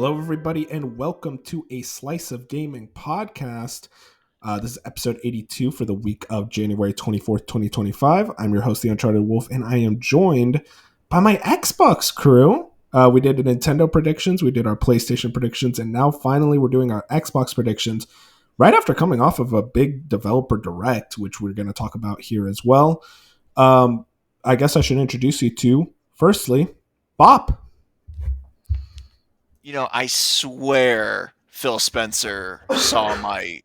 Hello, everybody, and welcome to a Slice of Gaming podcast. This is episode 82 for the week of January 24th, 2025. I'm your host, The Uncharted Wolf, and I am joined by my Xbox crew. We did the Nintendo predictions, we did our PlayStation predictions, and now finally we're doing our Xbox predictions right after coming off of a big developer direct, which we're going to talk about here as well. I guess I should introduce you to, firstly, Bop. You know, I swear Phil Spencer saw my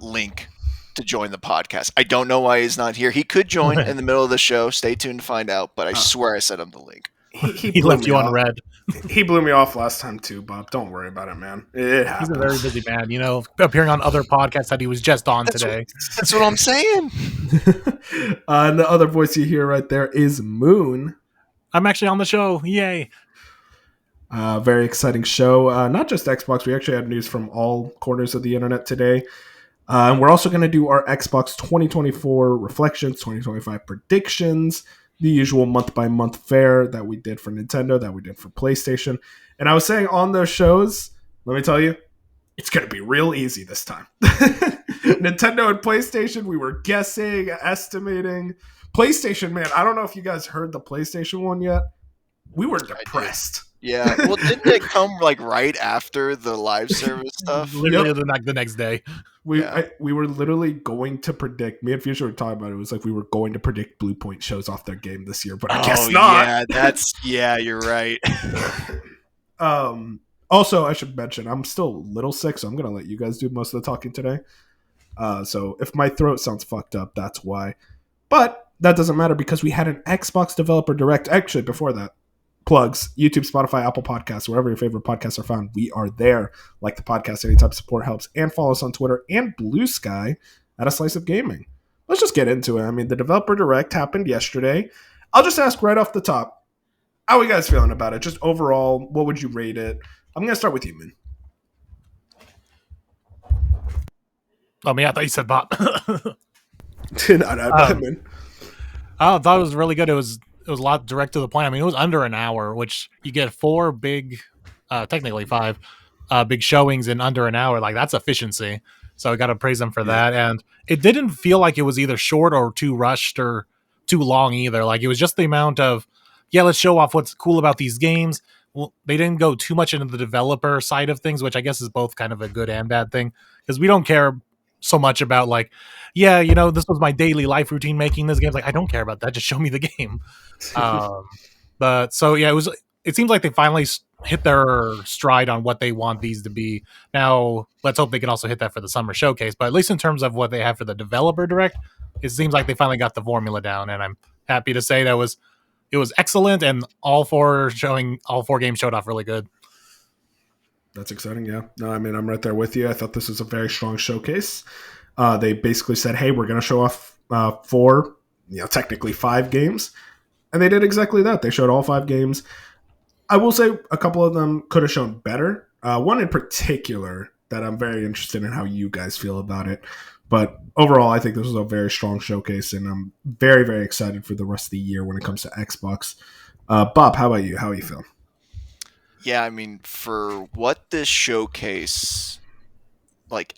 link to join the podcast. I don't know why he's not here. He could join in the middle of the show. Stay tuned to find out, but I swear I sent him the link. He left you on red. He blew me off last time too, Bob. Don't worry about it, man. It happens. He's a very busy man, you know, appearing on other podcasts that he was just on today. That's what I'm saying. And the other voice you hear right there is Moon. I'm actually on the show. Yay. Very exciting show. Not just Xbox. We actually had news from all corners of the internet today. And we're also going to do our Xbox 2024 reflections, 2025 predictions, the usual month-by-month fare that we did for Nintendo, that we did for PlayStation. And I was saying on those shows, let me tell you, it's going to be real easy this time. Nintendo and PlayStation, we were guessing, estimating. PlayStation, man, I don't know if you guys heard the PlayStation one yet. We were depressed. Yeah. Well, didn't it come like right after the live service stuff? Literally the next day. We were literally going to predict. Me and Future were talking about it. It was like we were going to predict Blue Point shows off their game this year, but I guess not. Yeah, you're right. Also, I should mention I'm still a little sick, so I'm gonna let you guys do most of the talking today. So if my throat sounds fucked up, that's why. But that doesn't matter because we had an Xbox developer direct. Actually, before that. Plugs, YouTube, Spotify, Apple Podcasts, wherever your favorite podcasts are found, we are there. Like the podcast, any type of support helps. And follow us on Twitter and Blue Sky at A Slice of Gaming. Let's just get into it. I mean, the Developer Direct happened yesterday. I'll just ask right off the top, how are you guys feeling about it? Just overall, what would you rate it? I'm going to start with you, man. Oh, man, I thought you said Bob. Man. I thought it was really good. It was a lot direct to the point. I mean, it was under an hour, which you get 4 big, technically 5 big showings in under an hour. Like, that's efficiency. So I got to praise them for that. And it didn't feel like it was either short or too rushed or too long either. Like, it was just the amount of, let's show off what's cool about these games. Well, they didn't go too much into the developer side of things, which I guess is both kind of a good and bad thing. Because we don't care so much about like, this was my daily life routine making this game. Like, I don't care about that. Just show me the game. But so it seems like they finally hit their stride on what they want these to be. Now let's hope they can also hit that for the summer showcase, but at least in terms of what they have for the developer direct, it seems like they finally got the formula down, and I'm happy to say it was excellent, and all 4 games showed off really good. That's exciting. Yeah, no, I mean, I'm right there with you. I thought this was a very strong showcase. They basically said, hey, we're going to show off 4, technically 5 games. And they did exactly that. They showed all 5 games. I will say a couple of them could have shown better. One in particular that I'm very interested in how you guys feel about it. But overall, I think this was a very strong showcase, and I'm very, very excited for the rest of the year when it comes to Xbox. Bob, how about you? How are you feeling? Yeah, I mean, for what this showcase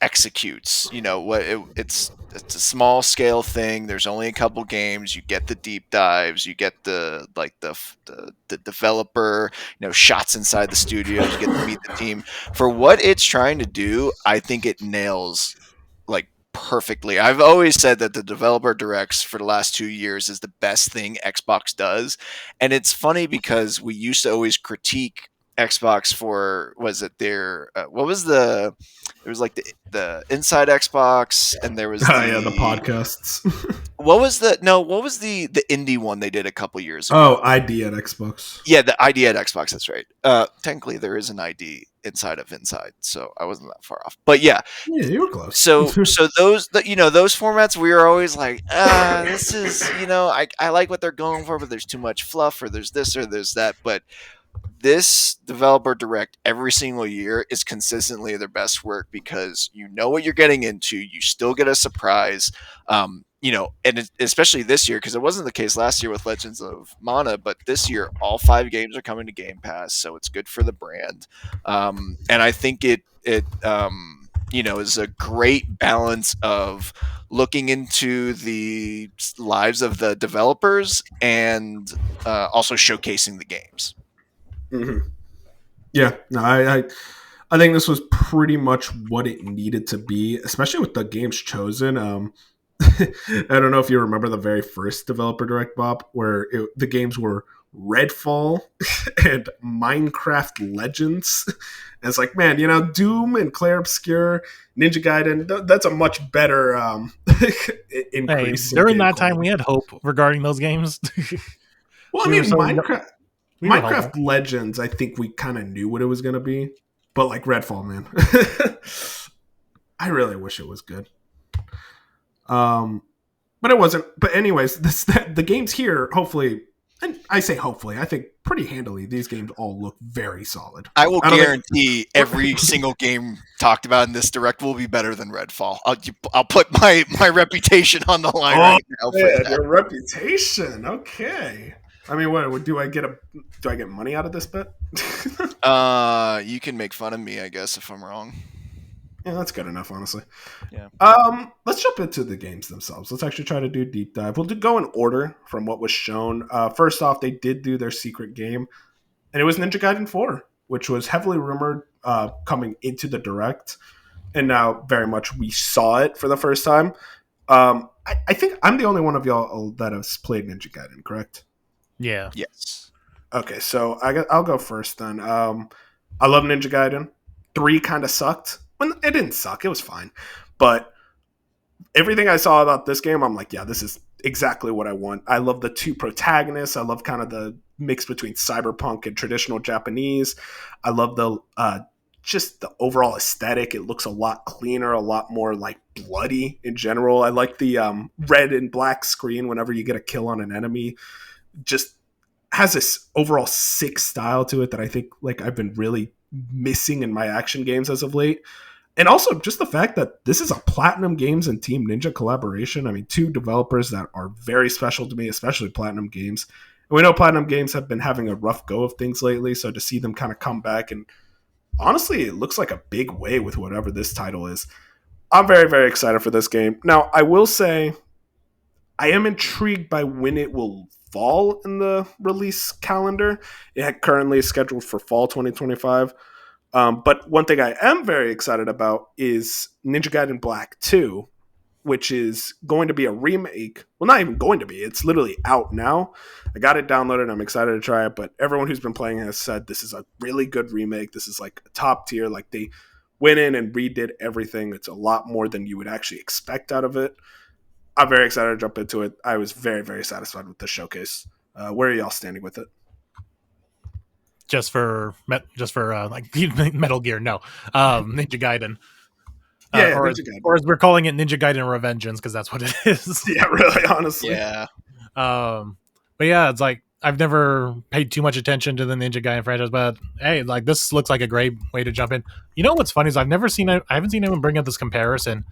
executes, it's a small scale thing. There's only a couple games. You get the deep dives, you get the developer, shots inside the studios, you get to meet the team. For what it's trying to do, I think it nails perfectly. I've always said that the developer directs for the last 2 years is the best thing Xbox does. And it's funny because we used to always critique Xbox for, was it their what was the the Inside Xbox, and there was the podcasts. what was the indie one they did a couple years ago? Oh, ID at Xbox. Yeah, the ID at Xbox, that's right. Technically there is an ID inside of Inside, so I wasn't that far off. But yeah, you were close. So those those formats, we were always like, this is, I like what they're going for, but there's too much fluff, or there's this or there's that. But this developer direct every single year is consistently their best work because you know what you're getting into. You still get a surprise. And especially this year, because it wasn't the case last year with Legends of Mana, but this year all 5 games are coming to Game Pass, so it's good for the brand. And I think it is a great balance of looking into the lives of the developers and also showcasing the games. Mm-hmm. Yeah, no, I think this was pretty much what it needed to be, especially with the games chosen. I don't know if you remember the very first developer direct, Bob, where the games were Redfall and Minecraft Legends. And it's like, man, Doom and Clair Obscure, Ninja Gaiden, that's a much better increase. Hey, during that time, we had hope regarding those games. Well, I mean, Minecraft Legends, I think we kind of knew what it was going to be. But like Redfall, man. I really wish it was good. But it wasn't. But anyways, the games here, hopefully, and I say hopefully, I think pretty handily, these games all look very solid. I will guarantee every single game talked about in this direct will be better than Redfall. I'll put my reputation on the line right now. Man, your reputation, okay. I mean, what do I get money out of this bet? You can make fun of me, I guess, if I'm wrong. Yeah, that's good enough, honestly. Yeah. Let's jump into the games themselves. Let's actually try to do a deep dive. We'll go in order from what was shown. First off, they did do their secret game, and it was Ninja Gaiden 4, which was heavily rumored coming into the direct, and now very much we saw it for the first time. I think I'm the only one of y'all that has played Ninja Gaiden, correct? Yeah. Yes. Okay, so I'll go first then. I love Ninja Gaiden. 3 kind of sucked. Well, it didn't suck. It was fine. But everything I saw about this game, I'm like, yeah, this is exactly what I want. I love the 2 protagonists. I love kind of the mix between cyberpunk and traditional Japanese. I love the just the overall aesthetic. It looks a lot cleaner, a lot more like bloody in general. I like the red and black screen whenever you get a kill on an enemy. Just has this overall sick style to it that I think like I've been really missing in my action games as of late. And also just the fact that this is a Platinum Games and Team Ninja collaboration. I mean, 2 developers that are very special to me, especially Platinum Games. And we know Platinum Games have been having a rough go of things lately, so to see them kind of come back, and honestly, it looks like a big way with whatever this title is. I'm very, very excited for this game. Now, I will say I am intrigued by when it will fall in the release calendar. It currently is scheduled for fall 2025. But one thing I am very excited about is Ninja Gaiden Black 2, which is going to be a remake. Well, not even going to be. It's literally out now. I got it downloaded. I'm excited to try it. But everyone who's been playing has said this is a really good remake. This is like a top tier. Like they went in and redid everything. It's a lot more than you would actually expect out of it. I'm very excited to jump into it. I was very, very satisfied with the showcase. Where are y'all standing with it? Just for like Metal Gear, no. Ninja Gaiden. Ninja Gaiden. Or as we're calling it, Ninja Gaiden Revengeance, because that's what it is. Yeah, really, honestly. Yeah. But yeah, it's like I've never paid too much attention to the Ninja Gaiden franchise, but hey, like this looks like a great way to jump in. You know what's funny is I haven't seen anyone bring up this comparison,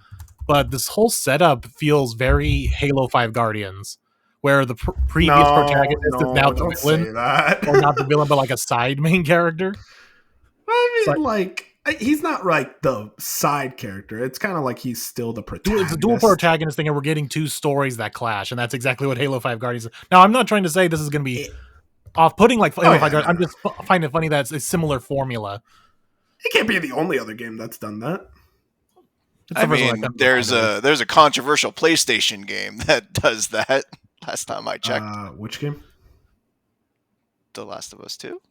but this whole setup feels very Halo 5 Guardians, where the previous protagonist is now the villain, or not the villain, but like a side main character. I mean, like he's not like the side character. It's kind of like he's still the protagonist. It's a dual protagonist thing, and we're getting 2 stories that clash, and that's exactly what Halo 5 Guardians is. Now, I'm not trying to say this is going to be off-putting like Halo 5 Guardians. I'm just finding it funny that it's a similar formula. It can't be the only other game that's done that. I mean, there's a controversial PlayStation game that does that. Last time I checked. Which game? The Last of Us 2.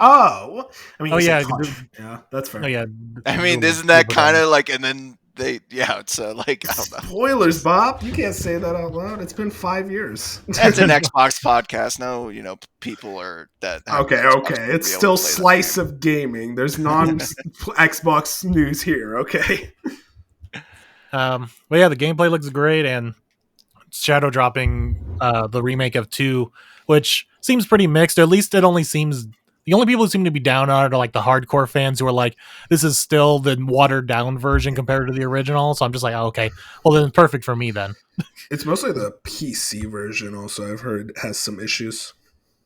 Oh, well, I mean, yeah, that's fair. Oh yeah, I mean, isn't that kind of like? And then it's like I don't know. Spoilers, Bob. You can't say that out loud. It's been 5 years. That's an Xbox podcast. No, people are that. Okay. It's still slice of gaming. There's non-Xbox news here. Okay. But yeah, the gameplay looks great, and shadow dropping the remake of 2, which seems pretty mixed. Or at least it only seems The only people who seem to be down on it are like the hardcore fans who are like, this is still the watered down version compared to the original. So I'm just like, oh, okay, well then it's perfect for me then. It's mostly the PC version. Also, I've heard has some issues.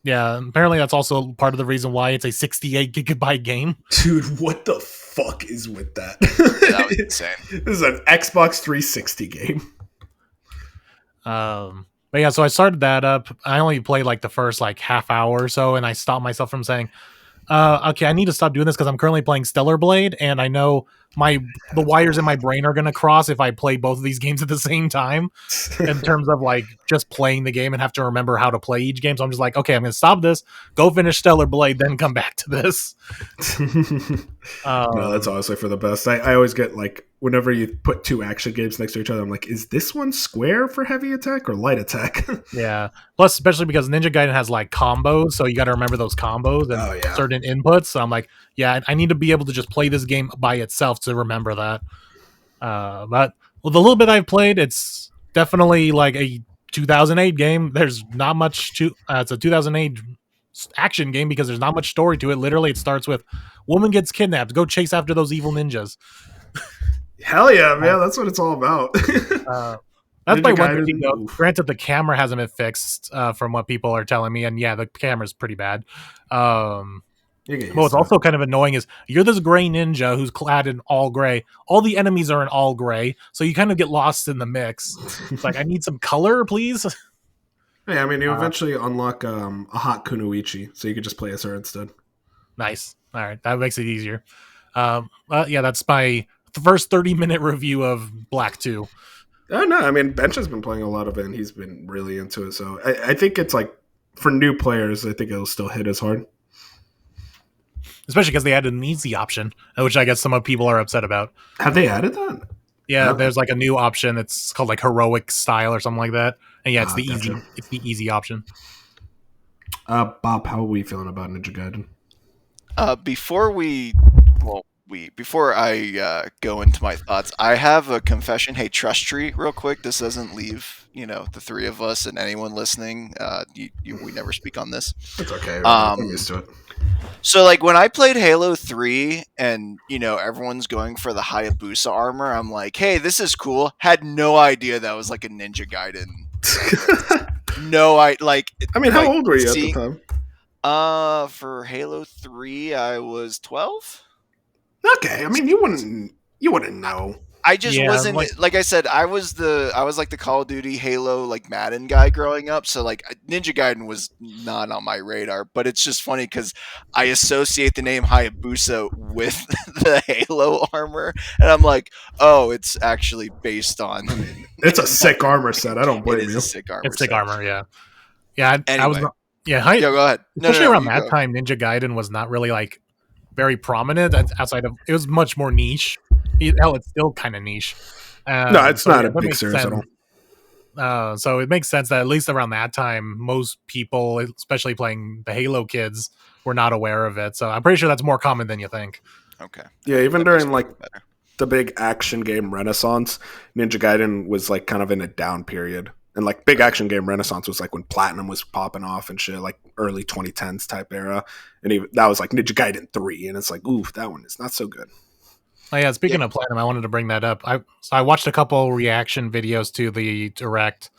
Yeah, apparently that's also part of the reason why it's a 68 gigabyte game. Dude, what the fuck is with that? Yeah, that was insane. This is an Xbox 360 game. But yeah, so I started that up. I only played like the first like half hour or so, and I stopped myself from saying, okay, I need to stop doing this because I'm currently playing Stellar Blade, and I know the wires in my brain are gonna cross if I play both of these games at the same time in terms of like just playing the game and have to remember how to play each game. So I'm just like, okay, I'm gonna stop this, go finish Stellar Blade, then come back to this. No, that's honestly for the best. I always get like, whenever you put two action games next to each other, I'm like, is this one square for heavy attack or light attack? Yeah. Plus, especially because Ninja Gaiden has like combos, so you got to remember those combos and certain inputs. So I'm like, yeah, I need to be able to just play this game by itself to remember that. But the little bit I've played, it's definitely like a 2008 game. There's not much to. It's a 2008 action game because there's not much story to it. Literally, it starts with woman gets kidnapped, go chase after those evil ninjas. Hell yeah, man! That's what it's all about. That's my one thing, though. Granted, the camera hasn't been fixed from what people are telling me, and yeah, the camera's pretty bad. But what's also kind of annoying is you're this gray ninja who's clad in all gray. All the enemies are in all gray, so you kind of get lost in the mix. It's like, I need some color, please. Yeah, I mean, you eventually unlock a hot Kunoichi, so you could just play as her instead. Nice. All right, that makes it easier. Yeah, that's my first 30-minute review of Black 2. Oh, no, I mean, Bench has been playing a lot of it, and he's been really into it. So I think it's like, for new players, I think it'll still hit as hard. Especially because they added an easy option, which I guess some people are upset about. Have they added that? Yeah, there's like a new option. It's called like heroic style or something like that. And yeah, it's the gotcha. easy option. Bob, how are we feeling about Ninja Gaiden? Before I go into my thoughts, I have a confession. Hey, Trust Tree, real quick. This doesn't leave, the three of us and anyone listening. We never speak on this. It's okay. I'm used to it. So, like, when I played Halo 3 and, everyone's going for the Hayabusa armor, I'm like, hey, this is cool. Had no idea that was, like, a Ninja Gaiden. How old were you at the time? For Halo 3, I was 12. Okay, I mean, you wouldn't know. I just wasn't like I said. I was like the Call of Duty, Halo, like Madden guy growing up. So like Ninja Gaiden was not on my radar. But it's just funny because I associate the name Hayabusa with the Halo armor, and I'm like, oh, it's actually based on. I mean, it's a sick armor set. I don't blame you. It's a sick armor. It's sick set. armor. Yeah. Yeah. Anyway. I was. Yeah. Go ahead. Especially around that time, Ninja Gaiden was not really like very prominent outside of. It was much more niche. Hell, it's still kind of niche. No, it's not a big series at all. So it makes sense that at least around that time, most people, especially playing the Halo kids, were not aware of it. So I'm pretty sure that's more common than you think. Okay. Yeah, even during like the big action game renaissance, Ninja Gaiden was like kind of in a down period. And like big action game renaissance was like when Platinum was popping off and shit, like early 2010s type era. And that was like Ninja Gaiden 3. And it's like, ooh, that one is not so good. Oh yeah, speaking of Platinum, I wanted to bring that up. I watched a couple reaction videos to the Direct,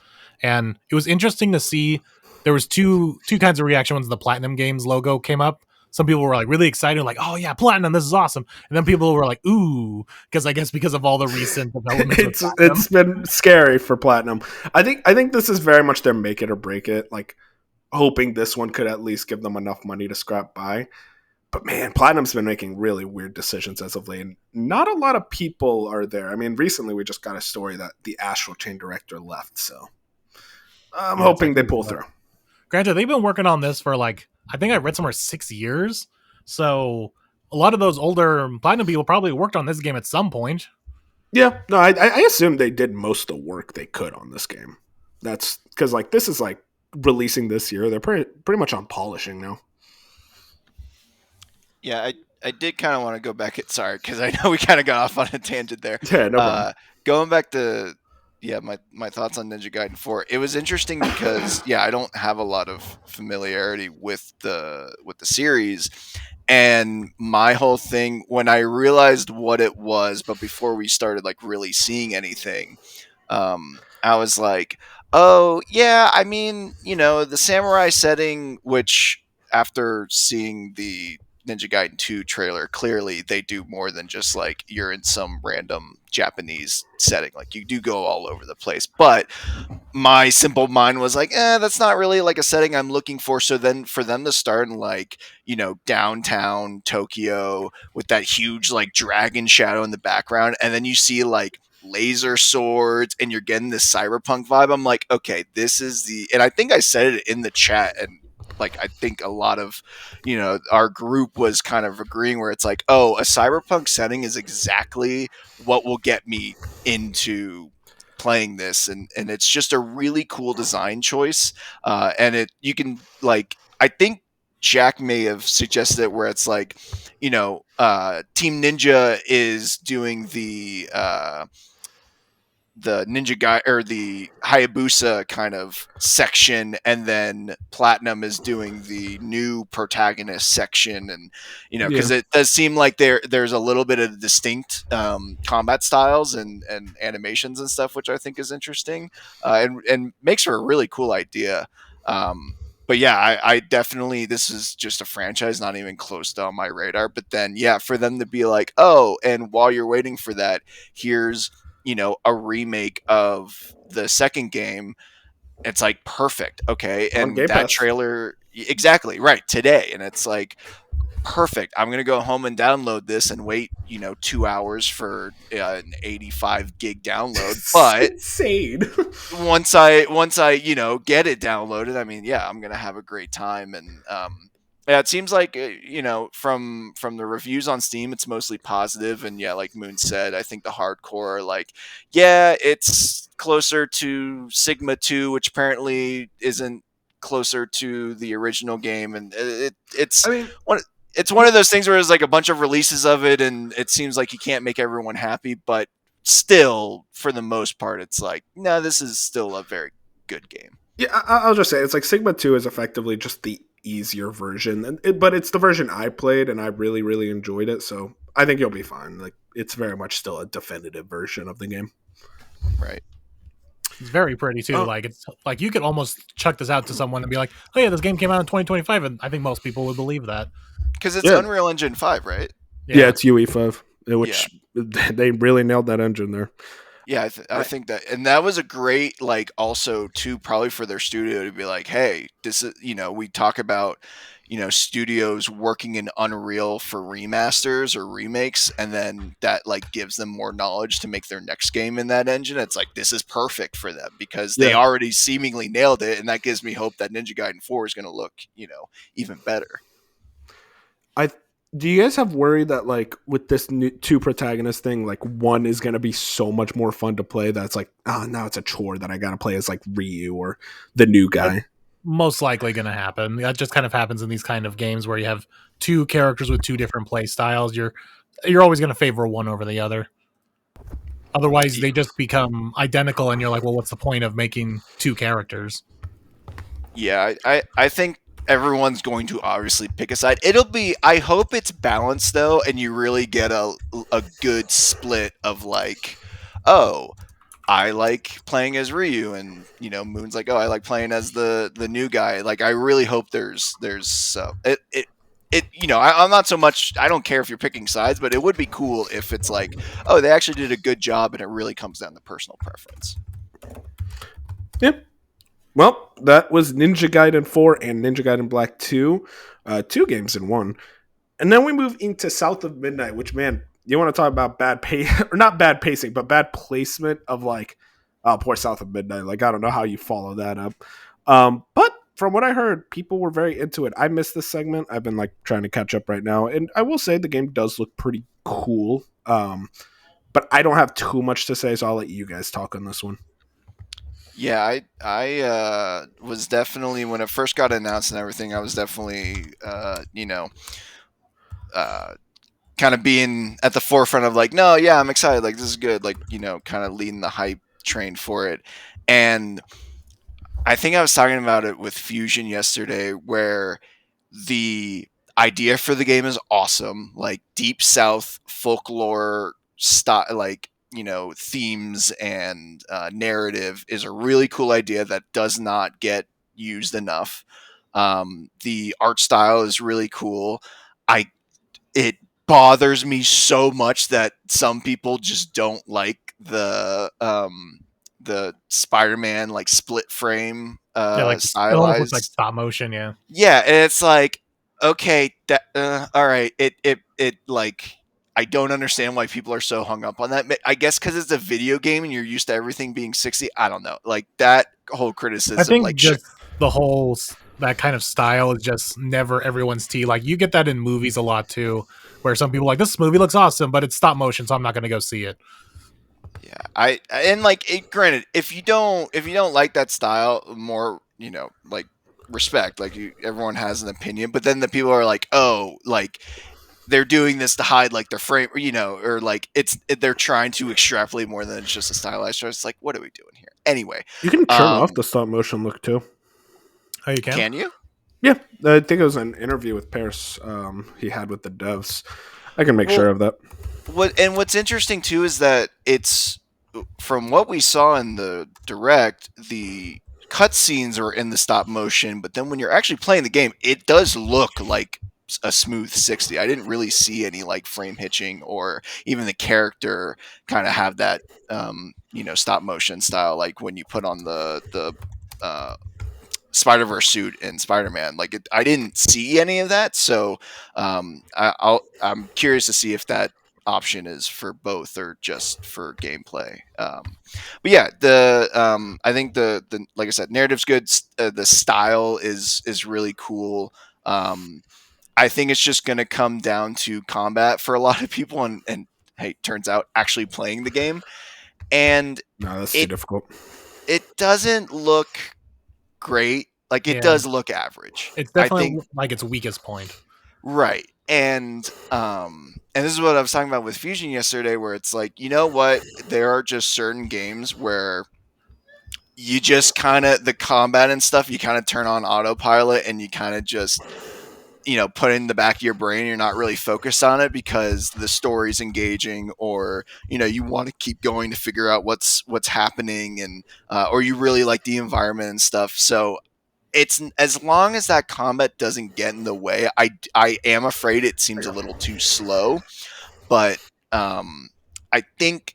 and it was interesting to see there was two kinds of reaction when the Platinum Games logo came up. Some people were like really excited, like, "Oh yeah, Platinum, this is awesome!" And then people were like, "Ooh," because I guess because of all the recent developments. It's been scary for Platinum. I think this is very much their make it or break it. Like hoping this one could at least give them enough money to scrap by. But man, Platinum's been making really weird decisions as of late. And not a lot of people are there. I mean, recently we just got a story that the Astral Chain director left. So I'm hoping they pull through. Granted, they've been working on this for like, I think I read somewhere 6 years. So a lot of those older Platinum people probably worked on this game at some point. Yeah, no, I assume they did most of the work they could on this game. That's because like this is like releasing this year. They're pretty much on polishing now. Yeah, I did kind of want to go back. Sorry, because I know we kind of got off on a tangent there. Yeah, no problem. Going back to, yeah, my thoughts on Ninja Gaiden 4. It was interesting because yeah, I don't have a lot of familiarity with the series, and my whole thing when I realized what it was, but before we started like really seeing anything, I was like, oh yeah, I mean, the samurai setting, which after seeing the Ninja Gaiden 2 trailer, clearly they do more than just like you're in some random Japanese setting. Like you do go all over the place. But my simple mind was like, that's not really like a setting I'm looking for. So then for them to start in like, downtown Tokyo with that huge like dragon shadow in the background, and then you see like laser swords and you're getting this cyberpunk vibe, I'm like, okay, this is and I think I said it in the chat, and like I think a lot of our group was kind of agreeing where it's like, oh, a cyberpunk setting is exactly what will get me into playing this, and it's just a really cool design choice, and you can like, I think Jack may have suggested it where it's like, Team Ninja is doing the ninja guy or the Hayabusa kind of section, and then Platinum is doing the new protagonist section, and Yeah. because it does seem like there's a little bit of distinct combat styles and animations and stuff, which I think is interesting, and makes for a really cool idea. But yeah, I definitely, this is just a franchise not even close to on my radar. But then yeah, for them to be like, oh, and while you're waiting for that, here's a remake of the second game. It's like perfect. Okay. On And Game that Pass. trailer, exactly right, today. And it's like, perfect. I'm going to go home and download this and wait, 2 hours for an 85 gig download. It's But insane. once I get it downloaded, I mean, yeah, I'm gonna have a great time. And yeah, it seems like from the reviews on Steam, it's mostly positive. And yeah, like Moon said, I think the hardcore are like, yeah, it's closer to Sigma 2, which apparently isn't closer to the original game. And it's I mean, one it's one of those things where there's like a bunch of releases of it, and it seems like you can't make everyone happy, but still, for the most part, it's like, no, this is still a very good game. yeah, I'll just say it's like Sigma 2 is effectively just the easier version, but it's the version I played and I really, really enjoyed it. So I think you'll be fine. Like it's very much still a definitive version of the game. Right. It's very pretty too. Oh, Like it's like you could almost chuck this out to someone and be like, "Oh yeah, this game came out in 2025," and I think most people would believe that. Because it's yeah, Unreal Engine 5, right? yeah, Yeah, it's UE5, Yeah. which they really nailed that engine there. Yeah, I think that, and that was a great, like, also too, probably for their studio to be like, hey, this is, we talk about, studios working in Unreal for remasters or remakes, and then that like gives them more knowledge to make their next game in that engine. It's like, this is perfect for them because they Yeah, already seemingly nailed it, and that gives me hope that Ninja Gaiden 4 is going to look, even better. I do you guys have worry that like with this new two protagonist thing, like one is gonna be so much more fun to play that's like, oh, now it's a chore that I gotta play as like Ryu or the new that's guy. most likely going to happen. That just kind of happens in these kind of games where you have two characters with two different play styles. You're always going to favor one over the other. Otherwise, they just become identical, and you're like, well, what's the point of making two characters? Yeah, I think everyone's going to obviously pick a side. I hope it's balanced though, and you really get a good split of like, oh, I like playing as Ryu, and Moon's like, oh, I like playing as the new guy. Like, I really hope there's I'm not so much. I don't care if you're picking sides, but it would be cool if it's like, oh, they actually did a good job, and it really comes down to personal preference. Yep. Well, that was Ninja Gaiden 4 and Ninja Gaiden Black 2. Two games in one. And then we move into South of Midnight, which, man, you want to talk about bad pay or not bad pacing, but bad placement of like, oh, poor South of Midnight. Like, I don't know how you follow that up. But from what I heard, people were very into it. I missed this segment. I've been like trying to catch up right now. And I will say the game does look pretty cool. But I don't have too much to say, so I'll let you guys talk on this one. Yeah, I was definitely, when it first got announced and everything, I was definitely uh, kind of being at the forefront of like, no, yeah, I'm excited, like this is good, like kind of leading the hype trained for it. And I think I was talking about it with Fusion yesterday, where the idea for the game is awesome, like deep South folklore style, like themes and narrative is a really cool idea that does not get used enough. The art style is really cool. I It bothers me so much that some people just don't like the Spider-Man like split frame Yeah, like it almost looks like stylized. stop motion. Yeah, Yeah, and it's like, okay, that all right. It like, I don't understand why people are so hung up on that. I guess because it's a video game and you're used to everything being 60. I don't know. Like that whole I criticism, think like, just the whole that kind of style is just never everyone's tea. Like you get that in movies a lot too, where some people are like this movie looks awesome, but it's stop motion, so I'm not going to go see it. yeah, and like, granted, if you don't like that style, more, like, respect, like, everyone has an opinion, but then the people are like, oh, like, they're doing this to hide like their frame, or like they're trying to extrapolate more than it's just a stylized choice. It's like, what are we doing here? Anyway, You can turn off um, the stop motion look too. Oh, you can? can you? Yeah, I think it was an interview with Paris he had with the devs. I can make Well, sure of that. what's interesting too is that it's, from what we saw in the direct, the cutscenes are in the stop motion, but then when you're actually playing the game, it does look like a smooth 60. I didn't really see any like frame hitching, or even the character kind of have that stop motion style, like when you put on the uh, Spider-Verse suit in Spider-Man. Like, I didn't see any of that, so I'm curious to see if that option is for both or just for gameplay. But yeah, I think the like I said, narrative's good. The style is really cool. I think it's just going to come down to combat for a lot of people, and hey, turns out actually playing the game, and No, that's too it difficult. it doesn't look great. Like, it Yeah, does look average. it's I think, definitely like its weakest point. right. And this is what I was talking about with Fusion yesterday, where it's like, you know what? There are just certain games where you just kind of, the combat and stuff, you kind of turn on autopilot and you kind of just, put it in the back of your brain. You're not really focused on it because the story's engaging, or, you want to keep going to figure out what's happening, and or you really like the environment and stuff. So it's, as long as that combat doesn't get in the way, I am afraid it seems a little too slow, but I think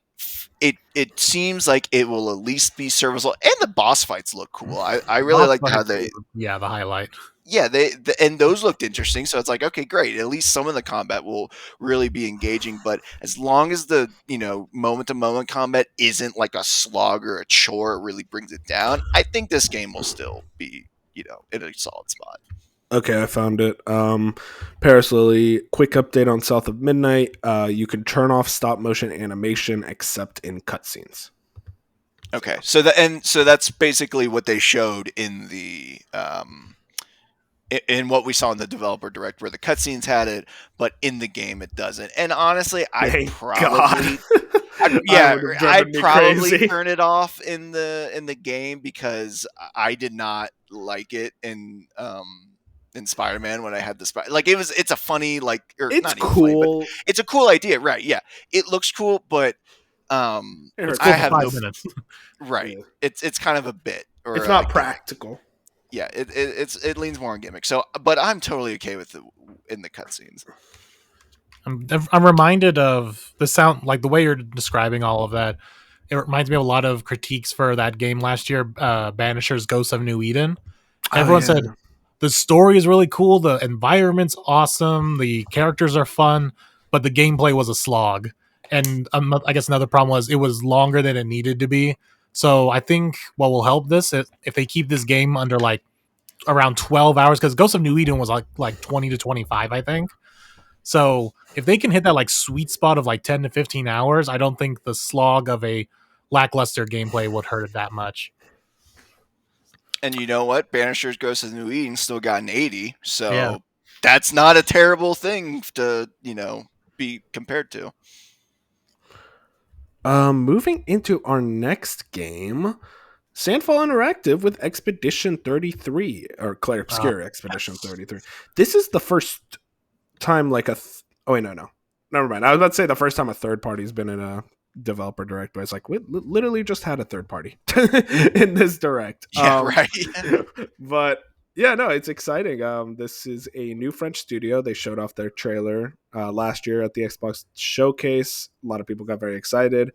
it seems like it will at least be serviceable, and the boss fights look cool. I really Boss like how fights, they, yeah, the highlight. yeah, and those looked interesting. So it's like, okay, great. At least some of the combat will really be engaging. But as long as the moment to moment combat isn't like a slog or a chore, it really brings it down. I think this game will still be in a solid spot. Okay, I found it. Paris Lily, quick update on South of Midnight. You can turn off stop motion animation except in cutscenes. Okay, so that's basically what they showed in the in what we saw in the developer direct, where the cutscenes had it, but in the game it doesn't. And honestly, Thank God. I yeah, would have driven I'd me probably crazy. turn it off in the game, because I did not like it in Spider-Man when I had the like, it's a funny, like, or It's not even funny, but cool. it's a cool idea, right? Yeah, it looks cool, but It It's hurts cool I for have five no, minutes. right. Yeah. It's kind of a bit, or It's a not gimmick. practical. Yeah, it leans more on gimmick. So, but I'm totally okay with it in the cutscenes. I'm reminded of the sound, like the way you're describing all of that. It reminds me of a lot of critiques for that game last year, Banisher's Ghosts of New Eden. Oh Everyone yeah. said the story is really cool, the environment's awesome, the characters are fun, but the gameplay was a slog. And I guess another problem was it was longer than it needed to be. So I think what will help this, if they keep this game under like around 12 hours, because Ghosts of New Eden was like 20 to 25, I think. So if they can hit that like sweet spot of like 10 to 15 hours, I don't think the slog of a lackluster gameplay would hurt it that much. And you know what? Banisher's Ghost of New Eden still got an 80, Yeah. so that's not a terrible thing to be compared to. Moving into our next game, Sandfall Interactive with Expedition 33, or Clair Uh, Obscure Expedition 33. This is the first time like oh wait, no. Never mind. I was about to say the first time a third party's been in a developer direct, but it's like we literally just had a third party in this direct. Yeah, right. But yeah, no, it's exciting. This is a new French studio. They showed off their trailer last year at the Xbox showcase. A lot of people got very excited.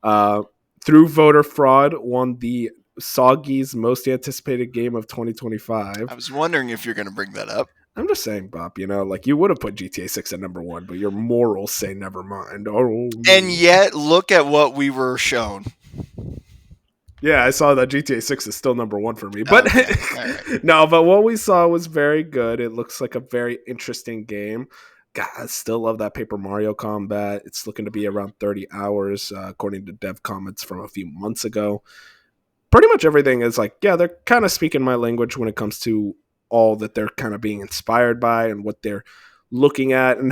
Uh, through voter fraud, won the Soggy's most anticipated game of 2025. I was wondering if you're going to bring that up. I'm just saying, Bob, like you would have put GTA 6 at number one, but your morals say never mind. Oh, And yet, look at what we were shown. yeah, I saw that GTA 6 is still number one for me. But Okay. Right. no, but what we saw was very good. It looks like a very interesting game. God, I still love that Paper Mario combat. It's looking to be around 30 hours, according to dev comments from a few months ago. Pretty much everything is like, yeah, they're kind of speaking my language when it comes to all that they're kind of being inspired by and what they're looking at. And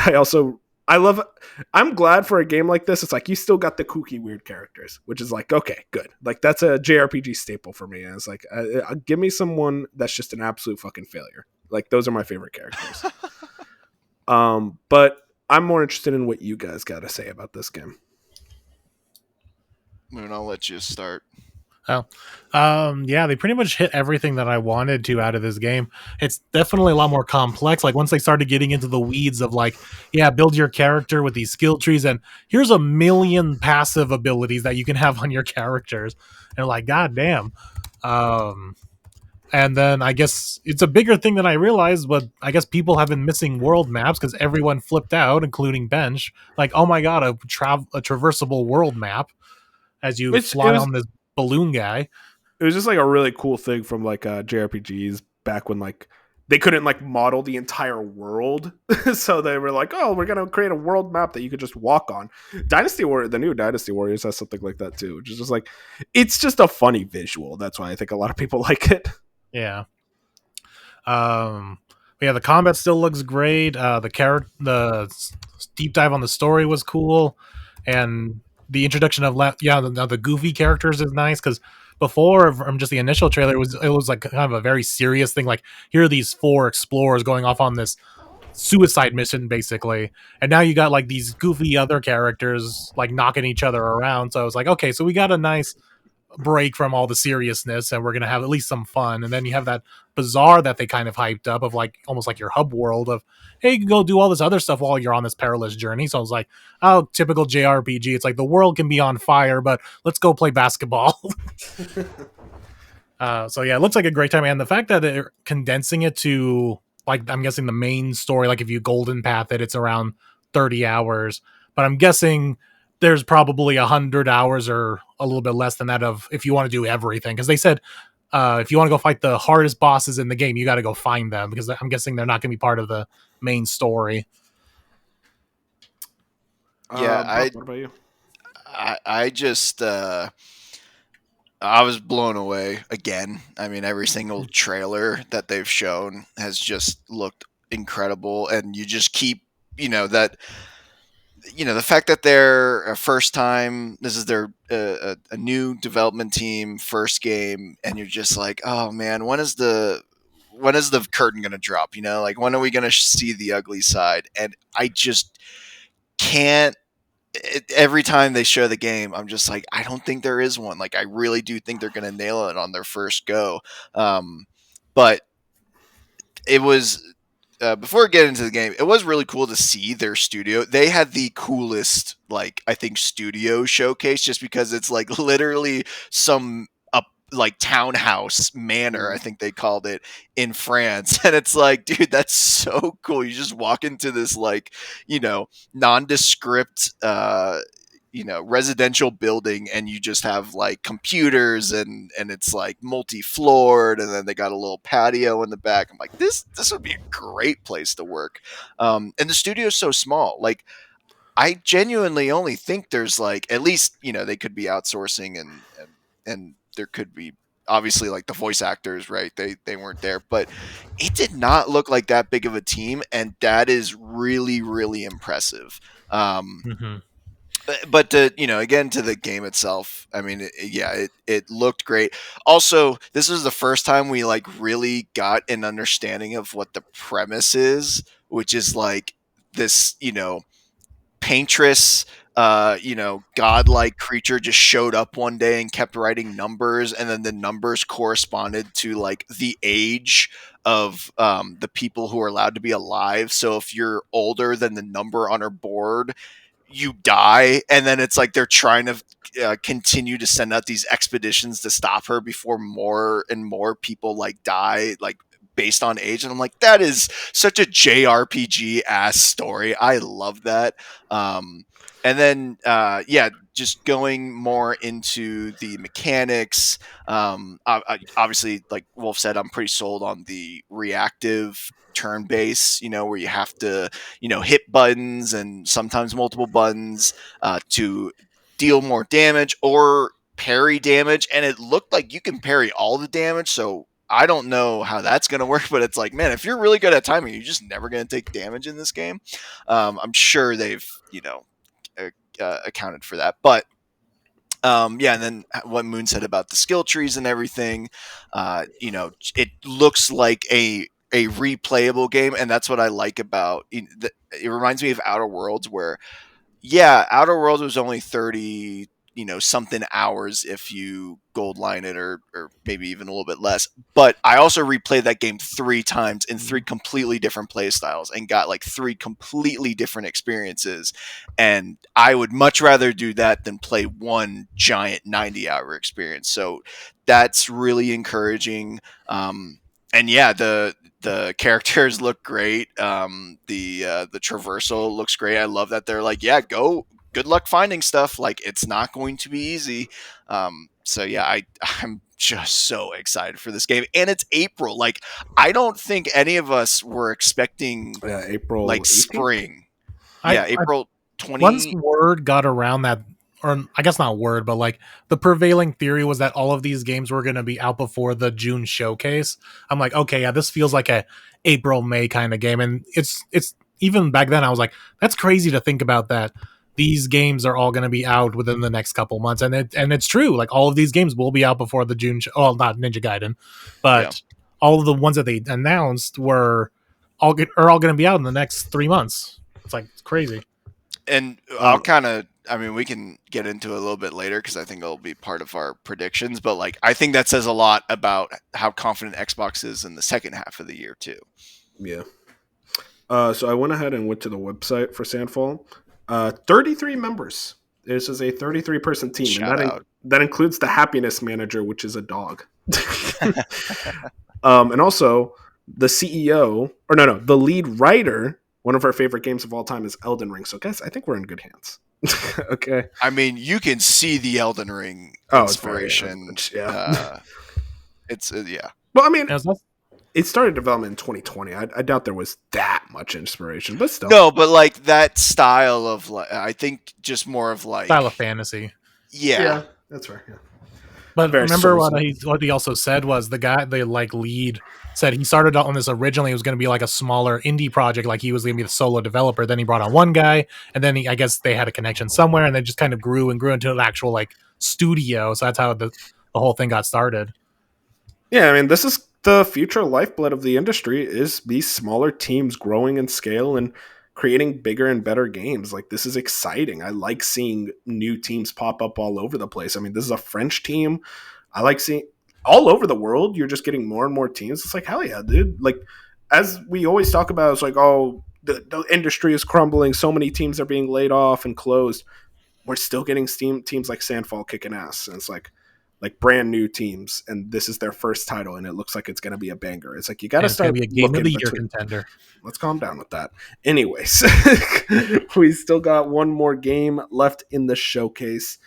I'm glad for a game like this. It's like you still got the kooky weird characters, which is like, okay, good. Like that's a JRPG staple for me. And it's like, give me someone that's just an absolute fucking failure. Like those are my favorite characters. But I'm more interested in what you guys got to say about this game. Moon, I'll let you start. Oh, yeah, they pretty much hit everything that I wanted to out of this game. It's definitely a lot more complex. Like once they started getting into the weeds of like, yeah, build your character with these skill trees, and here's a million passive abilities that you can have on your characters, and like, goddamn. And then I guess it's a bigger thing than I realized, but I guess people have been missing world maps because everyone flipped out, including Bench. Like, oh my god, a traversable world map as you fly on this balloon guy. It was just like a really cool thing from like JRPGs back when like they couldn't like model the entire world, so they were like, "Oh, we're gonna create a world map that you could just walk on." The new Dynasty Warriors has something like that too, which is just like it's just a funny visual. That's why I think a lot of people like it. Yeah. Yeah, the combat still looks great. The deep dive on the story was cool, and the introduction of the goofy characters is nice because before from just the initial trailer it was like kind of a very serious thing. Like here are these four explorers going off on this suicide mission basically, and now you got like these goofy other characters like knocking each other around. So I was like, okay, so we got a nice break from all the seriousness and we're gonna have at least some fun. And then you have that bazaar that they kind of hyped up of like almost like your hub world of, hey, you can go do all this other stuff while you're on this perilous journey. So I was like, oh, typical JRPG. It's like the world can be on fire, but let's go play basketball. So yeah, it looks like a great time. And the fact that they're condensing it to like, I'm guessing the main story, like if you golden path it, it's around 30 hours, but I'm guessing there's probably 100 hours or a little bit less than that of if you want to do everything. Because they said if you want to go fight the hardest bosses in the game, you got to go find them because I'm guessing they're not going to be part of the main story. Yeah, what about you? I just I was blown away again. I mean, every single trailer that they've shown has just looked incredible, and you just keep, that the fact that they're a first time, this is their a new development team, first game, and you're just like, oh man, when is the curtain going to drop? Like when are we going to see the ugly side? And I just can't. Every time they show the game, I'm just like, I don't think there is one. Like I really do think they're going to nail it on their first go. But it was. Before getting into the game, it was really cool to see their studio. They had the coolest, like, I think, studio showcase just because it's like literally some like townhouse manor, I think they called it, in France. And it's like, dude, that's so cool. You just walk into this like, nondescript residential building, and you just have like computers and it's like multi-floored, and then they got a little patio in the back. I'm like, this would be a great place to work. And the studio's so small. Like I genuinely only think there's like at least, they could be outsourcing and there could be obviously like the voice actors, right? They weren't there, but it did not look like that big of a team, and that is really, really impressive. Mm-hmm. But to, again, to the game itself, I mean, it looked great. Also, this was the first time we like really got an understanding of what the premise is, which is like this, paintress, godlike creature just showed up one day and kept writing numbers, and then the numbers corresponded to like the age of the people who are allowed to be alive. So if you're older than the number on her board, you die. And then it's like they're trying to continue to send out these expeditions to stop her before more and more people like die, like based on age. And I'm like, that is such a JRPG ass story. I love that. um and then just going more into the mechanics. Obviously, like Wolf said, I'm pretty sold on the reactive turn base, where you have to, hit buttons and sometimes multiple buttons to deal more damage or parry damage. And it looked like you can parry all the damage. So I don't know how that's going to work, but it's like, man, if you're really good at timing, you're just never going to take damage in this game. I'm sure they've, accounted for that. But and then what Moon said about the skill trees and everything, it looks like a replayable game, and that's what I like about it. It reminds me of Outer Worlds, where Outer Worlds was only 30, something hours if you gold line it, or maybe even a little bit less. But I also replayed that game 3 times in 3 completely different play styles and got like 3 completely different experiences. And I would much rather do that than play one giant 90-hour experience. So that's really encouraging. And the characters look great. The traversal looks great. I love that they're like, go. Good luck finding stuff. Like, it's not going to be easy. I'm just so excited for this game, and it's April. Like, I don't think any of us were expecting April like 18th? spring. I April 20. Once word got around that, or I guess not word, but like the prevailing theory was that all of these games were going to be out before the June showcase. I'm like, okay, yeah, this feels like a April May kind of game, and it's even back then I was like, that's crazy to think about that. These games are all going to be out within the next couple months, and it's true. Like, all of these games will be out before the June. Well, not Ninja Gaiden, but all of the ones that they announced are all going to be out in the next 3 months. It's crazy. And we can get into it a little bit later because I think it'll be part of our predictions. But like, I think that says a lot about how confident Xbox is in the second half of the year too. Yeah. So I went ahead and went to the website for Sandfall. 33 members. This is a 33-person team, Shout and out. that includes the happiness manager, which is a dog. And also the CEO, or no, the lead writer. One of our favorite games of all time is Elden Ring. So, guys, I think we're in good hands. Okay. I mean, you can see the Elden Ring inspiration. It's very, yeah. Yeah. Well, I mean, it started development in 2020. I doubt there was that much inspiration, but still. No, but like that style of, like, I think just more of like style of fantasy. Yeah, that's right. Yeah. But remember what he also said was the lead said he started out on this originally. It was going to be like a smaller indie project, like he was going to be the solo developer. Then he brought on one guy, and then I guess they had a connection somewhere, and they just kind of grew and grew into an actual like studio. So that's how the whole thing got started. Yeah, I mean, this is the future lifeblood of the industry, is these smaller teams growing in scale and creating bigger and better games. Like, this is exciting. I like seeing new teams pop up all over the place. I mean, this is a French team. I like seeing all over the world. You're just getting more and more teams. It's like, hell yeah, dude. Like, as we always talk about, it's like, oh, the industry is crumbling. So many teams are being laid off and closed. We're still getting teams like Sandfall kicking ass. And it's like brand new teams, and this is their first title, and it looks like it's going to be a banger. It's like, you got to start be a game of the year contender. Let's calm down with that. Anyways, we still got one more game left in the showcase.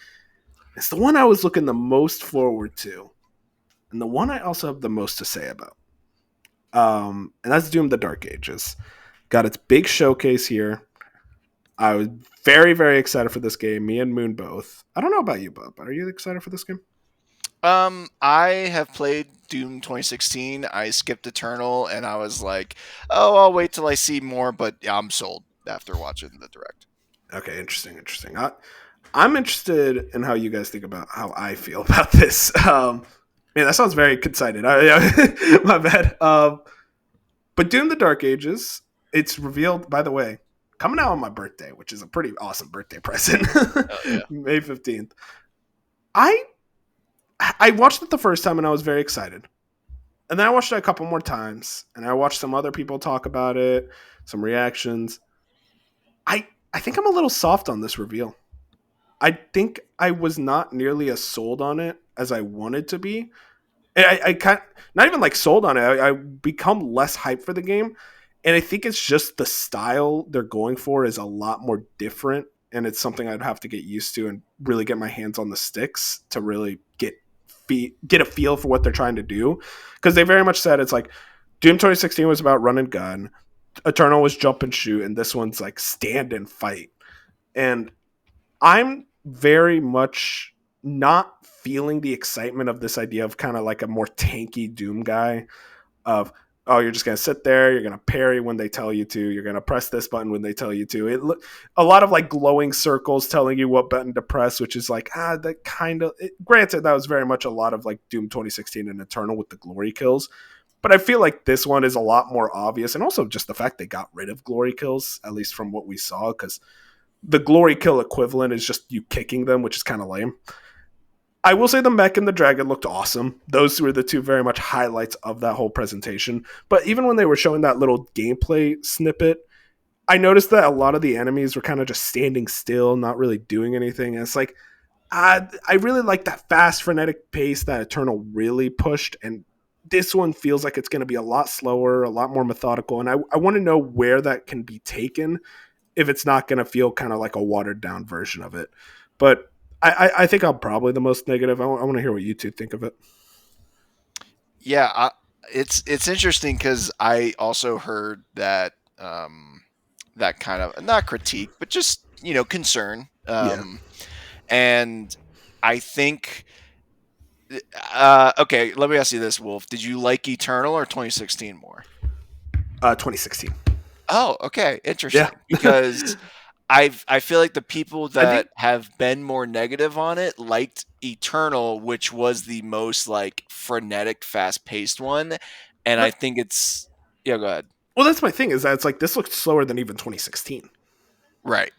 It's the one I was looking the most forward to, and the one I also have the most to say about. And that's Doom: The Dark Ages. Got its big showcase here. I was very, very excited for this game. Me and Moon both. I don't know about you, Bob, but are you excited for this game? I have played Doom 2016. I skipped Eternal, and I was like, oh, I'll wait till I see more, but I'm sold after watching the direct. Okay, interesting. I'm interested in how you guys think about how I feel about this. Man, that sounds very excited. My bad. But Doom: The Dark Ages, it's revealed. By the way, coming out on my birthday, which is a pretty awesome birthday present, Oh yeah. May 15th. I I watched it the first time and I was very excited, and then I watched it a couple more times, and I watched some other people talk about it, some reactions. I think I'm a little soft on this reveal. I think I was not nearly as sold on it as I wanted to be. And I kind not even like sold on it. I become less hyped for the game, and I think it's just the style they're going for is a lot more different, and it's something I'd have to get used to and really get my hands on the sticks to really get a feel for what they're trying to do. Because they very much said it's like Doom 2016 was about run and gun, Eternal was jump and shoot, and this one's like stand and fight. And I'm very much not feeling the excitement of this idea of kind of like a more tanky Doom guy of oh you're just gonna sit there, you're gonna parry when they tell you to, you're gonna press this button when they tell you to. A lot of like glowing circles telling you what button to press, which is like that kind of granted that was very much a lot of like Doom 2016 and Eternal with the glory kills. But I feel like this one is a lot more obvious, and also just the fact they got rid of glory kills, at least from what we saw, because the glory kill equivalent is just you kicking them, which is kind of lame. I will say the mech and the dragon looked awesome. Those were the two very much highlights of that whole presentation. But even when they were showing that little gameplay snippet, I noticed that a lot of the enemies were kind of just standing still, not really doing anything. And it's like, I really like that fast, frenetic pace that Eternal really pushed. And this one feels like it's going to be a lot slower, a lot more methodical. And I want to know where that can be taken if it's not going to feel kind of like a watered down version of it. But I think I'm probably the most negative. I want to hear what you two think of it. Yeah, it's interesting because I also heard that that kind of not critique, but just concern. Yeah. And I think okay, let me ask you this, Wolf. Did you like Eternal or 2016 more? 2016. Oh, okay, Yeah. interesting. Because I feel like the people I think that have been more negative on it liked Eternal, which was the most like frenetic, fast paced one, and I but think it's yeah. Go ahead. well, that's my thing is that it's like this looked slower than even 2016. Right.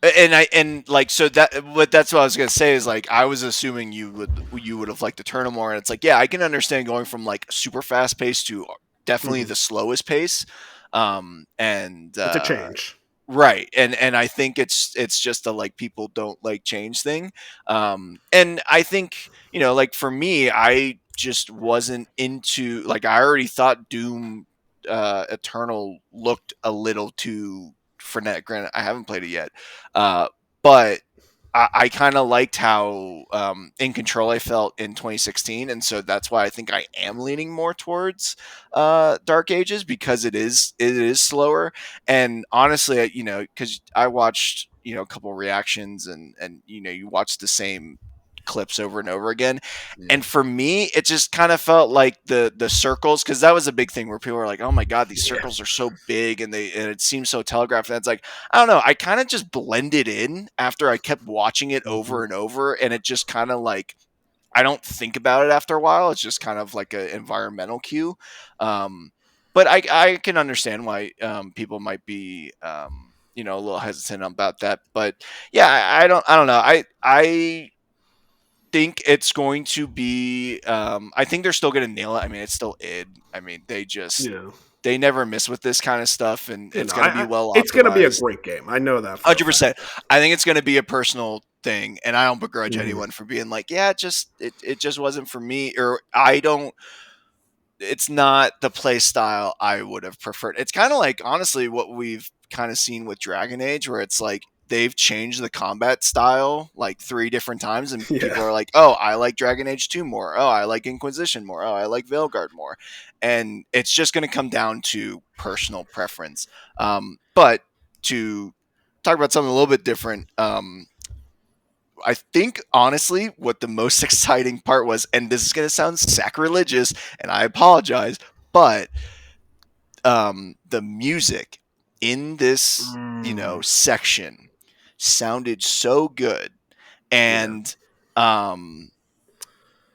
And like so that what that's what I was gonna say is like I was assuming you would have liked Eternal more, and it's like yeah I can understand going from like super fast pace to definitely Mm-hmm. the slowest pace, and It's a change. right, and I think it's just a like people don't like change thing, and I think like for me I just wasn't into like I already thought Doom Eternal looked a little too frenetic. Granted, I haven't played it yet, but I kind of liked how in control I felt in 2016, and so that's why I think I am leaning more towards Dark Ages because it is slower. And honestly, because I watched a couple reactions and you watch the same clips over and over again, Yeah. and for me it just kind of felt like the circles, because that was a big thing where people were like, oh my god, these Yeah. circles are so big and it seems so telegraphed, and it's like I don't know. I kind of just blended in after I kept watching it Mm-hmm. over and over, and it just kind of like I don't think about it after a while. It's just kind of like an environmental cue. Um, but I can understand why people might be a little hesitant about that. But yeah, I don't know. I think it's going to be. I think they're still going to nail it. I mean, it's still id. I mean, Yeah. they never miss with this kind of stuff, and You it's know, going to be well it's going to be a optimized. great game. I know that for a 100%. fact. I think it's going to be a personal thing, and I don't begrudge Mm-hmm. anyone for being like, yeah, it just wasn't for me, or I don't. It's not the play style I would have preferred. It's kind of like honestly what we've kind of seen with Dragon Age, where it's like they've changed the combat style like 3 different times, and Yeah. people are like, "Oh, I like Dragon Age 2 more. Oh, I like Inquisition more. Oh, I like Veilguard more." And it's just going to come down to personal preference. But to talk about something a little bit different, I think honestly, what the most exciting part was, and this is going to sound sacrilegious, and I apologize, but the music in this, Mm. section sounded so good. Yeah.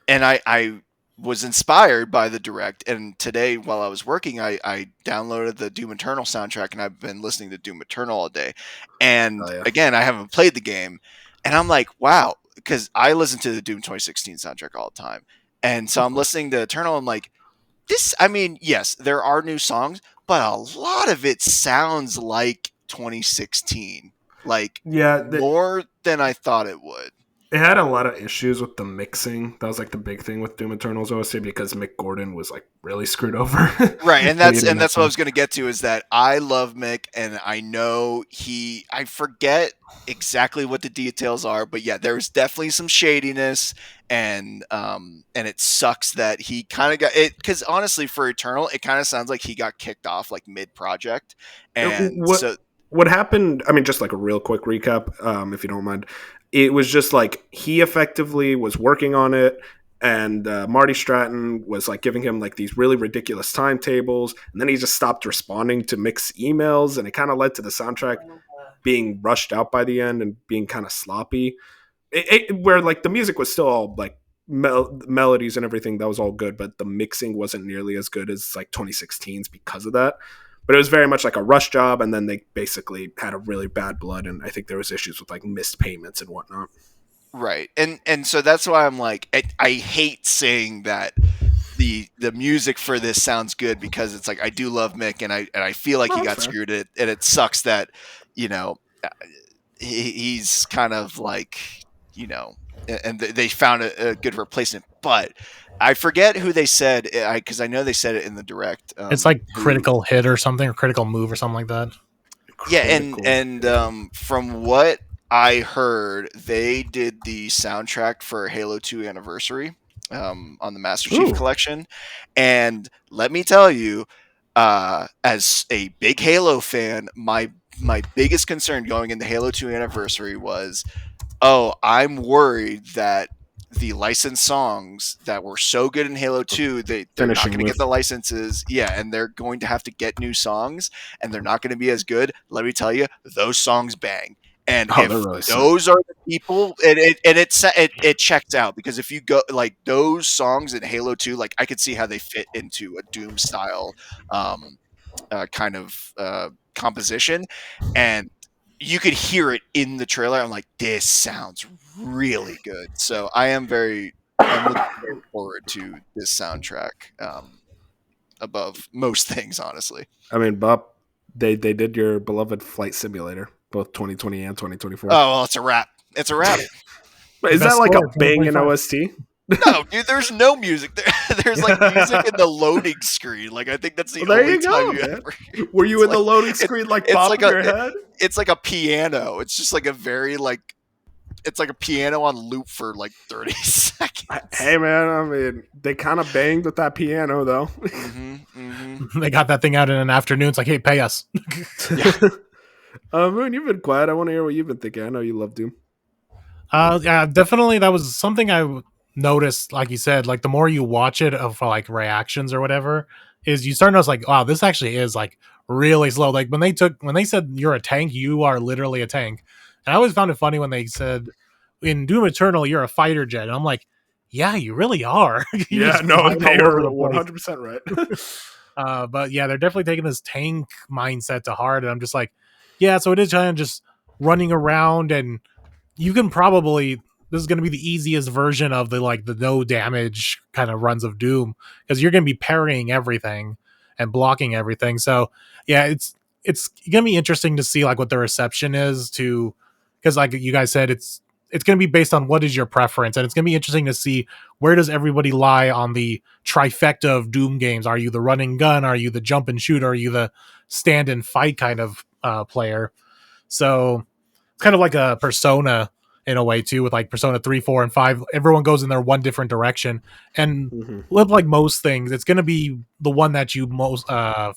And I was inspired by the direct. And today, while I was working, I downloaded the Doom Eternal soundtrack, and I've been listening to Doom Eternal all day. And Oh yeah. again, I haven't played the game, and I'm like, wow, because I listen to the Doom 2016 soundtrack all the time, and so Of I'm course. listening to Eternal. I'm like, this. I mean, yes, there are new songs, but a lot of it sounds like 2016, like Yeah, more than I thought it would. it had a lot of issues with the mixing. That was like the big thing with Doom Eternal's OST because Mick Gordon was like really screwed over Right, and creating that that's what I song. was going to get to, is that I love Mick, and I know I forget exactly what the details are, but yeah, there's definitely some shadiness, and it sucks that he kind of got it, because honestly, for Eternal, it kind of sounds like he got kicked off like mid project, and What so what happened? I mean, just like a real quick recap, if you don't mind. It was just like he effectively was working on it, and Marty Stratton was like giving him like these really ridiculous timetables, and then he just stopped responding to Mick's emails, and it kind of led to the soundtrack being rushed out by the end and being kind of sloppy. Where like the music was still all like melodies and everything, that was all good, but the mixing wasn't nearly as good as like 2016's because of that. But it was very much like a rush job, and then they basically had a really bad blood, and I think there was issues with like missed payments and whatnot. right, and so that's why I'm like, I hate saying that the music for this sounds good, because it's like I do love Mick, and I feel like No, he that's got fair. screwed, and it sucks that, you know, he's kind of like, you know, and they found a good replacement. But I forget who they said, because I know they said it in the direct. It's like Who critical hit or something, or critical move or something like that. Yeah, and Critical and hit. from what I heard, they did the soundtrack for Halo 2 Anniversary, on the Master Chief Ooh, Collection, and let me tell you, as a big Halo fan, my biggest concern going into Halo 2 Anniversary was, oh, I'm worried that the licensed songs that were so good in Halo 2, they're not finishing going to get with. the licenses. Yeah, and they're going to have to get new songs, and they're not going to be as good. Let me tell you, those songs bang. And Oh, they're if really sick. those are the people, it checks out, because if you go like those songs in Halo 2, like I could see how they fit into a Doom style, um, kind of composition, and you could hear it in the trailer. I'm like, this sounds really good. So I'm looking very forward to this soundtrack, above most things, honestly. I mean, Bob, they did your beloved Flight Simulator, both 2020 and 2024. Oh well, it's a wrap. It's a wrap. But The is that best like a score, banging 2025. OST? No, dude, there's no music there. There's like music in the loading screen. Like I think that's the Well, there only you time go, you man. ever hear. Were you It's in the like loading it, screen like it's like bopping your head? it's like a piano. It's just like a very like it's like a piano on loop for like 30 seconds. Hey, man. I mean, they kind of banged with that piano, though. They got that thing out in an afternoon. It's like, hey, pay us. Yeah. Moon, you've been quiet. I want to hear what you've been thinking. I know you love Doom. Yeah, definitely. That was something I noticed. Like you said, like the more you watch it for like reactions or whatever, is you start to notice like, wow, this actually is like really slow. Like when they said you're a tank, you are literally a tank. And I always found it funny when they said in Doom Eternal you're a fighter jet. And I'm like, yeah, you really are. You Yeah, just no, flying they all over are the place. 100% right. But yeah, they're definitely taking this tank mindset to heart, and I'm just like, yeah. So it is kind of just running around, and you can probably this is going to be the easiest version of the like the no damage kind of runs of Doom because you're going to be parrying everything and blocking everything. So yeah, it's going to be interesting to see like what the reception is to because like you guys said, it's going to be based on what is your preference, and it's going to be interesting to see where does everybody lie on the trifecta of Doom games. Are you the run and gun? Are you the jump and shoot? Are you the stand and fight kind of player? So it's kind of like a Persona in a way too, with like Persona 3, 4, and 5. Everyone goes in their one different direction, and hmm with like most things, it's going to be the one that you most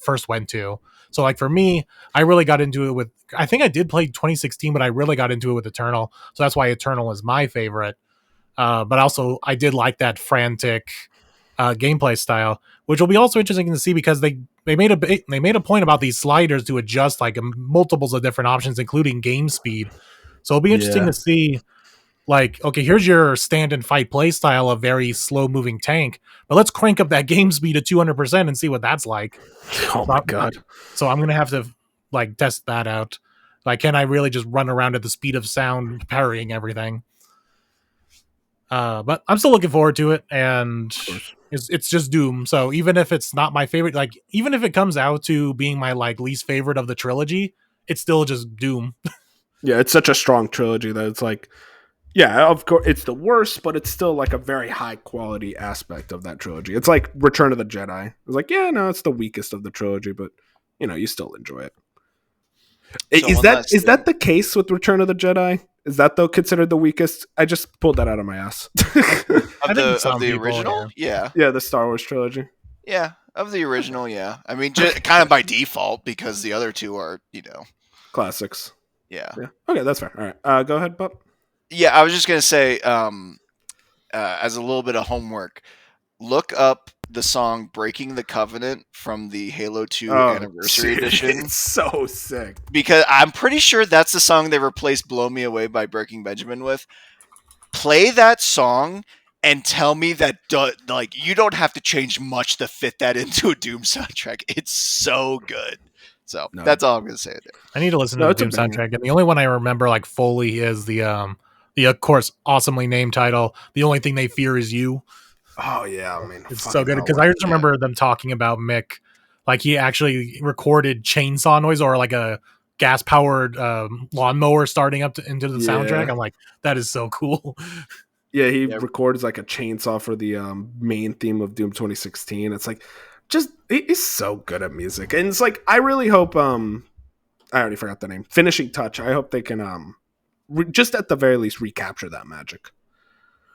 first went to. So like for me, I really got into it with. I think I did play 2016, but I really got into it with Eternal. So that's why Eternal is my favorite. But also, I did like that frantic gameplay style, which will be also interesting to see because they made a point about these sliders to adjust like multiples of different options, including game speed. So it'll be interesting Yeah. to see, like, okay, here's your stand and fight play style of very slow moving tank, but let's crank up that game speed to 200% and see what that's like. Oh So my god. so I'm gonna have to like test that out. Like, can I really just run around at the speed of sound, parrying everything? But I'm still looking forward to it, and Of course. it's just Doom. So even if it's not my favorite, like even if it comes out to being my like least favorite of the trilogy, it's still just Doom. Yeah, it's such a strong trilogy that it's like, yeah, of course, it's the worst, but it's still like a very high quality aspect of that trilogy. It's like Return of the Jedi. It's like, yeah, no, it's the weakest of the trilogy, but you still enjoy it. So Is one that last is thing. that the case with Return of the Jedi? Is that though considered the weakest? I just pulled that out of my ass. I think Of some the people, original? Yeah. Yeah, the Star Wars trilogy. Yeah. Of the original, yeah. I mean, just kind of by default because the other two are, Classics. yeah. Yeah. Okay, that's fair. All right. Go ahead, Bob. Yeah, I was just gonna say, as a little bit of homework, look up the song "Breaking the Covenant" from the Halo 2 Oh, Anniversary dude, Edition, it's so sick. because I'm pretty sure that's the song they replaced "Blow Me Away" by Breaking Benjamin with. Play that song and tell me that like you don't have to change much to fit that into a Doom soundtrack. It's so good. So No, that's all I'm gonna say there. I need to listen to no, the it's a Doom banger. soundtrack, and the only one I remember like fully is the of course awesomely named title. The only thing they fear is you. Oh yeah, I mean, It's so fucking good hell, because I just Yeah. remember them talking about Mick, like he actually recorded chainsaw noise or like a gas powered lawnmower starting up into the soundtrack. Yeah. I'm like, that is so cool. Yeah, he Yeah. records like a chainsaw for the main theme of Doom 2016. It's like, just he's so good at music, and it's like I really hope I already forgot the name. Finishing Touch. I hope they can just at the very least recapture that magic.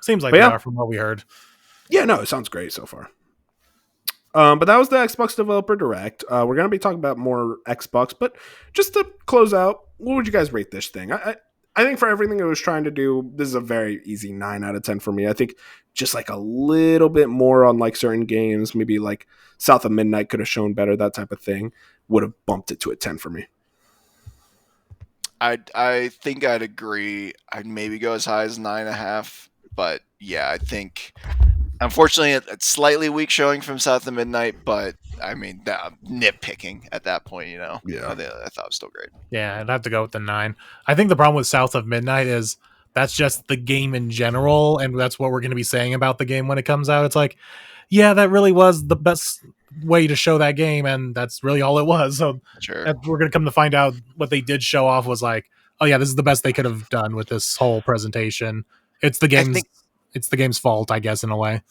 Seems like But they yeah, are from what we heard. yeah, no, it sounds great so far. But that was the Xbox Developer Direct. We're gonna be talking about more Xbox, but just to close out, what would you guys rate this thing? I think for everything it was trying to do, this is a very easy 9 out of 10 for me. I think just like a little bit more on like certain games, maybe like South of Midnight could have shown better, that type of thing, would have bumped it to a 10 for me. I think I'd agree. I'd maybe go as high as 9.5, but yeah, I think unfortunately it's slightly weak showing from South of Midnight, but I mean nitpicking at that point, Yeah. I thought it was still great. Yeah, I'd have to go with the 9. I think the problem with South of Midnight is that's just the game in general, and that's what we're going to be saying about the game when it comes out. It's like, yeah, that really was the best way to show that game, and that's really all it was. So Sure. we're going to come to find out what they did show off was like, oh yeah, this is the best they could have done with this whole presentation. It's the I game's think it's the game's fault, I guess, in a way.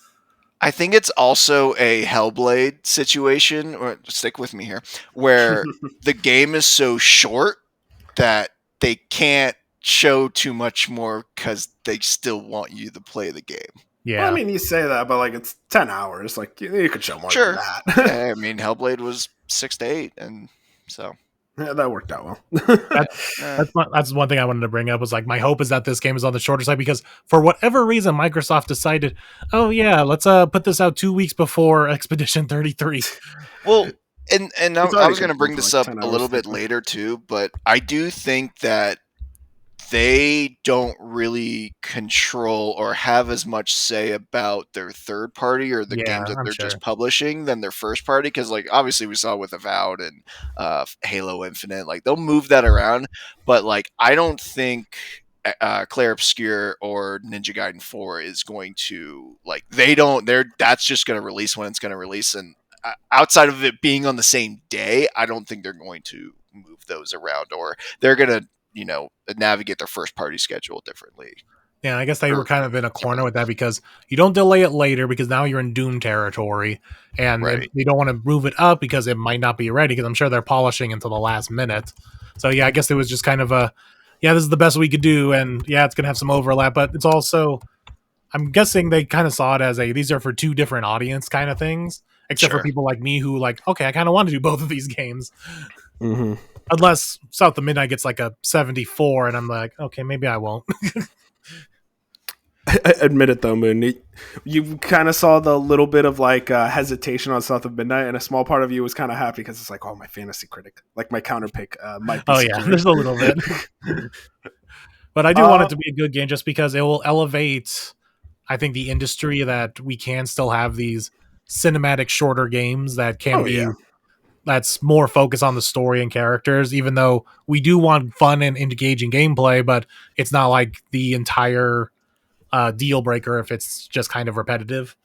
I think it's also a Hellblade situation, or stick with me here, where the game is so short that they can't show too much more because they still want you to play the game. Yeah, Well, I mean, you say that, but like it's 10 hours. Like you could show more Sure. than that. Yeah, I mean, Hellblade was 6 to 8, and so Yeah, that worked out well. that's one thing I wanted to bring up was like my hope is that this game is on the shorter side because for whatever reason Microsoft decided, oh yeah, let's put this out 2 weeks before Expedition 33. well, and I It's already was going to bring confirmed for, this like, up 10 a little hours, bit technically. later too, but I do think that they don't really control or have as much say about their third party or the Yeah, games that I'm they're sure. just publishing than their first party, because like obviously we saw with Avowed and Halo Infinite, like they'll move that around, but like I don't think Claire Obscure or Ninja Gaiden 4 is going to, like, that's just going to release when it's going to release, and outside of it being on the same day, I don't think they're going to move those around, or they're going to navigate their first party schedule differently. Yeah, I guess they were kind of in a corner with that because you don't delay it later because now you're in Doom territory, and Right. they don't want to move it up because it might not be ready because I'm sure they're polishing until the last minute. So yeah, I guess it was just kind of this is the best we could do, and yeah, it's gonna have some overlap, but it's also, I'm guessing they kind of saw it as these are for two different audience kind of things, except for Sure. people like me who like, okay, I kind of want to do both of these games. Mm-hmm. Unless South of Midnight gets like a 74, and I'm like, okay, maybe I won't. Admit it though, Moon. You kind of saw the little bit of like hesitation on South of Midnight, and a small part of you was kind of happy because it's like, oh, my fantasy critic, like my counterpick, might be. Oh yeah, secured. there's a little bit. But I do want Uh, it to be a good game just because it will elevate, I think, the industry that we can still have these cinematic shorter games that can oh yeah, be that's more focused on the story and characters, even though we do want fun and engaging gameplay, but it's not like the entire deal breaker if it's just kind of repetitive.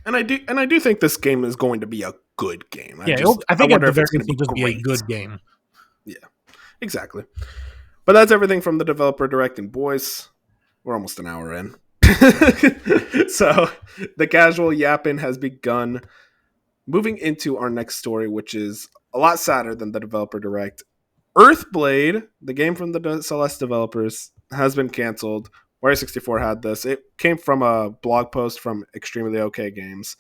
and I do think this game is going to be a good game. Yeah, I I think at wonder the if very it's going least to be it'll just be a great. good game. Yeah, exactly. But that's everything from the developer direct. And boys, we're almost an hour in. So the casual yapping has begun. Moving into our next story, which is a lot sadder than the developer direct. Earthblade, the game from the Celeste developers, has been canceled. Wario 64 had this. It came from a blog post from Extremely OK Games.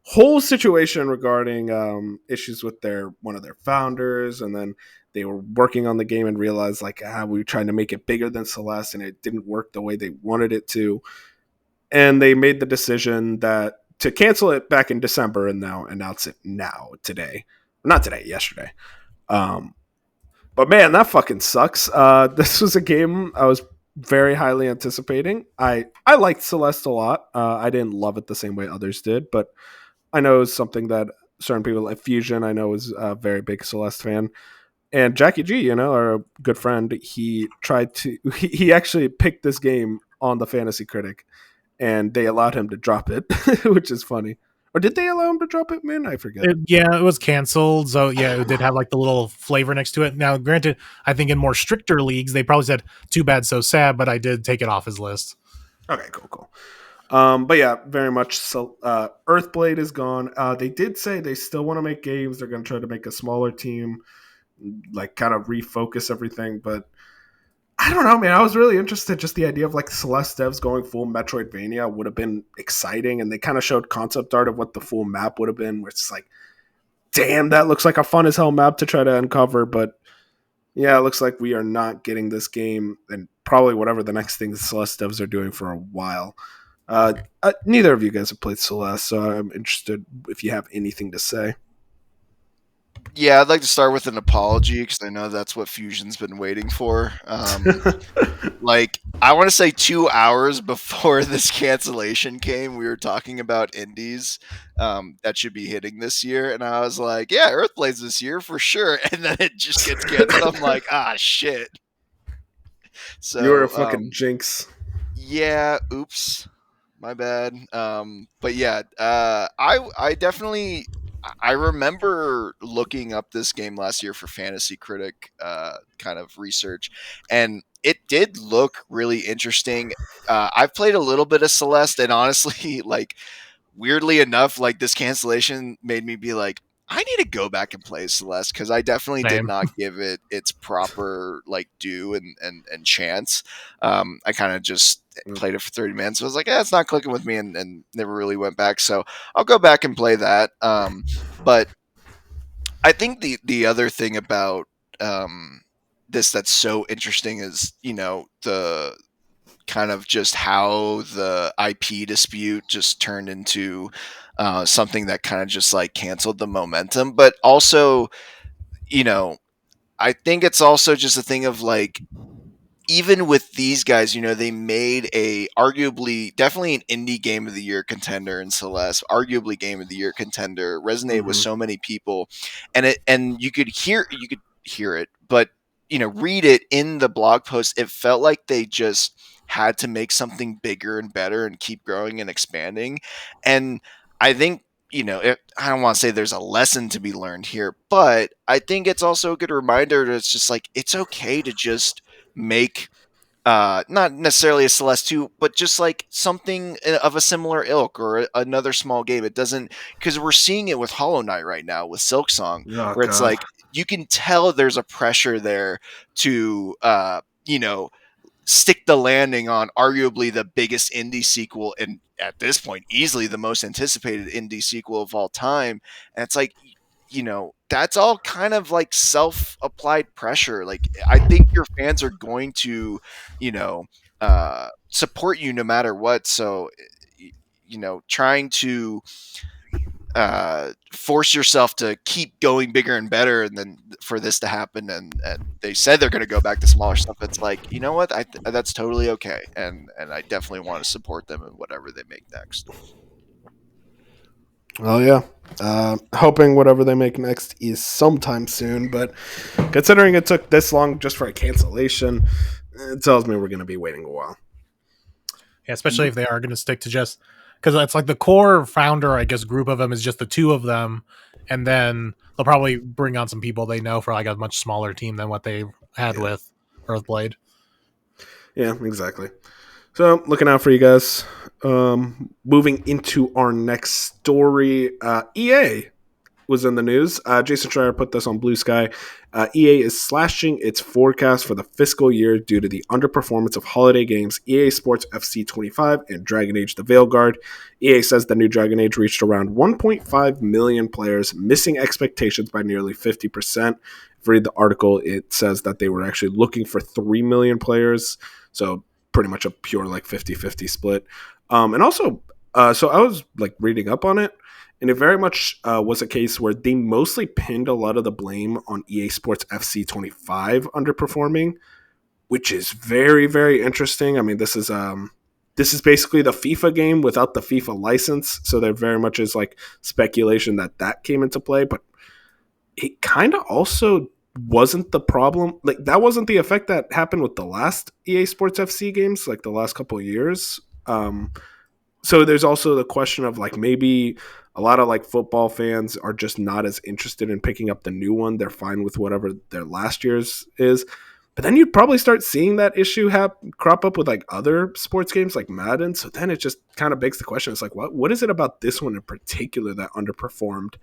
Whole situation regarding issues with one of their founders, and then they were working on the game and realized like we were trying to make it bigger than Celeste, and it didn't work the way they wanted it to, and they made the decision that to cancel it back in December and now announce it today, not today, yesterday. Um, but man, that fucking sucks. This was a game I was very highly anticipating. I liked Celeste a lot. I didn't love it the same way others did, but I know it's something that certain people like Fusion, I know, is a very big Celeste fan. And Jackie G, our good friend, he tried to he actually picked this game on the Fantasy Critic, and they allowed him to drop it, which is funny. Or did they allow him to drop it, man? I forget. Yeah, it was canceled. So yeah, it did have like the little flavor next to it. Now, granted, I think in more stricter leagues, they probably said "too bad, so sad," but I did take it off his list. Okay, cool. But yeah, very much so. Earthblade is gone. They did say they still want to make games. They're going to try to make a smaller team, like kind of refocus everything. But I don't know, man. I was really interested. Just the idea of like Celeste devs going full Metroidvania would have been exciting, and they kind of showed concept art of what the full map would have been. Where it's like, damn, that looks like a fun as hell map to try to uncover. But yeah, it looks like we are not getting this game, and probably whatever the next thing the Celeste devs are doing for a while. Neither of you guys have played Celeste, so I'm interested if you have anything to say. Yeah, I'd like to start with an apology because I know that's what Fusion's been waiting for. Like, I want to say 2 hours before this cancellation came, we were talking about indies that should be hitting this year, and I was like, "Yeah, Earthblade's this year for sure," and then it just gets canceled. I'm like, "Ah, shit." You were a So, fucking jinx. yeah, oops, my bad. But yeah, I definitely I remember looking up this game last year for Fantasy Critic kind of research, and it did look really interesting. I've played a little bit of Celeste, and honestly, like weirdly enough, like this cancellation made me be like, I need to go back and play Celeste because I definitely did Same. not give it its proper like due and chance. I kind of just played it for 30 minutes. I was like, it's not clicking with me, and never really went back. So I'll go back and play that. But I think the other thing about this that's so interesting is the kind of just how the IP dispute just turned into something that kind of just like canceled the momentum. But also, you know, I think it's also just a thing of like, even with these guys, they made a arguably, definitely an indie game of the year contender in Celeste, arguably game of the year contender, resonated with Mm-hmm. so many people, and you could hear it, but read it in the blog post. It felt like they just had to make something bigger and better and keep growing and expanding, and I think. I don't want to say there's a lesson to be learned here, but I think it's also a good reminder that it's just like it's okay to just make not necessarily a Celeste 2, but just like something of a similar ilk or another small game. It doesn't, because we're seeing it with Hollow Knight right now with Silksong, Oh where it's god. like you can tell there's a pressure there to stick the landing on arguably the biggest indie sequel, and at this point easily the most anticipated indie sequel of all time. And it's like, that's all kind of like self-applied pressure. Like, I think your fans are going to support you no matter what. So trying to force yourself to keep going bigger and better, and then for this to happen, and they said they're going to go back to smaller stuff. It's like, you know what, that's totally okay, and I definitely want to support them in whatever they make next. Oh yeah, hoping whatever they make next is sometime soon. But considering it took this long just for a cancellation, it tells me we're going to be waiting a while. Yeah, especially if they are going to stick to just because it's like the core founder, I guess, group of them is just the two of them, and then they'll probably bring on some people they know for like a much smaller team than what they had with Earthblade. Yeah, exactly. So looking out for you guys. Moving into our next story, EA was in the news. Jason Schreier put this on Blue Sky. EA is slashing its forecast for the fiscal year due to the underperformance of holiday games EA Sports FC 25 and Dragon Age The Veilguard. EA says the new Dragon Age reached around 1.5 million players, missing expectations by nearly 50%. If you read the article, it says that they were actually looking for 3 million players, so pretty much a pure like 50-50 split. And also, so I was like reading up on it, and it very much was a case where they mostly pinned a lot of the blame on EA Sports FC 25 underperforming, which is very, very interesting. I mean, this is basically the FIFA game without the FIFA license, so there very much is like speculation that came into play, but it kind of also wasn't the problem. Like, that wasn't the effect that happened with the last EA Sports FC games, like the last couple of years. So there's also the question of like maybe a lot of like football fans are just not as interested in picking up the new one. They're fine with whatever their last year's is. But then you'd probably start seeing that issue crop up with like other sports games like Madden. So then it just kind of begs the question. It's like, what is it about this one in particular that underperformed?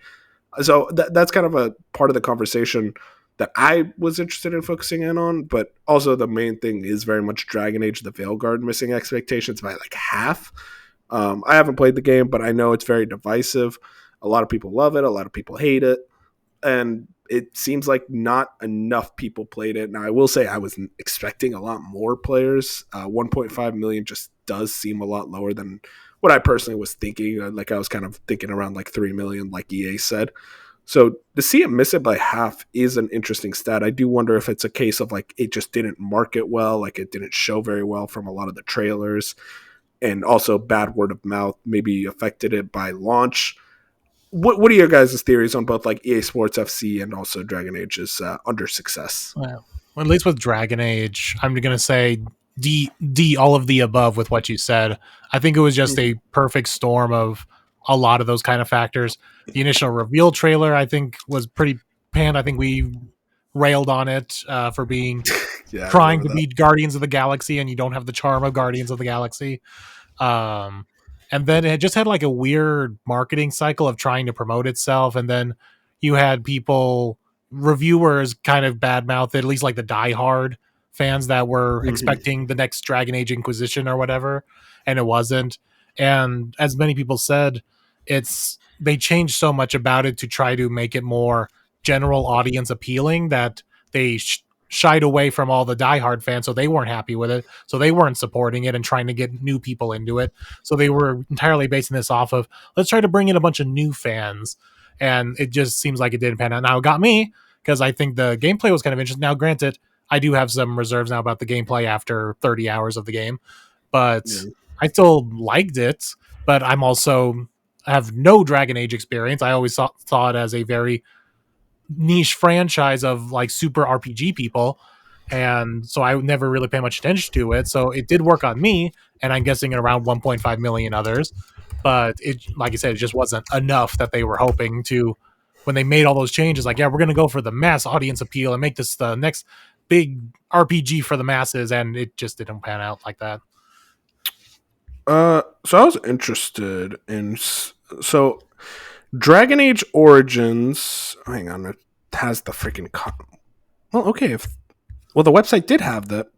So that's kind of a part of the conversation that I was interested in focusing in on. But also the main thing is very much Dragon Age The Veilguard missing expectations by like half. I haven't played the game, but I know it's very divisive. A lot of people love it. A lot of people hate it. And it seems like not enough people played it. Now, I will say I was expecting a lot more players. 1.5 million just does seem a lot lower than what I personally was thinking. Like, I was kind of thinking around like 3 million, like EA said. So to see it miss it by half is an interesting stat. I do wonder if it's a case of like it just didn't market well, like it didn't show very well from a lot of the trailers. And also bad word of mouth maybe affected it by launch. What are your guys' theories on both like EA Sports FC and also Dragon Age's under success? Well, at least with Dragon Age, I'm going to say D, all of the above with what you said. I think it was just a perfect storm of a lot of those kind of factors. The initial reveal trailer, I think, was pretty panned. I think we railed on it for being trying to beat Guardians of the Galaxy, and you don't have the charm of Guardians of the Galaxy. And then it just had like a weird marketing cycle of trying to promote itself. And then you had reviewers kind of badmouth it, at least like the diehard fans that were expecting the next Dragon Age Inquisition or whatever. And it wasn't. And as many people said, they changed so much about it to try to make it more general audience appealing that they shied away from all the diehard fans, so they weren't happy with it, so they weren't supporting it and trying to get new people into it. So they were entirely basing this off of, let's try to bring in a bunch of new fans, and it just seems like it didn't pan out. Now, it got me, because I think the gameplay was kind of interesting. Now, granted, I do have some reserves now about the gameplay after 30 hours of the game, but I still liked it, but I have no Dragon Age experience. I always saw it as a very niche franchise of like super RPG people, and so I never really pay much attention to it. So it did work on me, and I'm guessing around 1.5 million others. But it, like I said, it just wasn't enough that they were hoping to when they made all those changes. Like, yeah, we're going to go for the mass audience appeal and make this the next big RPG for the masses, and it just didn't pan out like that. So I was interested in Dragon Age Origins. Hang on, it has the freaking. Well, okay. The website did have that.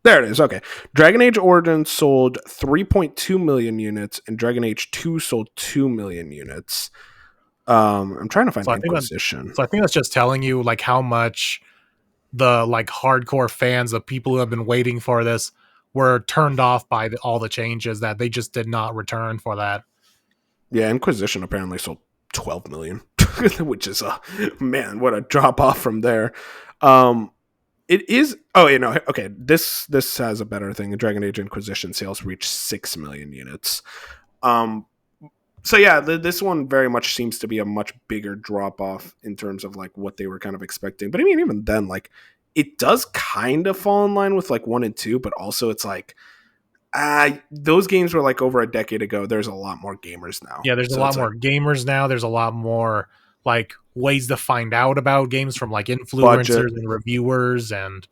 There it is. Okay, Dragon Age Origins sold 3.2 million units, and Dragon Age 2 sold 2 million units. I'm trying to find Inquisition. I think that's just telling you like how much the like hardcore fans, the people who have been waiting for this, were turned off by all the changes that they just did not return for that. Yeah, Inquisition apparently sold 12 million, which is a man, what a drop off from there. It is. Oh, okay. This has a better thing. Dragon Age Inquisition sales reached 6 million units. Um, so yeah, this one very much seems to be a much bigger drop off in terms of like what they were kind of expecting. But I mean, even then, like it does kind of fall in line with like 1 and 2, but also it's like those games were like over a decade ago. There's a lot more gamers now. Yeah, there's a So lot it's more like gamers now. There's a lot more like ways to find out about games from like budget. influencers and reviewers and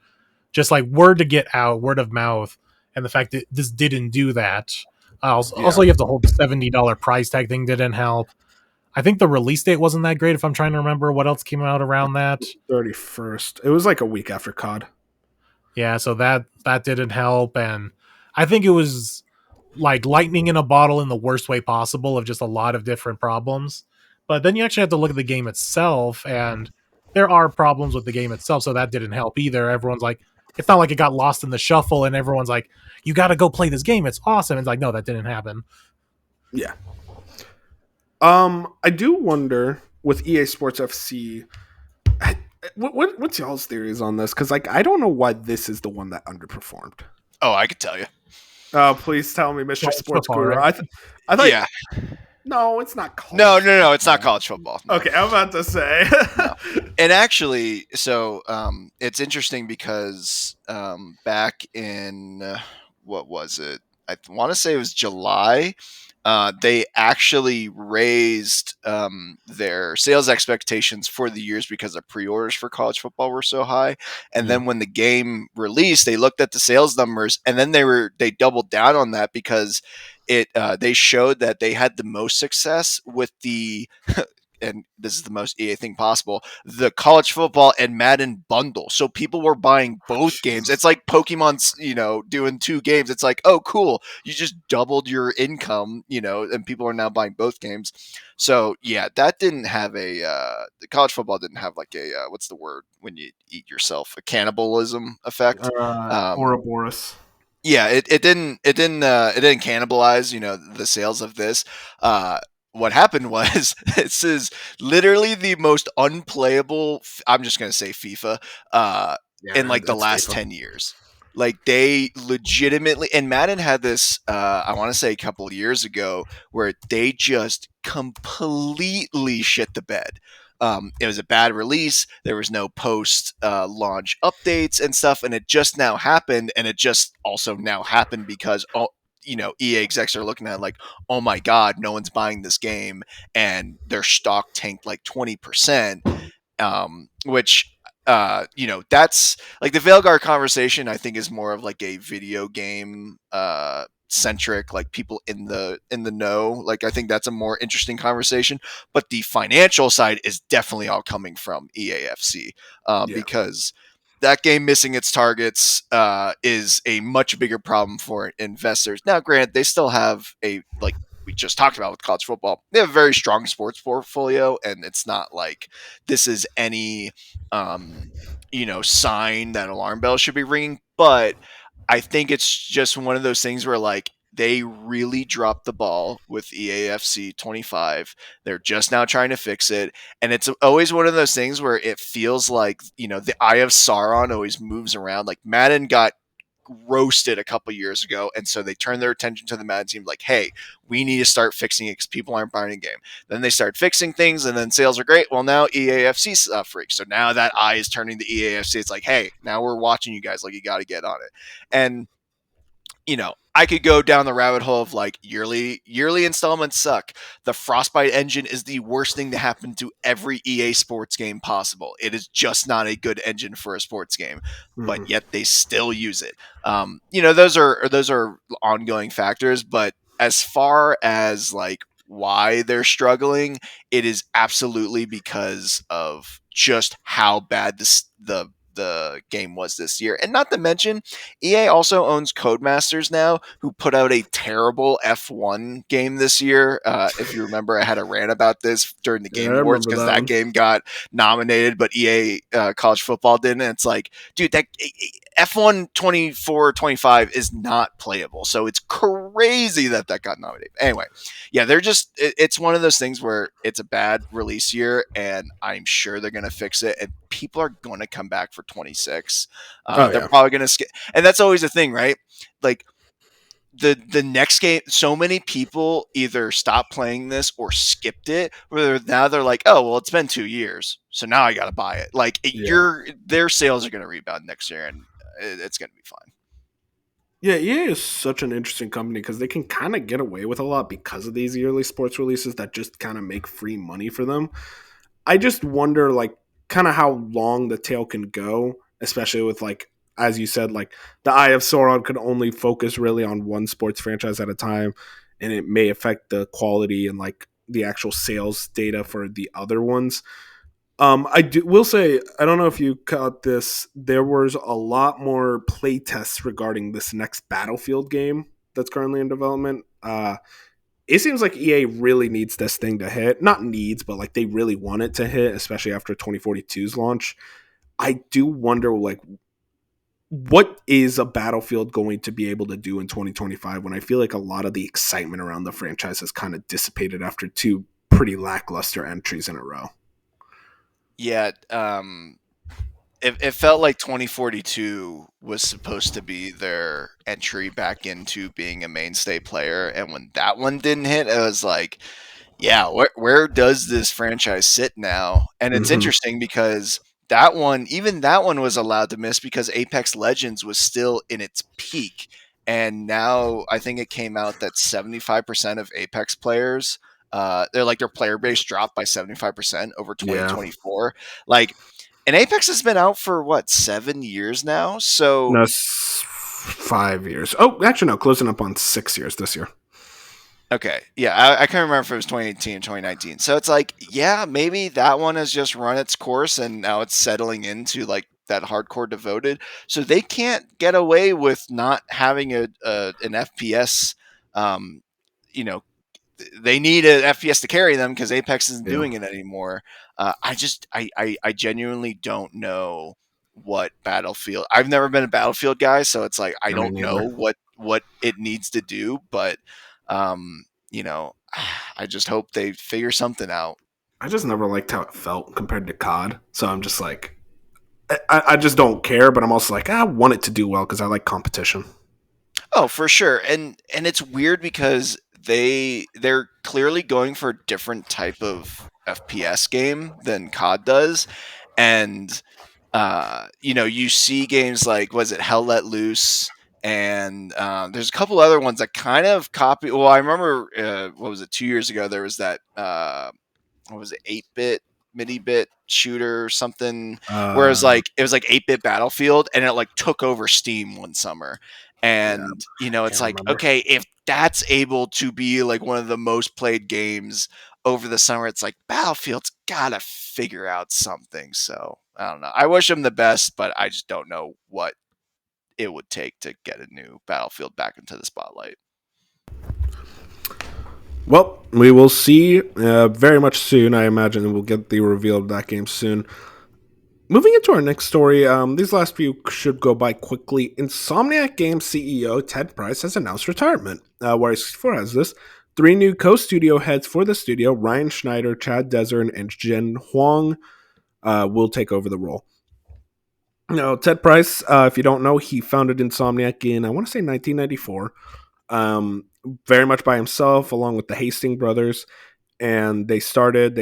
just like word to get out, word of mouth, and the fact that this didn't do that. Also, Yeah, you have to hold the $70 price tag thing didn't help. I think the release date wasn't that great. If I'm trying to remember what else came out around that, 31st. It was like a week after COD. yeah, so that didn't help, and I think it was like lightning in a bottle in the worst way possible of just a lot of different problems. But then you actually have to look at the game itself, and there are problems with the game itself, so that didn't help either. Everyone's like, it's not like it got lost in the shuffle, and everyone's like, you got to go play this game. It's awesome. It's like, no, that didn't happen. Yeah. I do wonder with EA Sports FC. What's y'all's theories on this? Because like I don't know why this is the one that underperformed. Oh, I could tell you. Please tell me, Mr. College Sports football, Guru. right? I thought. Yeah. No, it's not college. No, it's not college football. No. Okay, I'm about to say. No. And actually, so it's interesting because back in what was it? I want to say it was July. They actually raised their sales expectations for the years because the pre-orders for college football were so high. And then when the game released, they looked at the sales numbers, and then they doubled down on that because they showed that they had the most success with the and this is the most EA thing possible, the college football and Madden bundle. So people were buying both games. It's like Pokemon's, doing 2 games. It's like, oh, cool. You just doubled your income, and people are now buying both games. So yeah, that didn't have the college football didn't have like what's the word when you eat yourself? A cannibalism effect. Ouroboros. Yeah, it didn't cannibalize, the sales of this. What happened was this is literally the most unplayable. I'm just gonna say FIFA in like the last FIFA. 10 years. Like they legitimately, and Madden had this. I want to say a couple of years ago where they just completely shit the bed. It was a bad release. There was no post launch updates and stuff, and it just now happened. And it just also now happened because EA execs are looking at it like, oh my god, no one's buying this game, and their stock tanked like 20%. Which that's like the Veilguard conversation. I think is more of like a video game centric, like people in the know. Like I think that's a more interesting conversation. But the financial side is definitely all coming from EAFC because that game missing its targets is a much bigger problem for investors. Now, granted, they still have like we just talked about with college football, they have a very strong sports portfolio, and it's not like this is any sign that alarm bells should be ringing. But I think it's just one of those things where like they really dropped the ball with EAFC 25. They're just now trying to fix it. And it's always one of those things where it feels like, the Eye of Sauron always moves around. Like Madden got roasted a couple years ago, and so they turned their attention to the Madden team like, hey, we need to start fixing it because people aren't buying a game. Then they start fixing things, and then sales are great. Well, now EAFC's freak, so now that eye is turning to EAFC. It's like, hey, now we're watching you guys, like you got to get on it. And I could go down the rabbit hole of like yearly installments suck. The Frostbite engine is the worst thing to happen to every EA sports game possible. It is just not a good engine for a sports game, but yet they still use it. Those are ongoing factors, but as far as like why they're struggling, it is absolutely because of just how bad the game was this year. And not to mention, EA also owns Codemasters now, who put out a terrible F1 game this year. If you remember, I had a rant about this during the Game Awards because that game got nominated, but EA college football didn't. And it's like, dude, that F1 24 25 is not playable. So it's crazy that got nominated. Anyway, yeah, it's one of those things where it's a bad release year, and I'm sure they're going to fix it, and people are going to come back for 26. Oh They're yeah, probably going to skip, and that's always the thing, right? Like, the next game, so many people either stopped playing this or skipped it, where now they're like, oh well, it's been 2 years, so now I gotta buy it. Like, yeah. their sales are gonna rebound next year, and it's gonna be fine. Yeah, EA is such an interesting company because they can kind of get away with a lot because of these yearly sports releases that just kind of make free money for them. I just wonder, like, kind of how long the tail can go, especially with, like, as you said, like, the Eye of Sauron could only focus really on one sports franchise at a time, and it may affect the quality and, like, the actual sales data for the other ones. Will say, I don't know if you caught this. There was a lot more play tests regarding this next Battlefield game that's currently in development. It seems like EA really needs this thing to hit. Not needs, but like they really want it to hit, especially after 2042's launch. I do wonder, like, what is a Battlefield going to be able to do in 2025 when I feel like a lot of the excitement around the franchise has kind of dissipated after two pretty lackluster entries in a row. Yeah, it felt like 2042 was supposed to be their entry back into being a mainstay player, and when that one didn't hit, it was like, yeah, where does this franchise sit now? And it's Mm-hmm. interesting because even that one was allowed to miss because Apex Legends was still in its peak. And now I think it came out that 75% of Apex players, their player base dropped by 75% over Yeah. 2024. Like, and Apex has been out for what, 7 years now? So, No, 5 years. Oh, actually, no, closing up on 6 years this year. okay, yeah, I can't remember if it was 2018 or 2019. So it's like, yeah, maybe that one has just run its course and now it's settling into like that hardcore devoted. So they can't get away with not having an FPS. Um, you know, they need an FPS to carry them because Apex isn't Yeah, doing it anymore. I genuinely don't know what Battlefield. I've never been a Battlefield guy, so it's like I I mean, don't know neither. what it needs to do, but um, you know, I just hope they figure something out. I just never liked how it felt compared to COD. So I'm just like, I just don't care, but I'm also like, I want it to do well because I like competition. Oh, for sure. And it's weird because they're clearly going for a different type of FPS game than COD does. And you see games like, was it Hell Let Loose, and there's a couple other ones that kind of copy. Well, I remember, what was it, 2 years ago? There was that, what was it, 8-bit mini bit shooter or something, whereas Uh, like it was like 8-bit Battlefield, and it like took over Steam one summer. yeah, And it's can't like, remember. okay, if that's able to be like one of the most played games over the summer, it's like Battlefield's gotta figure out something. So I don't know. I wish them the best, but I just don't know what it would take to get a new Battlefield back into the spotlight. Well, we will see very much soon. I imagine we'll get the reveal of that game soon. Moving into our next story, these last few should go by quickly. Insomniac Games CEO Ted Price has announced retirement. Whereas before has this, three new co-studio heads for the studio, Ryan Schneider, Chad Desern, and Jen Huang, will take over the role. Now, Ted Price, if you don't know, he founded Insomniac in, I want to say, 1994. Very much by himself, along with the Hastings brothers. And they created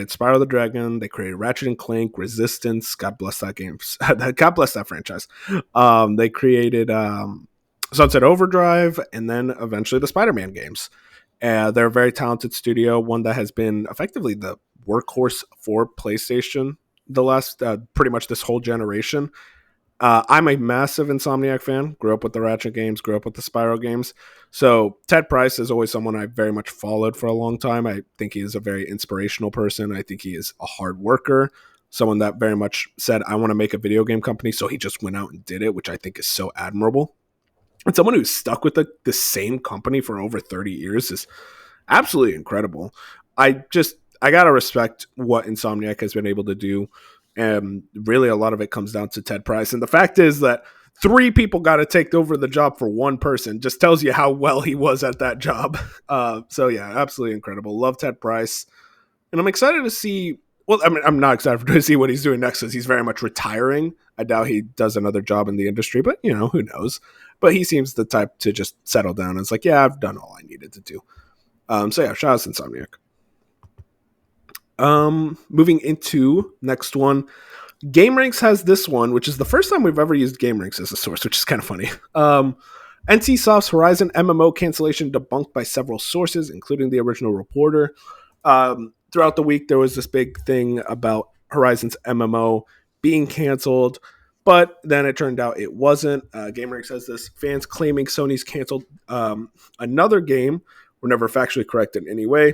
Spyro the Dragon, they created Ratchet and Clank, Resistance. God bless that game. God bless that franchise. They created Sunset Overdrive, and then eventually the Spider-Man games. They're a very talented studio, one that has been effectively the workhorse for PlayStation the last pretty much this whole generation. I'm a massive Insomniac fan. Grew up with the Ratchet games, grew up with the Spyro games. So Ted Price is always someone I've very much followed for a long time. I think he is a very inspirational person. I think he is a hard worker, someone that very much said, I want to make a video game company. So he just went out and did it, which I think is so admirable. And someone who's stuck with the same company for over 30 years is absolutely incredible. I gotta respect what Insomniac has been able to do, and really a lot of it comes down to Ted Price. And the fact is that 3 people got to take over the job for one person. Just tells you how well he was at that job. So yeah, absolutely incredible. Love Ted Price, and I'm excited to see. Well, I mean, I'm not excited to see what he's doing next because he's very much retiring. I doubt he does another job in the industry, but who knows? But he seems the type to just settle down and it's like, yeah, I've done all I needed to do. So yeah, shout out to Insomniac. Moving into next one. GameRanks has this one, which is the first time we've ever used GameRanks as a source, which is kind of funny. NCSoft's Horizon MMO cancellation debunked by several sources, including the original reporter. Throughout the week, there was this big thing about Horizon's MMO being canceled, but then it turned out it wasn't. GameRanks says this. Fans claiming Sony's canceled another game were never factually correct in any way,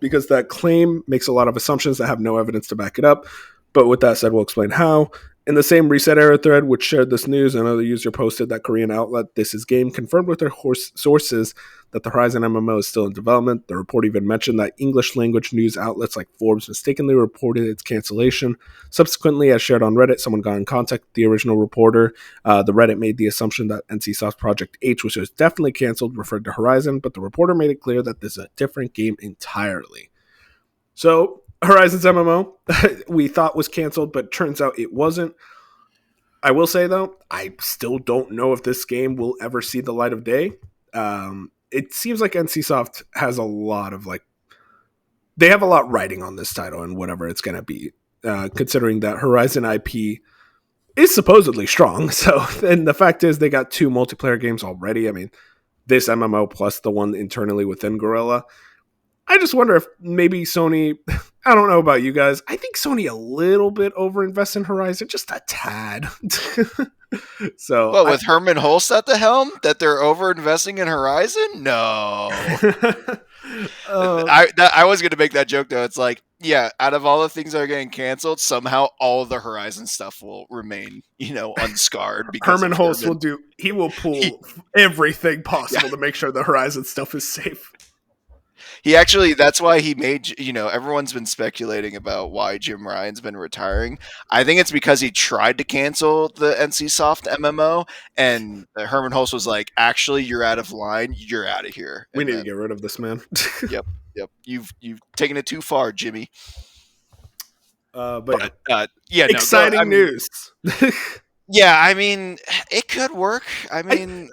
because that claim makes a lot of assumptions that have no evidence to back it up. But with that said, we'll explain how. In the same Reset Era thread, which shared this news, another user posted that Korean outlet This Is Game confirmed with their sources that the Horizon MMO is still in development. The report even mentioned that English language news outlets like Forbes mistakenly reported its cancellation. Subsequently, as shared on Reddit, someone got in contact with the original reporter. The Reddit made the assumption that NCSoft Project H, which was definitely canceled, referred to Horizon, but the reporter made it clear that this is a different game entirely. So Horizon's MMO we thought was canceled, but turns out it wasn't. I will say, though, I still don't know if this game will ever see the light of day. It seems like NCSoft has a lot of, they have a lot riding on this title and whatever it's going to be, considering that Horizon IP is supposedly strong. So, and the fact is they got 2 multiplayer games already. I mean, this MMO plus the one internally within Guerrilla. I just wonder if maybe Sony, I don't know about you guys, I think Sony a little bit overinvests in Horizon, just a tad. So, well, with Herman Hulst at the helm, that they're over-investing in Horizon? No. I was going to make that joke, though. It's like, yeah, out of all the things that are getting canceled, somehow all of the Horizon stuff will remain, unscarred. Because Herman Hulst will pull everything possible to make sure the Horizon stuff is safe. That's why he made, everyone's been speculating about why Jim Ryan's been retiring. I think it's because he tried to cancel the NCSoft MMO, and Herman Hulst was like, actually, you're out of line. You're out of here. We need to get rid of this man. Yep. You've taken it too far, Jimmy. Exciting news. Yeah, I mean, it could work. I mean,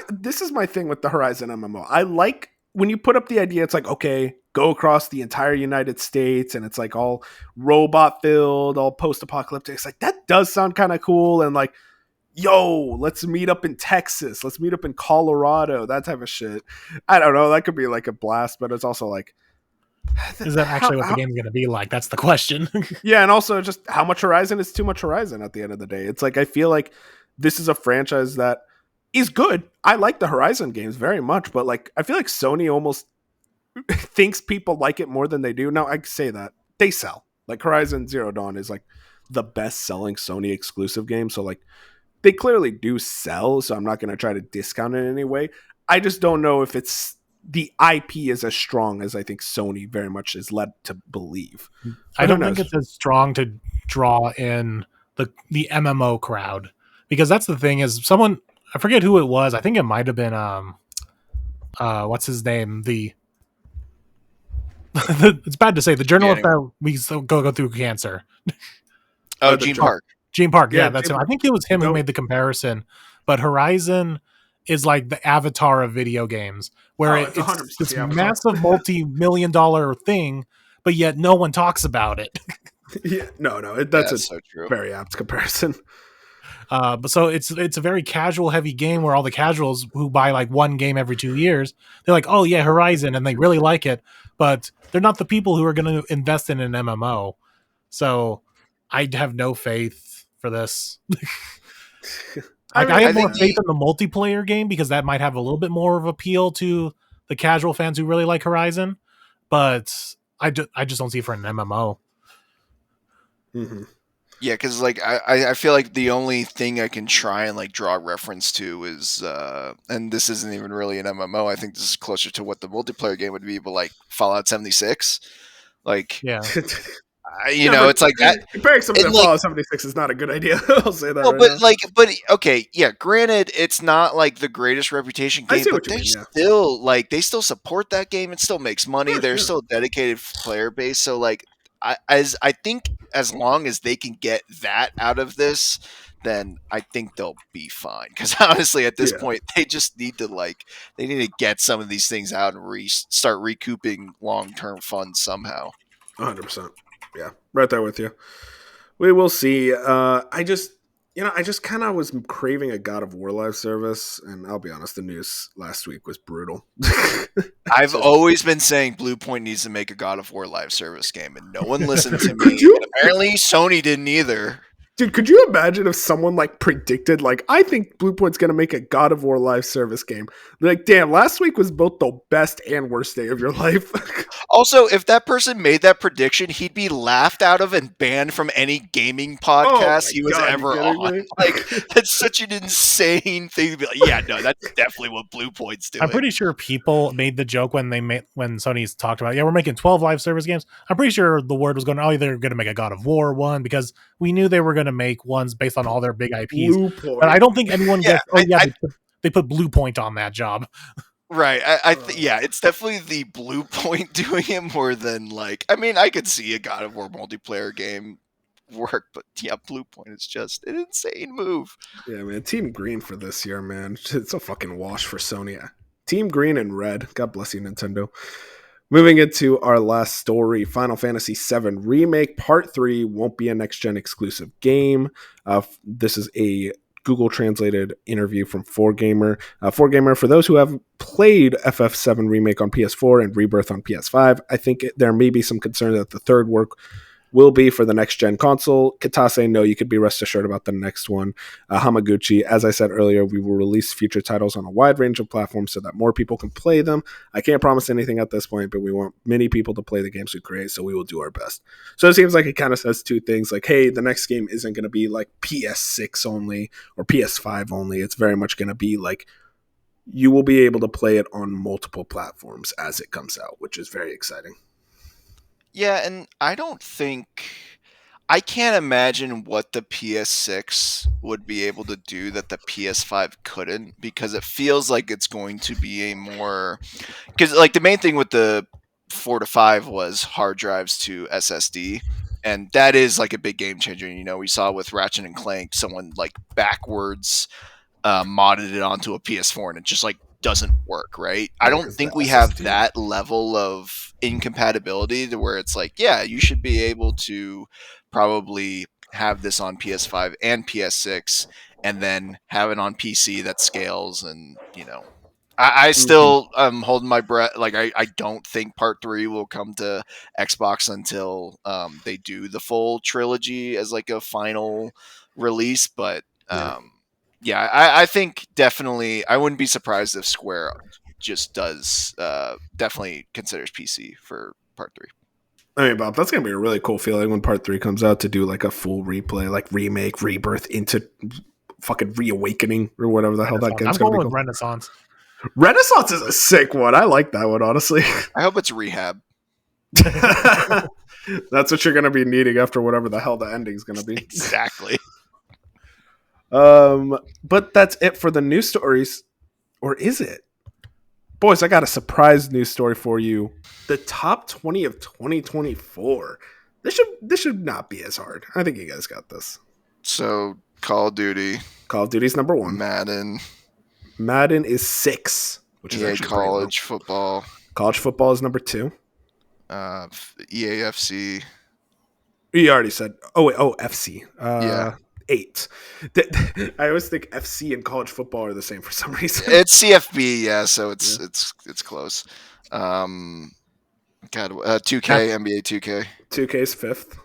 this is my thing with the Horizon MMO. I like when you put up the idea, it's like, okay, go across the entire United States and it's like all robot filled, all post-apocalyptic. It's like, that does sound kind of cool. And like, yo, let's meet up in Texas. Let's meet up in Colorado, that type of shit. I don't know. That could be like a blast, but it's also like, is that actually what the game's going to be like? That's the question. Yeah. And also just how much Horizon is too much Horizon at the end of the day. It's like, I feel like this is a franchise that is good. I like the Horizon games very much, but like I feel like Sony almost thinks people like it more than they do. Now I say that they sell. Like Horizon Zero Dawn is like the best selling Sony exclusive game, so like they clearly do sell. So I'm not going to try to discount it in any way. I just don't know if it's the IP is as strong as I think Sony very much is led to believe. I don't think it's as strong to draw in the MMO crowd, because that's the thing is someone. I forget who it was. I think it might have been what's his name? It's bad to say the journalist that we go through cancer. Oh, Gene Park. Gene Park, yeah, that's him. I think it was him who made the comparison. But Horizon is like the Avatar of video games, where it's this massive multi-million-dollar thing, but yet no one talks about it. Yeah, that's so true. Very apt comparison. But so it's a very casual heavy game where all the casuals who buy like one game every 2 years, they're like, oh yeah, Horizon, and they really like it, but they're not the people who are going to invest in an MMO. So I have no faith for this. I have more faith in the multiplayer game because that might have a little bit more of appeal to the casual fans who really like Horizon, but I just don't see it for an MMO. Mm-hmm. Yeah, because like I feel like the only thing I can try and like draw reference to is, and this isn't even really an MMO. I think this is closer to what the multiplayer game would be, but like Fallout 76. Like, yeah, You Yeah, know, but it's like that. comparing something And to like, Fallout 76 is not a good idea. I'll say that well, right but now. but okay, yeah. Granted, it's not like the greatest reputation I game, see but what you mean. Yeah, they still support that game. It still makes of money. course. They're Yeah, still a dedicated player base. So like, I think as long as they can get that out of this, then I think they'll be fine. Because honestly, at this yeah, point, they just need to they need to get some of these things out and start recouping long term funds somehow. 100%. Yeah, right there with you. We will see. I just kind of was craving a God of War live service, and I'll be honest, the news last week was brutal. I've Just always been saying Blue Point needs to make a God of War live service game, and no one listened to could me. you, And apparently, Sony didn't either. dude? Could you imagine if someone like predicted, like, I think Blue Point's gonna make a God of War live service game? Like, damn, last week was both the best and worst day of your life. Also, if that person made that prediction, he'd be laughed out of and banned from any gaming Oh podcast my he was god, you ever kidding on. me? Like, that's such an insane thing to be like, yeah, no, that's definitely what Blue Point's I'm doing. pretty sure people made the joke when Sony's talked about, yeah, we're making 12 live service games. I'm pretty sure the word was going, oh, they're going to make a God of War one, because we knew they were going to make ones based on all their big IPs. Blue But I Point. don't think anyone Yeah, guessed, oh yeah, they put Blue Point on that job. right. Yeah, it's definitely the Blue Point doing it more than like. I mean, I could see a God of War multiplayer game work, but yeah, Blue Point is just an insane move. Yeah, man. Team Green for this year, man. It's a fucking wash for Sony. Team Green and Red. God bless you, Nintendo. Moving into our last story, Final Fantasy VII Remake Part 3 won't be a next gen exclusive game. This is a Google translated interview from 4Gamer. 4Gamer, for those who have played FF7 Remake on PS4 and Rebirth on PS5, I think there may be some concern that the third work will be for the next gen console. Kitase, no, you could be rest assured about the next one. Hamaguchi, as I said earlier, we will release future titles on a wide range of platforms so that more people can play them. I can't promise anything at this point, but we want many people to play the games we create, so we will do our best. So it seems like it kind of says two things, like, hey, the next game isn't going to be like PS6 only or PS5 only. It's very much going to be like, you will be able to play it on multiple platforms as it comes out, which is very exciting. Yeah, and I can't imagine what the PS6 would be able to do that the PS5 couldn't, because it feels like it's going to be a more, because like the main thing with the 4 to 5 was hard drives to SSD, and that is like a big game changer. You know, we saw with Ratchet and Clank, someone like backwards modded it onto a PS4 and it just like doesn't work, right? I Yeah, don't because the think we have SSD. that level of incompatibility to where it's like, yeah, you should be able to probably have this on PS5 and PS6 and then have it on PC that scales. And I Mm-hmm. still am holding my breath. Like I don't think part 3 will come to Xbox until they do the full trilogy as like a final release, but Yeah. yeah, I think definitely I wouldn't be surprised if Square just does definitely considers PC for part 3. I mean, Bob, that's gonna be a really cool feeling when Part 3 comes out, to do like a full replay, like remake, rebirth into fucking reawakening or whatever the hell that Renaissance. game's I'm gonna going be with called. Renaissance. Renaissance is a sick one. I like that one, honestly. I hope it's Rehab. That's what you're gonna be needing after whatever the hell the ending's gonna be. Exactly. But that's it for the news stories, or is it? Boys, I got a surprise news story for you. The top 20 of 2024. This should not be as hard. I think you guys got this. So Call of Duty, Call of Duty's number 1. Madden, Madden is 6, which is EA actually pretty low. College Football, College football is number 2. EAFC. You already said. Oh wait. Oh, FC. Yeah. 8. I always think FC and college football are the same for some reason. It's CFB, yeah, so it's close. God, 2K, NBA 2K. 2K's 5th.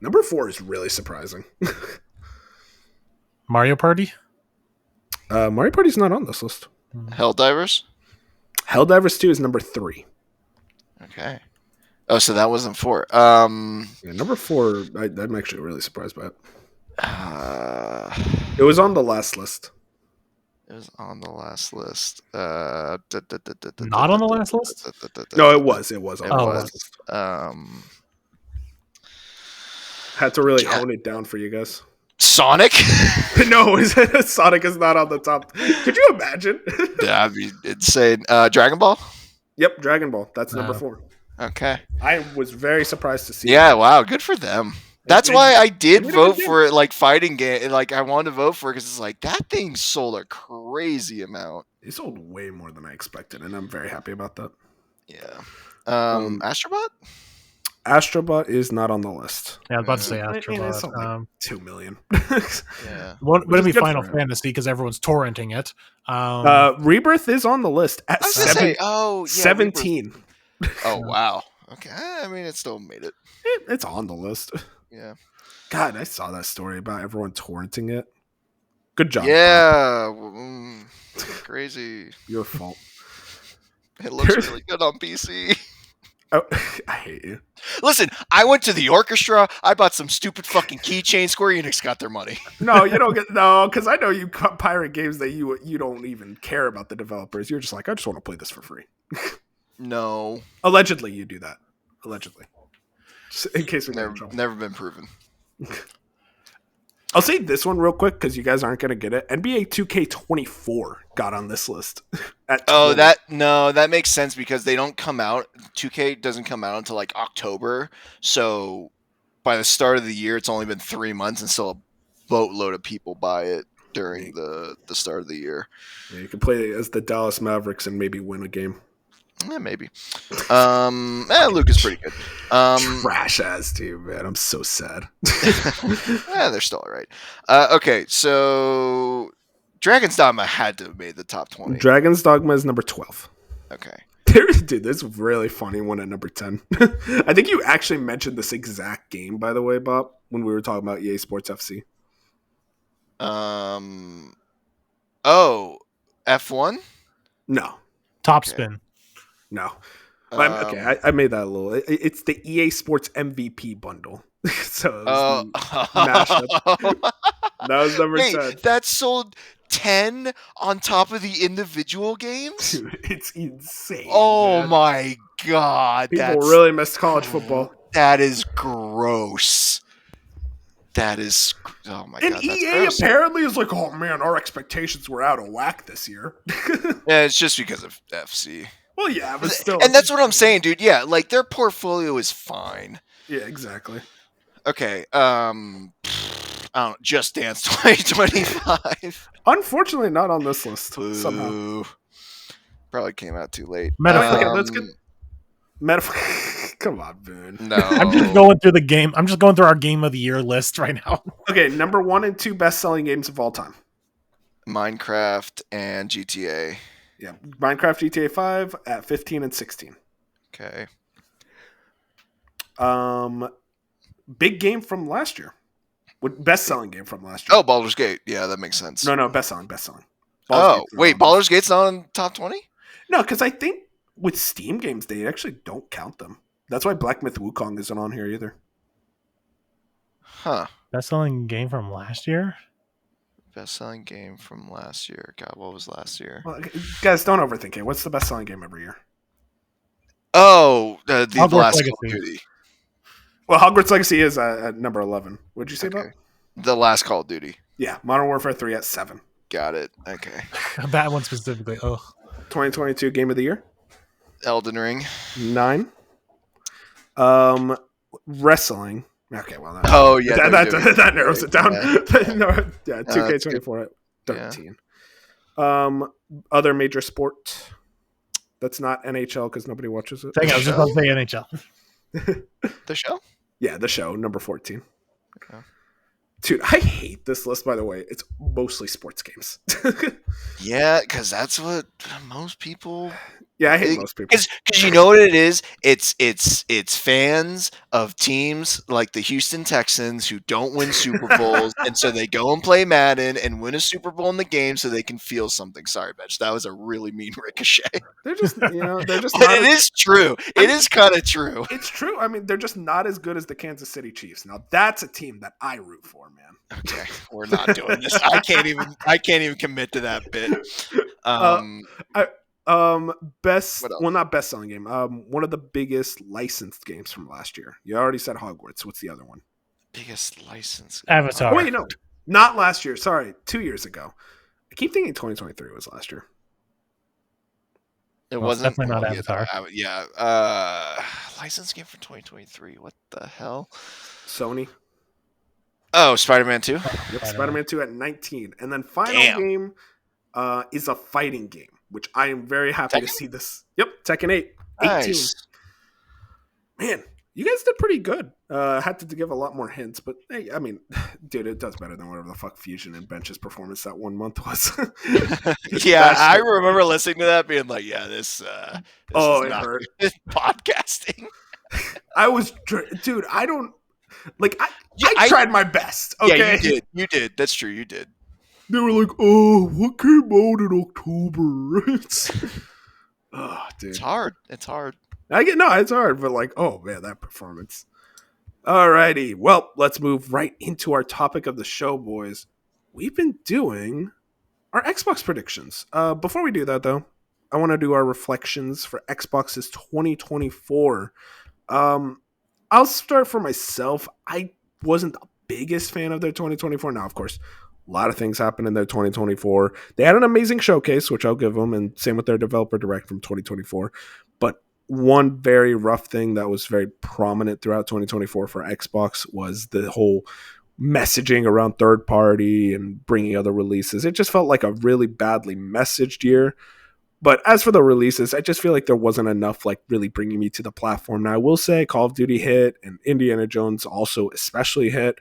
Number 4 is really surprising. Mario Party? Mario Party's not on this list. Helldivers? Helldivers 2 is number 3. Okay. Oh, so that wasn't 4. Yeah, number 4, I'm actually really surprised by it. It was on the last list. It was on the last list. Not on the last list? No, it was. It was on It the was. last list. Had to really Ja- hone it down for you guys. Sonic. No, Sonic is not on the top. Could you imagine? That'd be insane. Dragon Ball. Yep, Dragon Ball. That's number No. 4. Okay. I was very surprised to see. Yeah. Wow. Good for them. That's They- why I they did made a vote good game. for it, like fighting game. Like I wanted to vote for it because it's like that thing sold a crazy amount. They sold way more than I expected, and I'm very happy about that. Yeah. Um, Astrobot. Astrobot is not on the list. Yeah, I was about to say I mean, it's Astrobot. something like 2 million. Yeah. Wouldn't which be is good Final for it. Fantasy because everyone's torrenting it. Rebirth is on the list at I was gonna say, oh, yeah, 17. Oh wow. Okay. I mean, it still made it. It's on the list. Yeah. God, I saw that story about everyone torrenting it. Good job. Yeah. Crazy. Your fault. It looks really good on PC. Oh, I hate you. Listen, I went to the orchestra. I bought some stupid fucking keychain. Square Enix got their money. No, you don't get because I know you pirate games that you don't even care about the developers. You're just like, I just want to play this for free. No, Allegedly, you do that. Allegedly, just in case we get in trouble. never been proven. I'll say this one real quick because you guys aren't gonna get it. NBA 2K24 got on this list. At 20. That makes sense because they don't come out. 2K doesn't come out until like October. So by the start of the year, it's only been 3 months, and still a boatload of people buy it during the start of the year. Yeah, you can play as the Dallas Mavericks and maybe win a game. Yeah, maybe. Luke is pretty good. Trash ass team, man. I'm so sad. Yeah, they're still all right. Okay, so Dragon's Dogma had to have made the top 20. Dragon's Dogma is number 12. Okay. Dude, this is really funny one at number 10. I think you actually mentioned this exact game, by the way, Bob, when we were talking about EA Sports FC. Oh, F1? No. Topspin. No. Okay, I made that a little. It's the EA Sports MVP bundle. So it was the mashup. That was number 10. That sold 10 on top of the individual games? Dude, it's insane. Oh man. my god. People really missed college football. That is gross. That is. Oh my And god. EA apparently is like, oh man, our expectations were out of whack this year. Yeah, it's just because of FC. Well, yeah, but still. And that's what I'm saying, dude. Yeah, like their portfolio is fine. Yeah, exactly. Okay. I don't know, Just Dance 2025. Unfortunately, not on this list somehow. Boo. Probably came out too late. Metaphor. Okay, let's get metaphor. Come on, Boone. No. I'm just going through the game. I'm just going through our game of the year list right now. Okay, number 1 and 2 best-selling games of all time. Minecraft and GTA. Yeah, Minecraft, GTA 5 at 15 and 16. Okay. Big game from last year. Best-selling game from last year. Oh, Baldur's Gate. Yeah, that makes sense. No, best-selling. Wait, Baldur's Gate's not on top 20? No, because I think with Steam games, they actually don't count them. That's why Black Myth Wukong isn't on here either. Huh. Best-selling game from last year? Best-selling game from last year. God, what was last year? Well, guys, don't overthink it. What's the best-selling game every year? Oh, the Hogwarts last Legacy. Call of Duty. Well, Hogwarts Legacy is at number 11. What'd you say about? The last Call of Duty. Yeah, Modern Warfare 3 at 7. Got it. Okay. That one specifically. Oh, 2022 Game of the Year, Elden Ring. 9. Wrestling. Okay, well, Oh, yeah. that narrows it down. Yeah. No, yeah, 2K24 at 13. Other major sport that's not NHL because nobody watches it. dang, I was just about to say NHL. The show? Yeah, the show, number 14. Okay. Dude, I hate this list, by the way. It's mostly sports games. Yeah, because that's what most people. Yeah, I hate most people. Because you know what it is? It's fans of teams like the Houston Texans who don't win Super Bowls, and so they go and play Madden and win a Super Bowl in the game so they can feel something. Sorry, Bench. That was a really mean ricochet. They're just, they're just But not it is true. It is kind of true. It's true. I mean, they're just not as good as the Kansas City Chiefs. Now, that's a team that I root for, man. Okay, we're not doing this. I can't even commit to that bit. Not best selling game. One of the biggest licensed games from last year. You already said Hogwarts. What's the other one? Biggest license. Avatar. Wait, no, not last year. Sorry, 2 years ago. I keep thinking 2023 was last year. It Well, it's wasn't. definitely not Well, Avatar. yeah. License game for 2023. What the hell? Sony. Oh, Spider-Man 2. Yep, Spider-Man. Spider-Man 2 at 19. And then final Damn. game is a fighting game, which I am very happy to Tekken? see this. Yep, Tekken 8. 18. Nice. Man, you guys did pretty good. Had to give a lot more hints, but hey, I mean, dude, it does better than whatever the fuck Fusion and Bench's performance that 1 month was. Yeah, That I shit. remember listening to that, being like, "Yeah, this Oh, is it not hurt. good podcasting." I was, dude, I don't, like, Yeah, I tried my best, yeah, okay? you did. You did. That's true. You did. They were like, oh, what came out in October? Oh, dude. It's hard. It's hard. It's hard, but like, oh man, that performance. Alrighty, well, let's move right into our topic of the show, boys. We've been doing our Xbox predictions. Before we do that, though, I want to do our reflections for Xbox's 2024. I'll start for myself. I wasn't the biggest fan of their 2024. Now, of course, a lot of things happened in their 2024. They had an amazing showcase, which I'll give them, and same with their developer direct from 2024. But one very rough thing that was very prominent throughout 2024 for Xbox was the whole messaging around third party and bringing other releases. It just felt like a really badly messaged year. But as for the releases, I just feel like there wasn't enough like really bringing me to the platform. Now I will say Call of Duty hit and Indiana Jones also especially hit,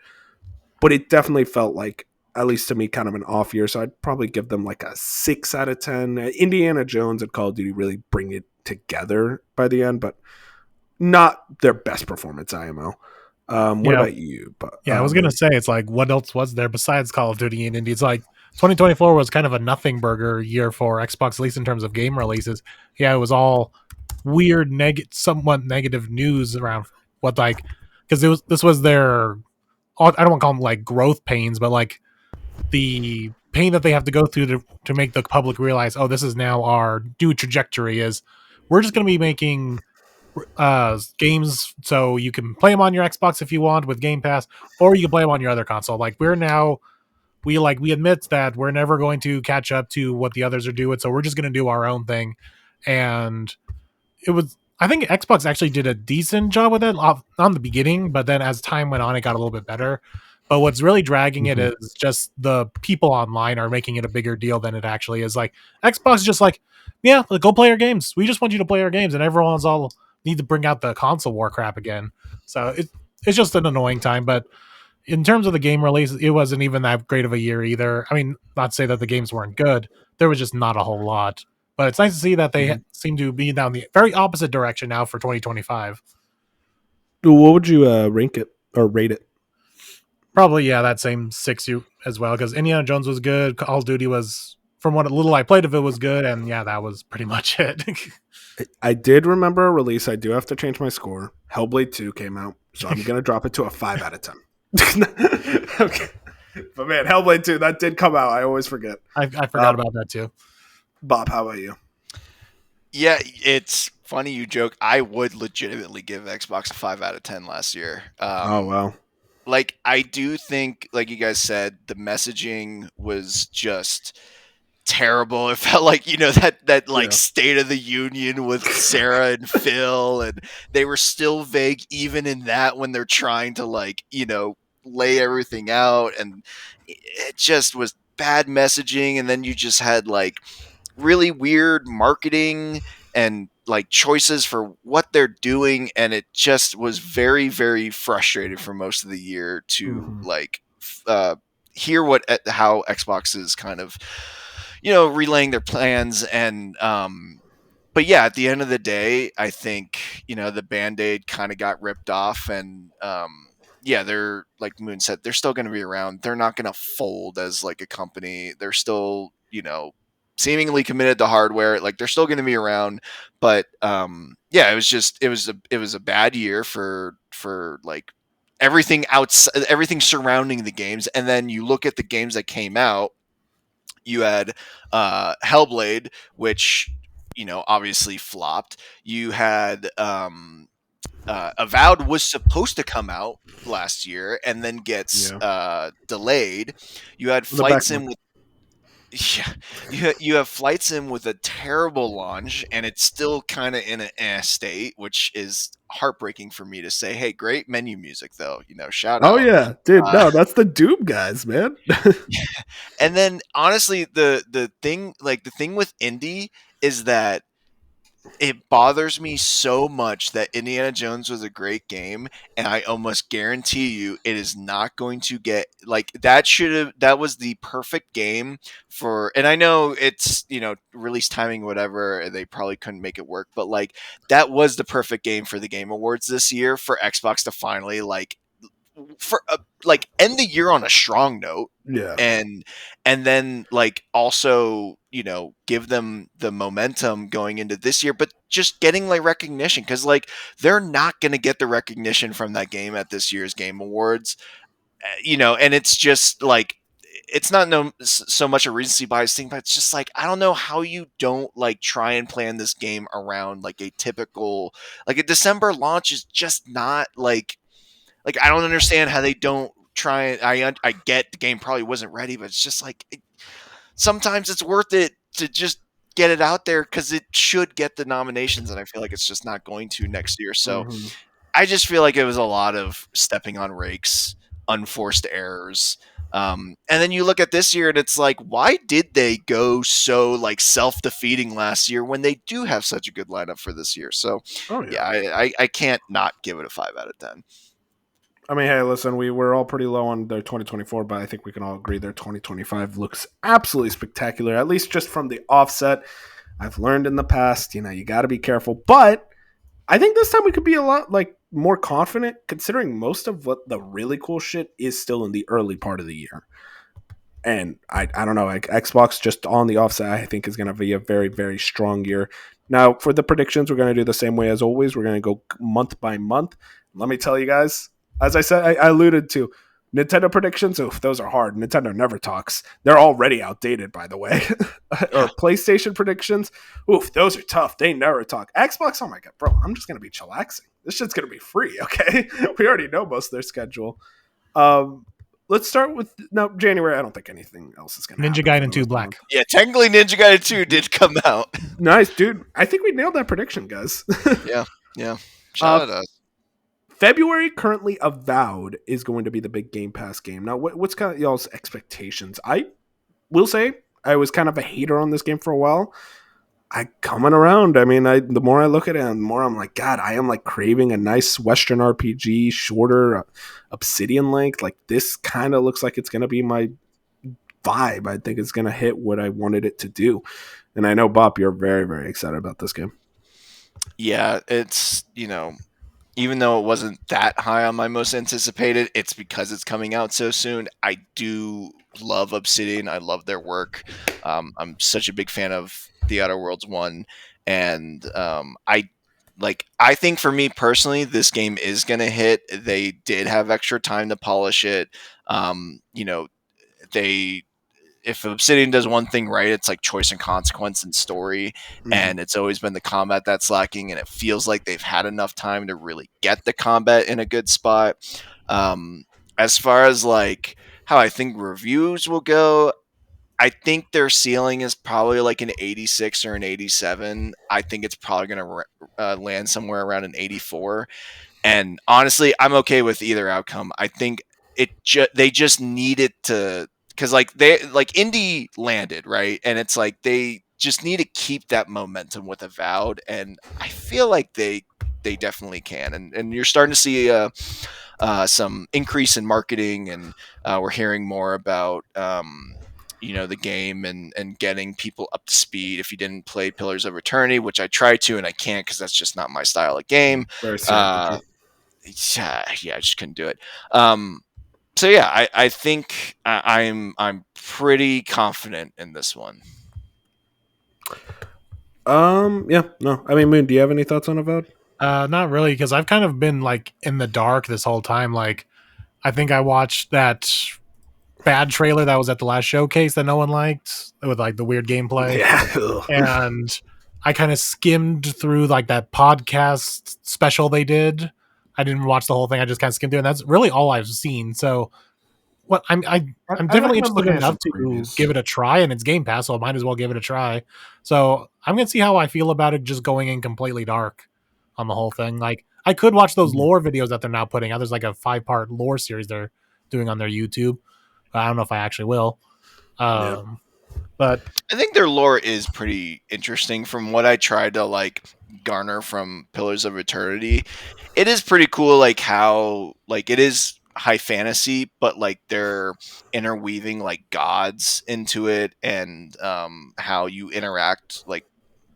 but it definitely felt like, at least to me, kind of an off year. So I'd probably give them like a 6 out of 10. Indiana Jones and Call of Duty really bring it together by the end, but not their best performance, IMO. What Yeah. about you? But Yeah, I was gonna say it's like what else was there besides Call of Duty and Indie? It's like 2024 was kind of a nothing burger year for Xbox, at least in terms of game releases. Yeah, it was all weird, somewhat negative news around what like because this was their I don't want to call them like growth pains, but like the pain that they have to go through to make the public realize, oh, this is now our new trajectory. Is we're just going to be making games so you can play them on your Xbox if you want with Game Pass, or you can play them on your other console. Like we admit that we're never going to catch up to what the others are doing, so we're just going to do our own thing. And it was I think Xbox actually did a decent job with it on the beginning, but then as time went on, it got a little bit better. But what's really dragging it is just the people online are making it a bigger deal than it actually is. Like Xbox is just like, yeah, go play our games. We just want you to play our games, and everyone's all need to bring out the console war crap again. So it's just an annoying time. But in terms of the game release, it wasn't even that great of a year either. I mean, not to say that the games weren't good. There was just not a whole lot. But it's nice to see that they seem to be down the very opposite direction now for 2025. What would you rank it or rate it? Probably, yeah, that same 6 you as well, because Indiana Jones was good. Call of Duty was, from what little I played of it, was good. And yeah, that was pretty much it. I did remember a release. I do have to change my score. Hellblade 2 came out, so I'm going to drop it to a 5 out of 10. Okay. But man, Hellblade 2, that did come out. I always forget. I forgot about that too. Bob, how about you? Yeah, it's funny you joke. I would legitimately give Xbox a 5 out of 10 last year. Oh, wow. Like, I do think, like you guys said, the messaging was just terrible. It felt like, that like State of the Union with Sarah and Phil, and they were still vague even in that when they're trying to lay everything out, and it just was bad messaging. And then you just had like really weird marketing and like choices for what they're doing, and it just was very, very frustrated for most of the year to hear how Xbox is kind of relaying their plans. And but yeah, at the end of the day, I think the Band-Aid kind of got ripped off, and yeah, they're, like Moon said, they're still going to be around. They're not going to fold as like a company. They're still seemingly committed to hardware. Like, they're still going to be around. But yeah, it was a bad year for like everything outside, everything surrounding the games. And then you look at the games that came out. You had Hellblade, which obviously flopped. You had Avowed was supposed to come out last year and then gets delayed. You had The Flight back Sim with yeah, you have Flight Sim with a terrible launch, and it's still kind of in an state, which is heartbreaking for me to say. Hey, great menu music though, shout Oh out. yeah, dude. Uh, No, that's the Doom guys, man. and then honestly, the thing with indie is that it bothers me so much that Indiana Jones was a great game, and I almost guarantee you it is not going to get like that was the perfect game for, and I know it's, release timing, whatever, they probably couldn't make it work, but like that was the perfect game for the Game Awards this year for Xbox to finally end the year on a strong note, Yeah. and then like also give them the momentum going into this year, but just getting like recognition, because like they're not going to get the recognition from that game at this year's Game Awards, and it's just like it's not so much a recency bias thing, but it's just like I don't know how you don't like try and plan this game around like a typical, like a December launch is just not like I don't understand how they don't try. I get the game probably wasn't ready, but it's just like sometimes it's worth it to just get it out there because it should get the nominations, and I feel like it's just not going to next year. So Hmm. I just feel like it was a lot of stepping on rakes, unforced errors. And then you look at this year and it's like, why did they go so like self-defeating last year when they do have such a good lineup for this year? So Oh yeah, yeah. I can't not give it a 5 out of 10. I mean, hey, listen, we were all pretty low on their 2024, but I think we can all agree their 2025 looks absolutely spectacular, at least just from the offset. I've learned in the past, you got to be careful, but I think this time we could be a lot like more confident considering most of what the really cool shit is still in the early part of the year. And I don't know, like Xbox just on the offset, I think is going to be a very, very strong year. Now, for the predictions, we're going to do the same way as always. We're going to go month by month. Let me tell you guys, as I said, I alluded to Nintendo predictions. Oof, those are hard. Nintendo never talks. They're already outdated, by the way. Yeah. Or PlayStation predictions. Oof, those are tough. They never talk. Xbox, oh my God, bro, I'm just going to be chillaxing. This shit's going to be free, okay? We already know most of their schedule. Um, let's start with now January. I don't think anything else is going to Ninja happen for Gaiden the 2 rest of the Black. month. Yeah, technically Ninja Gaiden 2 did come out. Nice, dude. I think we nailed that prediction, guys. Yeah, yeah. uh, Shout out to us. February currently Avowed is going to be the big Game Pass game. Now, what's kind of y'all's expectations? I will say I was kind of a hater on this game for a while. I coming around. I mean, the more I look at it, the more I'm like, God, I am like craving a nice Western RPG, shorter, Obsidian length. Like this kind of looks like it's going to be my vibe. I think it's going to hit what I wanted it to do. And I know, Bob, you're very, very excited about this game. Yeah, it's, even though it wasn't that high on my most anticipated, it's because it's coming out so soon. I do love Obsidian. I love their work. I'm such a big fan of The Outer Worlds 1. And I think for me personally, this game is going to hit. They did have extra time to polish it. They if Obsidian does one thing right, it's like choice and consequence and story. And it's always been the combat that's lacking. And it feels like they've had enough time to really get the combat in a good spot. As far as like how I think reviews will go, I think their ceiling is probably like an 86 or an 87. I think it's probably going to land somewhere around an 84. And honestly, I'm okay with either outcome. I think they just needed to, because like indie landed right, and it's like they just need to keep that momentum with Avowed, and I feel like they definitely can, and you're starting to see some increase in marketing, and we're hearing more about the game and getting people up to speed. If you didn't play Pillars of Eternity, which I try to and I can't because that's just not my style of game. Very Uh, yeah, I just couldn't do it. So yeah, I think I'm pretty confident in this one. Yeah, no. I mean, Moon, do you have any thoughts on Avowed? Not really, because I've kind of been like in the dark this whole time. Like, I think I watched that bad trailer that was at the last showcase that no one liked with like the weird gameplay. Yeah. And I kind of skimmed through like that podcast special they did. I didn't watch the whole thing. I just kind of skimmed through, and that's really all I've seen. So, what I'm I definitely recommend interested looking at enough some to previews. give it a try, and it's Game Pass, so I might as well give it a try. So I'm gonna see how I feel about it, just going in completely dark on the whole thing. Like I could watch those Mhm. lore videos that they're now putting out. There's like a 5-part lore series they're doing on their YouTube. I don't know if I actually will. Yeah. But I think their lore is pretty interesting from what I tried to like garner from Pillars of Eternity. It is pretty cool like how like it is high fantasy, but like they're interweaving like gods into it and how you interact like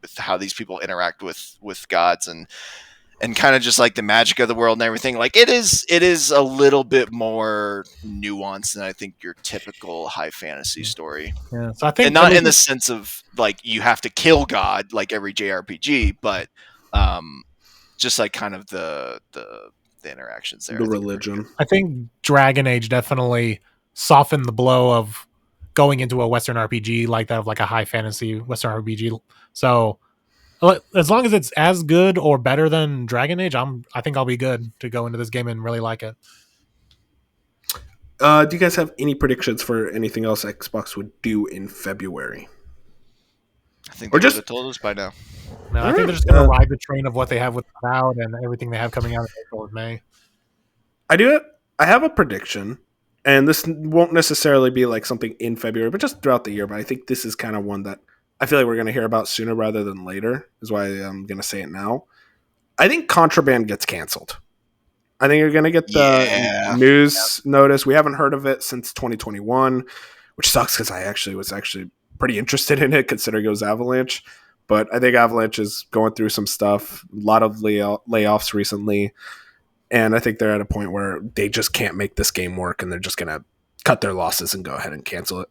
with how these people interact with gods and kind of just like the magic of the world and everything. Like it is a little bit more nuanced than I think your typical high fantasy story, yeah, so I and think at not in least the sense of like you have to kill God like every JRPG, but um, just like kind of the interactions there. The I think are pretty good. religion. I think Dragon Age definitely softened the blow of going into a Western RPG like that, of like a high fantasy Western RPG. So as long as it's as good or better than Dragon Age, I think I'll be good to go into this game and really like it. Do you guys have any predictions for anything else Xbox would do in February? I think Or they would just have told us by now. No, I all think they're right. just going to ride the train of what they have with Cloud and everything they have coming out in April and May. I do. I have a prediction, and this won't necessarily be like something in February, but just throughout the year. But I think this is kind of one that I feel like we're going to hear about sooner rather than later. Is why I'm going to say it now. I think Contraband gets canceled. I think you're going to get the Yeah, news notice. We haven't heard of it since 2021, which sucks because I actually was pretty interested in it considering it was Avalanche. But I think Avalanche is going through some stuff, a lot of layoffs recently. And I think they're at a point where they just can't make this game work and they're just going to cut their losses and go ahead and cancel it.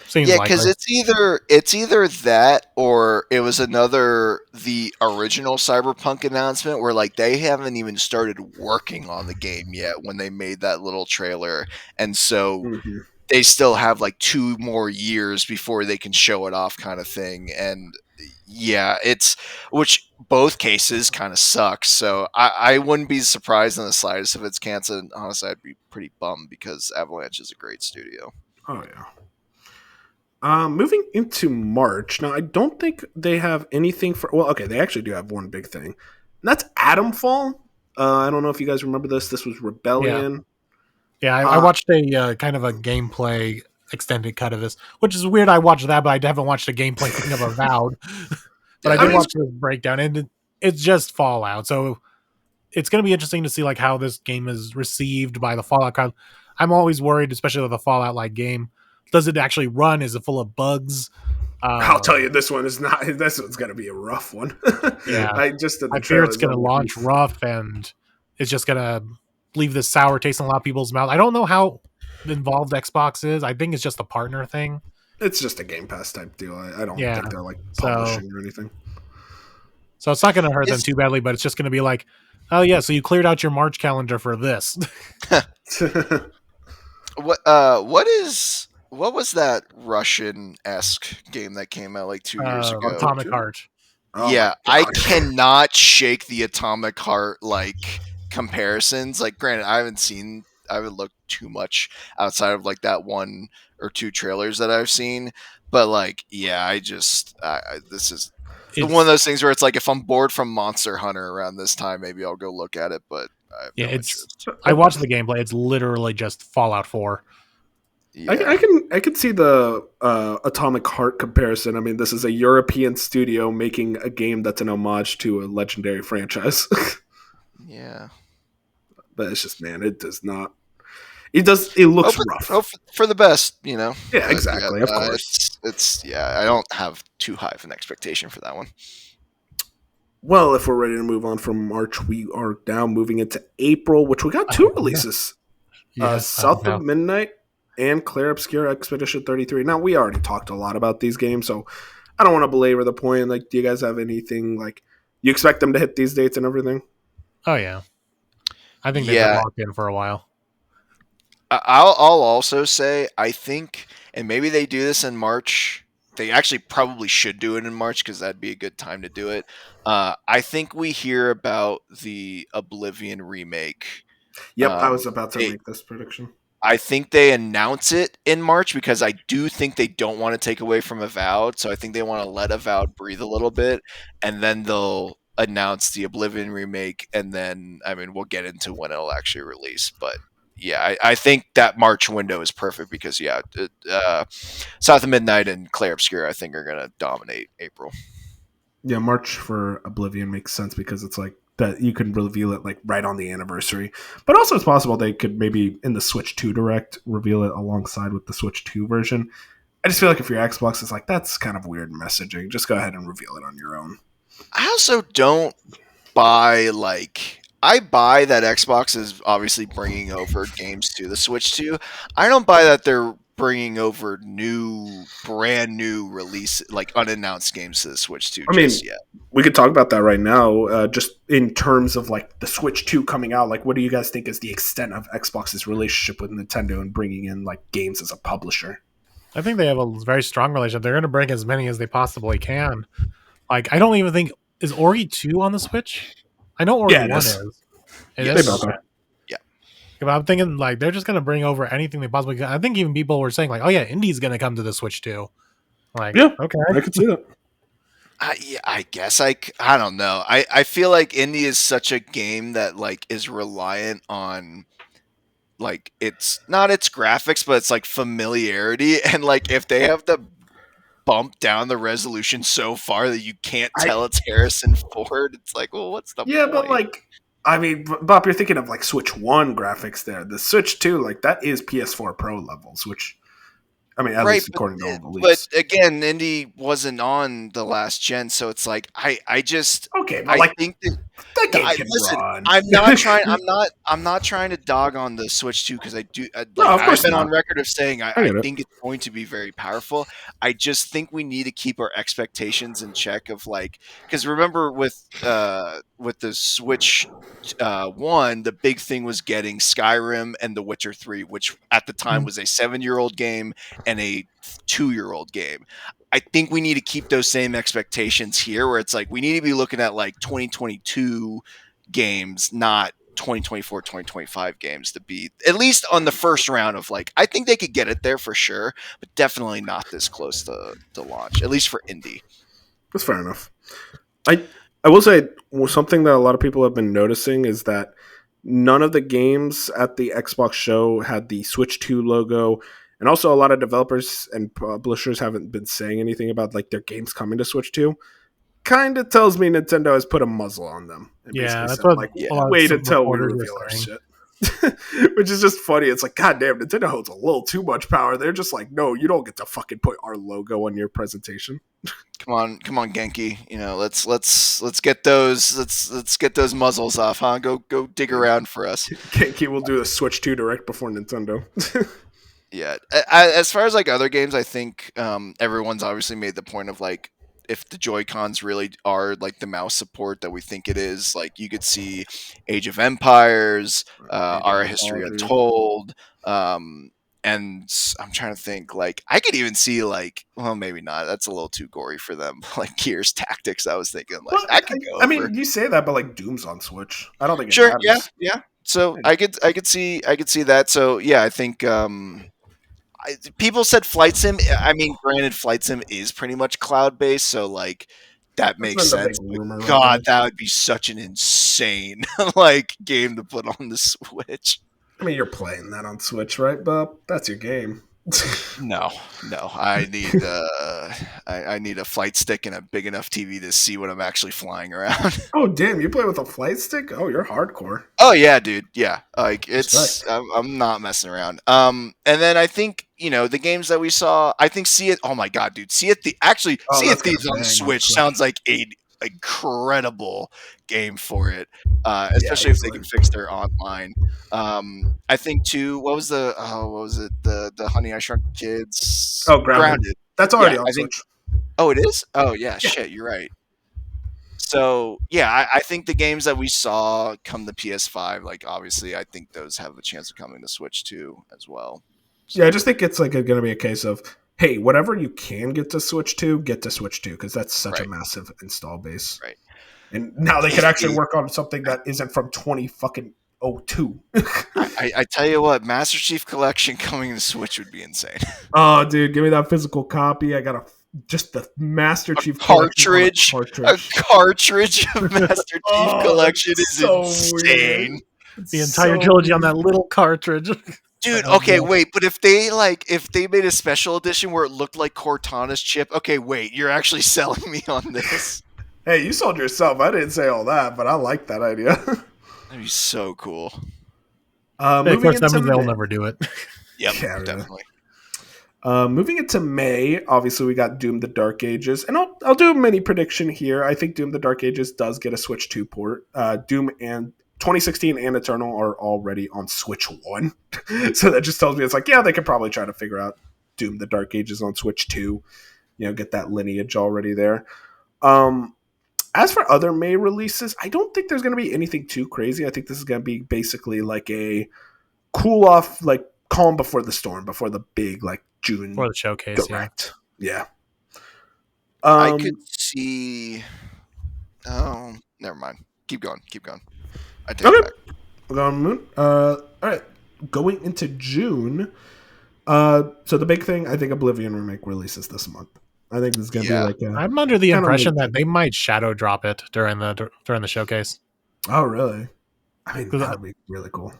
Seems yeah, because likely. it's either that or it was the original Cyberpunk announcement where like they haven't even started working on the game yet when they made that little trailer, and so Mm-hmm. they still have like 2 more years before they can show it off, kind of thing. And yeah, it's which both cases kind of sucks. So I wouldn't be surprised in the slightest if it's canceled. Honestly, I'd be pretty bummed because Avalanche is a great studio. Oh, yeah. Moving into March. Now, I don't think they have anything for. Well, okay, they actually do have one big thing. And that's Atomfall. I don't know if you guys remember this. This was Yeah. Rebellion. Yeah, I Uh, watched a kind of a gameplay extended cut of this, which is weird. I watched that, but I haven't watched a gameplay thing of Avowed. But I Yeah, I did mean, watch the breakdown, and it's just Fallout. So it's going to be interesting to see like how this game is received by the Fallout crowd. I'm always worried, especially with a Fallout like game. Does it actually run? Is it full of bugs? I'll Uh, tell you, this one is not. This one's going to be a rough one. yeah, I just did the I fear it's trailers. going I'm to like, launch oof. rough, and it's just going to leave this sour taste in a lot of people's mouth. I don't know how involved Xbox is. I think it's just a partner thing. It's just a Game Pass type deal. I don't Yeah. think they're like So publishing or anything. it's not going to hurt them it's too badly, but it's just going to be like, oh yeah, so you cleared out your March calendar for this. what was that Russian esque game that came out like 2 years ago? Atomic Heart. Oh my Yeah, I god. cannot shake the Atomic Heart like comparisons. Like, granted, I haven't looked too much outside of like that one or two trailers that I've seen, but like, yeah, this is one of It's those things where it's like if I'm bored from Monster Hunter around this time, maybe I'll go look at it, but I have yeah, no it's. interest. I watched the gameplay. It's literally just Fallout 4. Yeah, I can see the Atomic Heart comparison. I mean, this is a European studio making a game that's an homage to a legendary franchise. yeah. But it's just, man, it does not. It does. It looks Hope rough. for the best, you know. Yeah, But yeah, exactly. Of course. it's yeah. I don't have too high of an expectation for that one. Well, if we're ready to move on from March, we are now moving into April, which we got two releases: Yes. Oh, South of no. Midnight and Clair Obscur Expedition 33. Now, we already talked a lot about these games, so I don't want to belabor the point. Like, do you guys have anything like you expect them to hit these dates and everything? Oh yeah. I think they've been Yeah, locked in for a while. I'll also say I think, and maybe they do this in March. they actually probably should do it in March because that'd be a good time to do it. I think we hear about the Oblivion remake. Yep, I was about to They, make this prediction. I think they announce it in March because I do think they don't want to take away from Avowed. So I think they want to let Avowed breathe a little bit, and then they'll announce the Oblivion remake, and then I mean we'll get into when it'll actually release. But yeah, I think that March window is perfect because South of Midnight and Clair Obscur I think are gonna dominate April. Yeah, March for Oblivion makes sense because it's like that you can reveal it like right on the anniversary. But also it's possible they could maybe in the Switch 2 Direct reveal it alongside with the Switch 2 version. I just feel like if your Xbox is like, that's kind of weird messaging, just go ahead and reveal it on your own. I also don't buy I buy that Xbox is obviously bringing over games to the Switch 2. I don't buy that they're bringing over brand new release, like unannounced games to the Switch 2 I mean, just yet. we could talk about that right now, just in terms of like the Switch 2 coming out. Like, what do you guys think is the extent of Xbox's relationship with Nintendo and bringing in like games as a publisher? I think they have a very strong relationship. They're going to bring as many as they possibly can. Like, I don't even think is Ori 2 on the Switch. I know Ori Yeah, it 1 is. is. It Yes. is? They both are. Yeah. But I'm thinking like they're just going to bring over anything they possibly can. I think even people were saying like, "Oh yeah, Indie's going to come to the Switch too." Like, Yeah, okay, I could see that. I guess I don't know. I feel like Indie is such a game that like is reliant on like it's not its graphics, but it's like familiarity, and like if they have to bump down the resolution so far that you can't tell it's Harrison Ford, it's like, well, what's the Yeah, but point? like, I mean, Bob, you're thinking of like Switch 1 graphics there. The Switch 2, like, that is PS4 Pro levels, which, I mean, at Right, least according to all the but leaks. again, Indy wasn't on the last gen, so it's like I just Okay, but I like, think that that game I can listen. run. I'm not trying. I'm not trying to dog on the Switch 2 because No, of I've course been on not. record of saying I I get it. think it's going to be very powerful. I just think we need to keep our expectations in check of like because remember with the Switch 1, the big thing was getting Skyrim and The Witcher 3, which at the time was a 7-year-old game and a 2-year-old game. I think we need to keep those same expectations here where it's like we need to be looking at like 2022 games, not 2024, 2025 games to be at least on the first round of like I think they could get it there for sure, but definitely not this close to launch, at least for indie. That's fair enough. I will say something that a lot of people have been noticing is that none of the games at the Xbox show had the Switch 2 logo, and also a lot of developers and publishers haven't been saying anything about like their games coming to Switch 2. Kind of tells me Nintendo has put a muzzle on them and yeah, basically that's said what like, Yeah. a lot of wait some until we reporters reveal are our saying. shit. Which is just funny. It's like, God damn, Nintendo holds a little too much power. They're just like, no, you don't get to fucking put our logo on your presentation. Come on, Genki. You know, let's get those let's get those muzzles off, huh? Go dig around for us. Genki will do the Switch 2 direct before Nintendo. Yeah. As far as like other games, I think everyone's obviously made the point of like if the Joy Cons really are like the mouse support that we think it is, like you could see Age of Empires, Age of Our History Mythology. Untold, and I'm trying to think like I could even see like well maybe not that's a little too gory for them like Gears Tactics. I was thinking like Well, that could go I over. mean, you say that, but like Doom's on Switch. I don't think it Sure, yeah, matters. yeah. So I could see that. So yeah, I think people said flight sim. I mean, granted, flight sim is pretty much cloud based, so like that That's makes been the big sense. But rumor right now. God, that would be such an insane like game to put on the Switch. I mean, you're playing that on Switch, right, Bob? That's your game. No, no, I need I need a flight stick and a big enough TV to see what I'm actually flying around. Oh, damn, you play with a flight stick? Oh, you're hardcore. Oh yeah, dude. Yeah, like it's Respect. I'm not messing around. And then I think the games that we saw. I think See It. Oh my god, dude. Oh, See It that's gonna Thieves on the bang on Switch Switch. sounds like a incredible game for it. Yeah, Especially if they easily. can fix their online. I think too. What was it? The Honey I Shrunk the Kids. Oh, Grounded. Grounded. That's Yeah, already on I think. Switch. Oh, it is. Oh yeah, Yeah. shit. You're right. So yeah, I think the games that we saw come to PS5, like obviously, I think those have a chance of coming to Switch too as well. Yeah, I So just think it's like going to be a case of hey, whatever you can get to Switch 2, get to Switch 2 because that's such a Right, massive install base. right. And now they could actually Hey, work on something that isn't from 20 fucking 02. I tell you what, Master Chief Collection coming to Switch would be insane. Oh, dude, give me that physical copy. I got just the Master A Chief Collection on a cartridge, a cartridge. cartridge of Master Chief Oh, Collection that's is so insane. weird. It's The entire so trilogy on that weird. little cartridge. Dude, Oh, okay, no. wait, but if they made a special edition where it looked like Cortana's chip, okay, wait, you're actually selling me on this. Hey, you sold yourself. I didn't say all that, but I like that idea. That'd be so cool. Yeah, of Moving course, that into means they'll May. never do it. Yep, Yeah, really. definitely. Moving into May, obviously we got Doom: The Dark Ages, and I'll do a mini prediction here. I think Doom: The Dark Ages does get a Switch 2 port. Doom and 2016 and Eternal are already on Switch 1, so that just tells me it's like, yeah, they could probably try to figure out Doom: The Dark Ages on Switch 2. You know, get that lineage already there. As for other May releases, I don't think there's going to be anything too crazy. I think this is going to be basically like a cool off, like calm before the storm, before the big like June For the showcase, direct. Yeah. I could see. Oh, never mind. Keep going. Keep going. I take it Okay. back. We're going Moon. All right. Going into June. So the big thing, I think Oblivion remake releases this month. I think this is gonna be Yeah. like a. I'm under the kinda impression late. that they might shadow drop it during the showcase. Oh really? I mean, 'Cause that'd be really cool.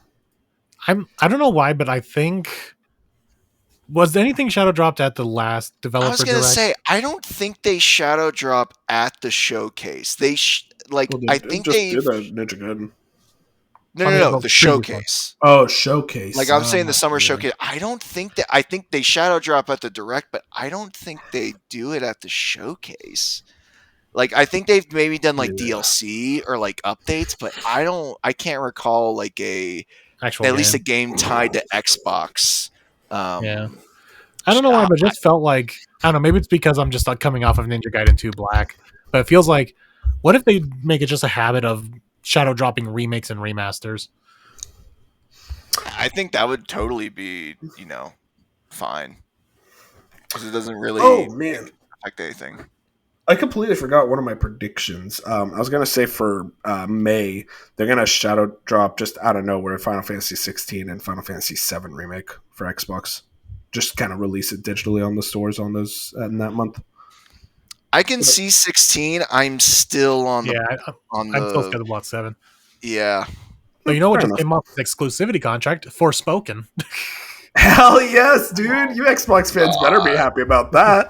I don't know why, but I think was anything shadow dropped at the last I developer was gonna direct? say I don't think they shadow drop at the showcase. They Well, I they think just they've did a Ninja Gaiden. no I no mean, no well, the previous one. showcase. Oh, showcase. Like I'm saying, the summer Yeah. showcase. I think they shadow drop at the direct, but I don't think they do it at the showcase. Like I think they've maybe done like Yeah. DLC or like updates, but I can't recall like Actual at least a game. game tied to Xbox. Yeah. I don't know why, but it just felt like I don't know. Maybe it's because I'm just like coming off of Ninja Gaiden 2 Black, but it feels like what if they make it just a habit of shadow dropping remakes and remasters? I think that would totally be fine because it doesn't Oh really man, affect anything. I completely forgot one of my predictions. I was gonna say for May they're gonna shadow drop just out of nowhere Final Fantasy 16 and Final Fantasy 7 remake for Xbox. Just kind of release it digitally on the stores on those in that month. I can see 16. I'm still on Yeah, on I'm still the scared of Block 7. yeah. But you know what Fair just enough. came off the exclusivity contract? Forspoken. Hell yes, dude! You Xbox fans better be happy about that.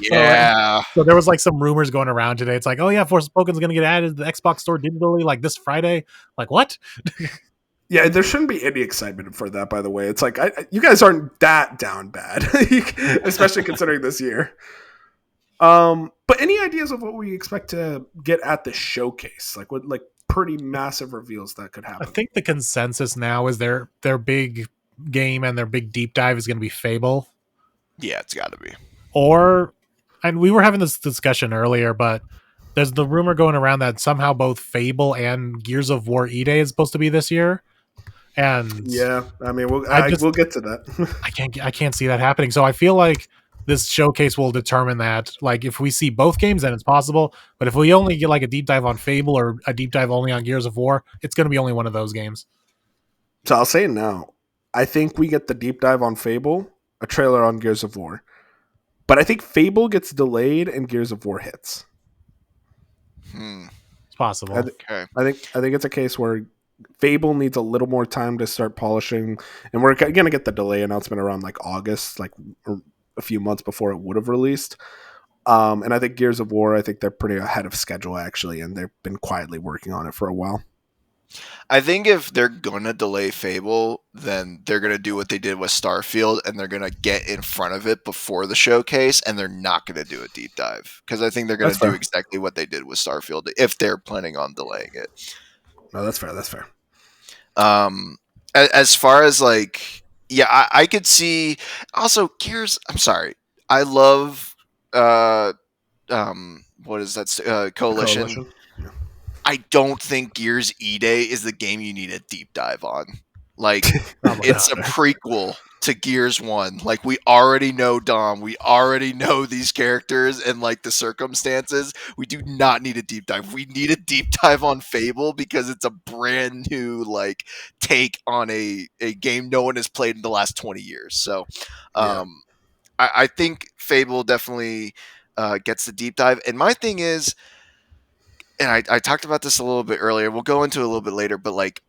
Yeah. So there was like some rumors going around today. It's like, oh yeah, Forspoken's gonna get added to the Xbox store digitally like this Friday. Like what? Yeah, there shouldn't be any excitement for that. By the way, it's like you guys aren't that down bad, especially considering this year. But any ideas of what we expect to get at the showcase? Like what, like pretty massive reveals that could I happen. think the consensus now is their big game and their big deep dive is gonna be Fable. Yeah, it's got to be. Or and we were having this discussion earlier, but there's the rumor going around that somehow both Fable and Gears of War E-Day is supposed to be this year. And Yeah, I mean, we'll get to that. I can't see that happening. So I feel like this showcase will determine that. Like if we see both games, then it's possible. But if we only get like a deep dive on Fable or a deep dive only on Gears of War, it's going to be only one of those games. So I'll say it now. I think we get the deep dive on Fable, a trailer on Gears of War, but I think Fable gets delayed and Gears of War hits. It's possible. Okay. I think it's a case where Fable needs a little more time to start polishing, and we're gonna get the delay announcement around like August, like a few months before it would have released. And I think Gears of War, I think they're pretty ahead of schedule actually, and they've been quietly working on it for a while. I think if they're gonna delay Fable, then they're gonna do what they did with Starfield, and they're gonna get in front of it before the showcase, and they're not gonna do a deep dive because I think they're gonna That's do fair. exactly what they did with Starfield if they're planning on delaying it. No, that's fair. That's fair. As far as like, yeah, I could see. Also, Gears. I'm sorry. I love. What is that? Coalition. Yeah. I don't think Gears E-Day is the game you need a deep dive on. Like, Probably it's not. a prequel to Gears 1. Like, we already know Dom. We already know these characters and, like, the circumstances. We do not need a deep dive. We need a deep dive on Fable because it's a brand new, like, take on a game no one has played in the last 20 years. So, Yeah. I think Fable definitely gets the deep dive. And my thing is, and I talked about this a little bit earlier. We'll go into it a little bit later, but, like,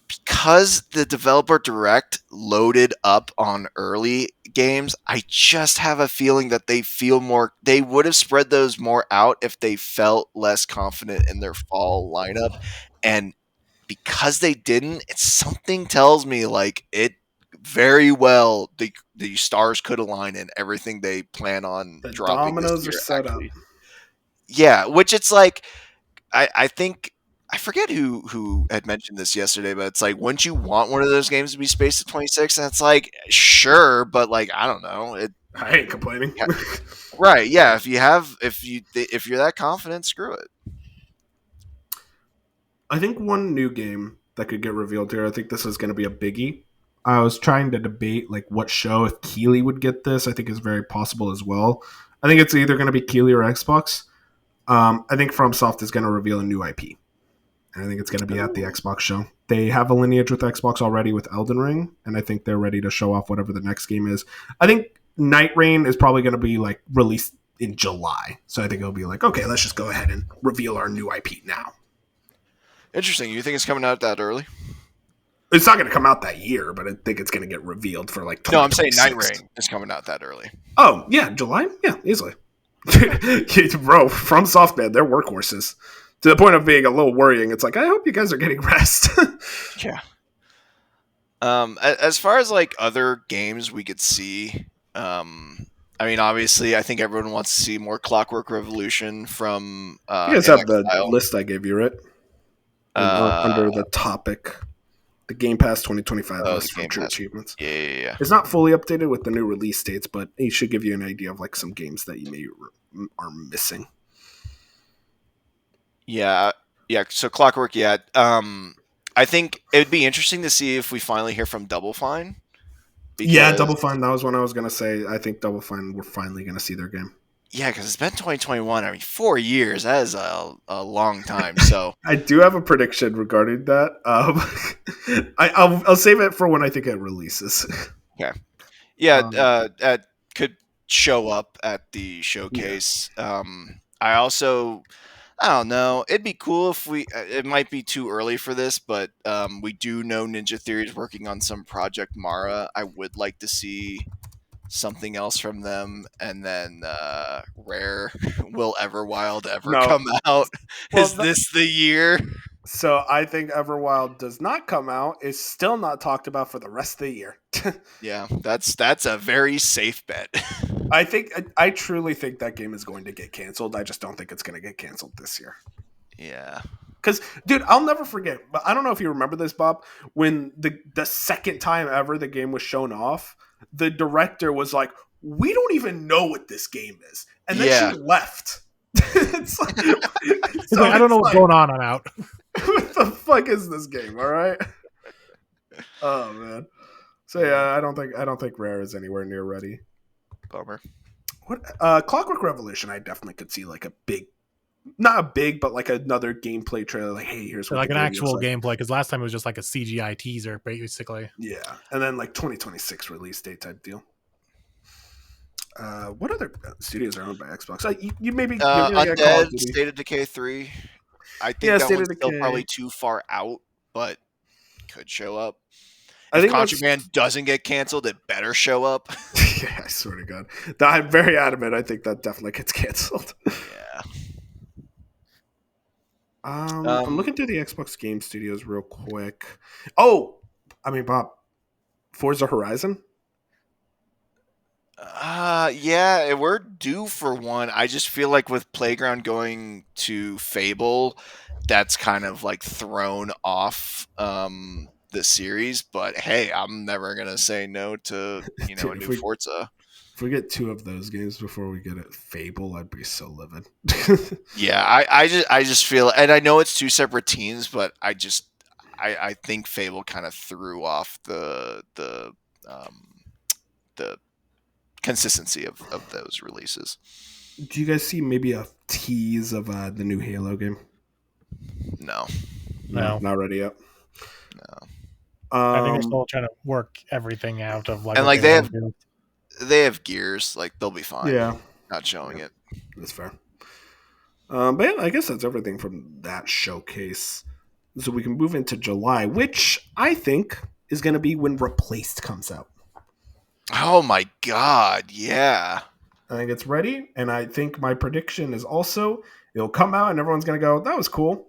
because the developer direct loaded up on early games, I just have a feeling that they would have spread those more out if they felt less confident in their fall lineup. And because they didn't, something tells me like it very well the stars could align and everything they plan on The dropping this dominoes are year set up. actually. Yeah, which it's like I think I forget who had mentioned this yesterday, but it's like, wouldn't you want one of those games to be spaced at 26? And it's like, sure, but like I don't know. I ain't complaining. Yeah, right? Yeah, if you're that confident, screw it. I think one new game that could get revealed here, I think this is going to be a biggie. I was trying to debate like what show if Keeley would get this. I think is very possible as well. I think it's either going to be Keeley or Xbox. I think FromSoft is going to reveal a new IP. And I think it's going to be at the Xbox show. They have a lineage with Xbox already with Elden Ring, and I think they're ready to show off whatever the next game is. I think Night Rain is probably going to be like released in July. So I think it'll be like, okay, let's just go ahead and reveal our new IP now. Interesting. You think it's coming out that early? It's not going to come out that year, but I think it's going to get revealed for like 2026. No, I'm saying Night Rain is coming out that early. Oh, yeah, July? Yeah, easily. Bro, FromSoft, man, they're workhorses. To the point of being a little worrying. It's like, I hope you guys are getting rest. Yeah. As far as like other games we could see, I mean, obviously, I think everyone wants to see more Clockwork Revolution from. You guys have the list I gave you, right? Under the topic, the Game Pass 2025 list for true achievements. Yeah. It's not fully updated with the new release dates, but it should give you an idea of like some games that you may are missing. Yeah. So Clockwork, yeah. I think it would be interesting to see if we finally hear from Double Fine. Yeah, Double Fine. That was what I was going to say. I think Double Fine, we're finally going to see their game. Yeah, because it's been 2021. I mean, 4 years. That is a long time. So I do have a prediction regarding that. I'll save it for when I think it releases. Okay. Yeah, that could show up at the showcase. Yeah. I don't know. It'd be cool if it might be too early for this, but we do know Ninja Theory is working on some Project Mara. I would like to see something else from them, and then Rare will Everwild ever come out? Well, is this the year? So I think Everwild does not come out. It's still not talked about for the rest of the year. Yeah, that's a very safe bet. I truly think that game is going to get canceled. I just don't think it's going to get canceled this year. Yeah. Because, dude, I'll never forget. But I don't know if you remember this, Bob. When the second time ever the game was shown off, the director was like, "We don't even know what this game is," and then she left. It's like, so I don't know what's going on. I'm out. What the fuck is this game? All right. Oh man. So yeah, I don't think Rare is anywhere near ready. Bummer. What Clockwork Revolution? I definitely could see like a big, not a big, but like another gameplay trailer. Like, hey, here's what like an actual gameplay. Because last time it was just like a CGI teaser, basically. Yeah, and then like 2026 release date type deal. What other studios are owned by Xbox? You maybe Undead, State of Decay 3. I think that one's still Decay. Probably too far out, but could show up. If Contraband doesn't get canceled, it better show up. Yeah, I swear to God. I'm very adamant. I think that definitely gets canceled. Yeah. I'm looking through the Xbox Game Studios real quick. Oh, I mean, Bob, Forza Horizon? Yeah, we're due for one. I just feel like with Playground going to Fable, that's kind of like thrown off the series. But hey, I'm never gonna say no to dude, a new Forza. If we get 2 of those games before we get it Fable, I'd be so livid. Yeah, I just feel, and I know it's 2 separate teams, but I think Fable kind of threw off the consistency of those releases. Do you guys see maybe a tease of the new Halo game? No. No. Not ready yet. No. I think they're still trying to work everything out of like And what like they they want to do. have Gears, like they'll be fine. Yeah, Not showing it. that's fair. But yeah, I guess that's everything from that showcase. So we can move into July, which I think is going to be when Replaced comes out. Oh my god, yeah. I think it's ready, and I think my prediction is also it'll come out and everyone's going to go, that was cool.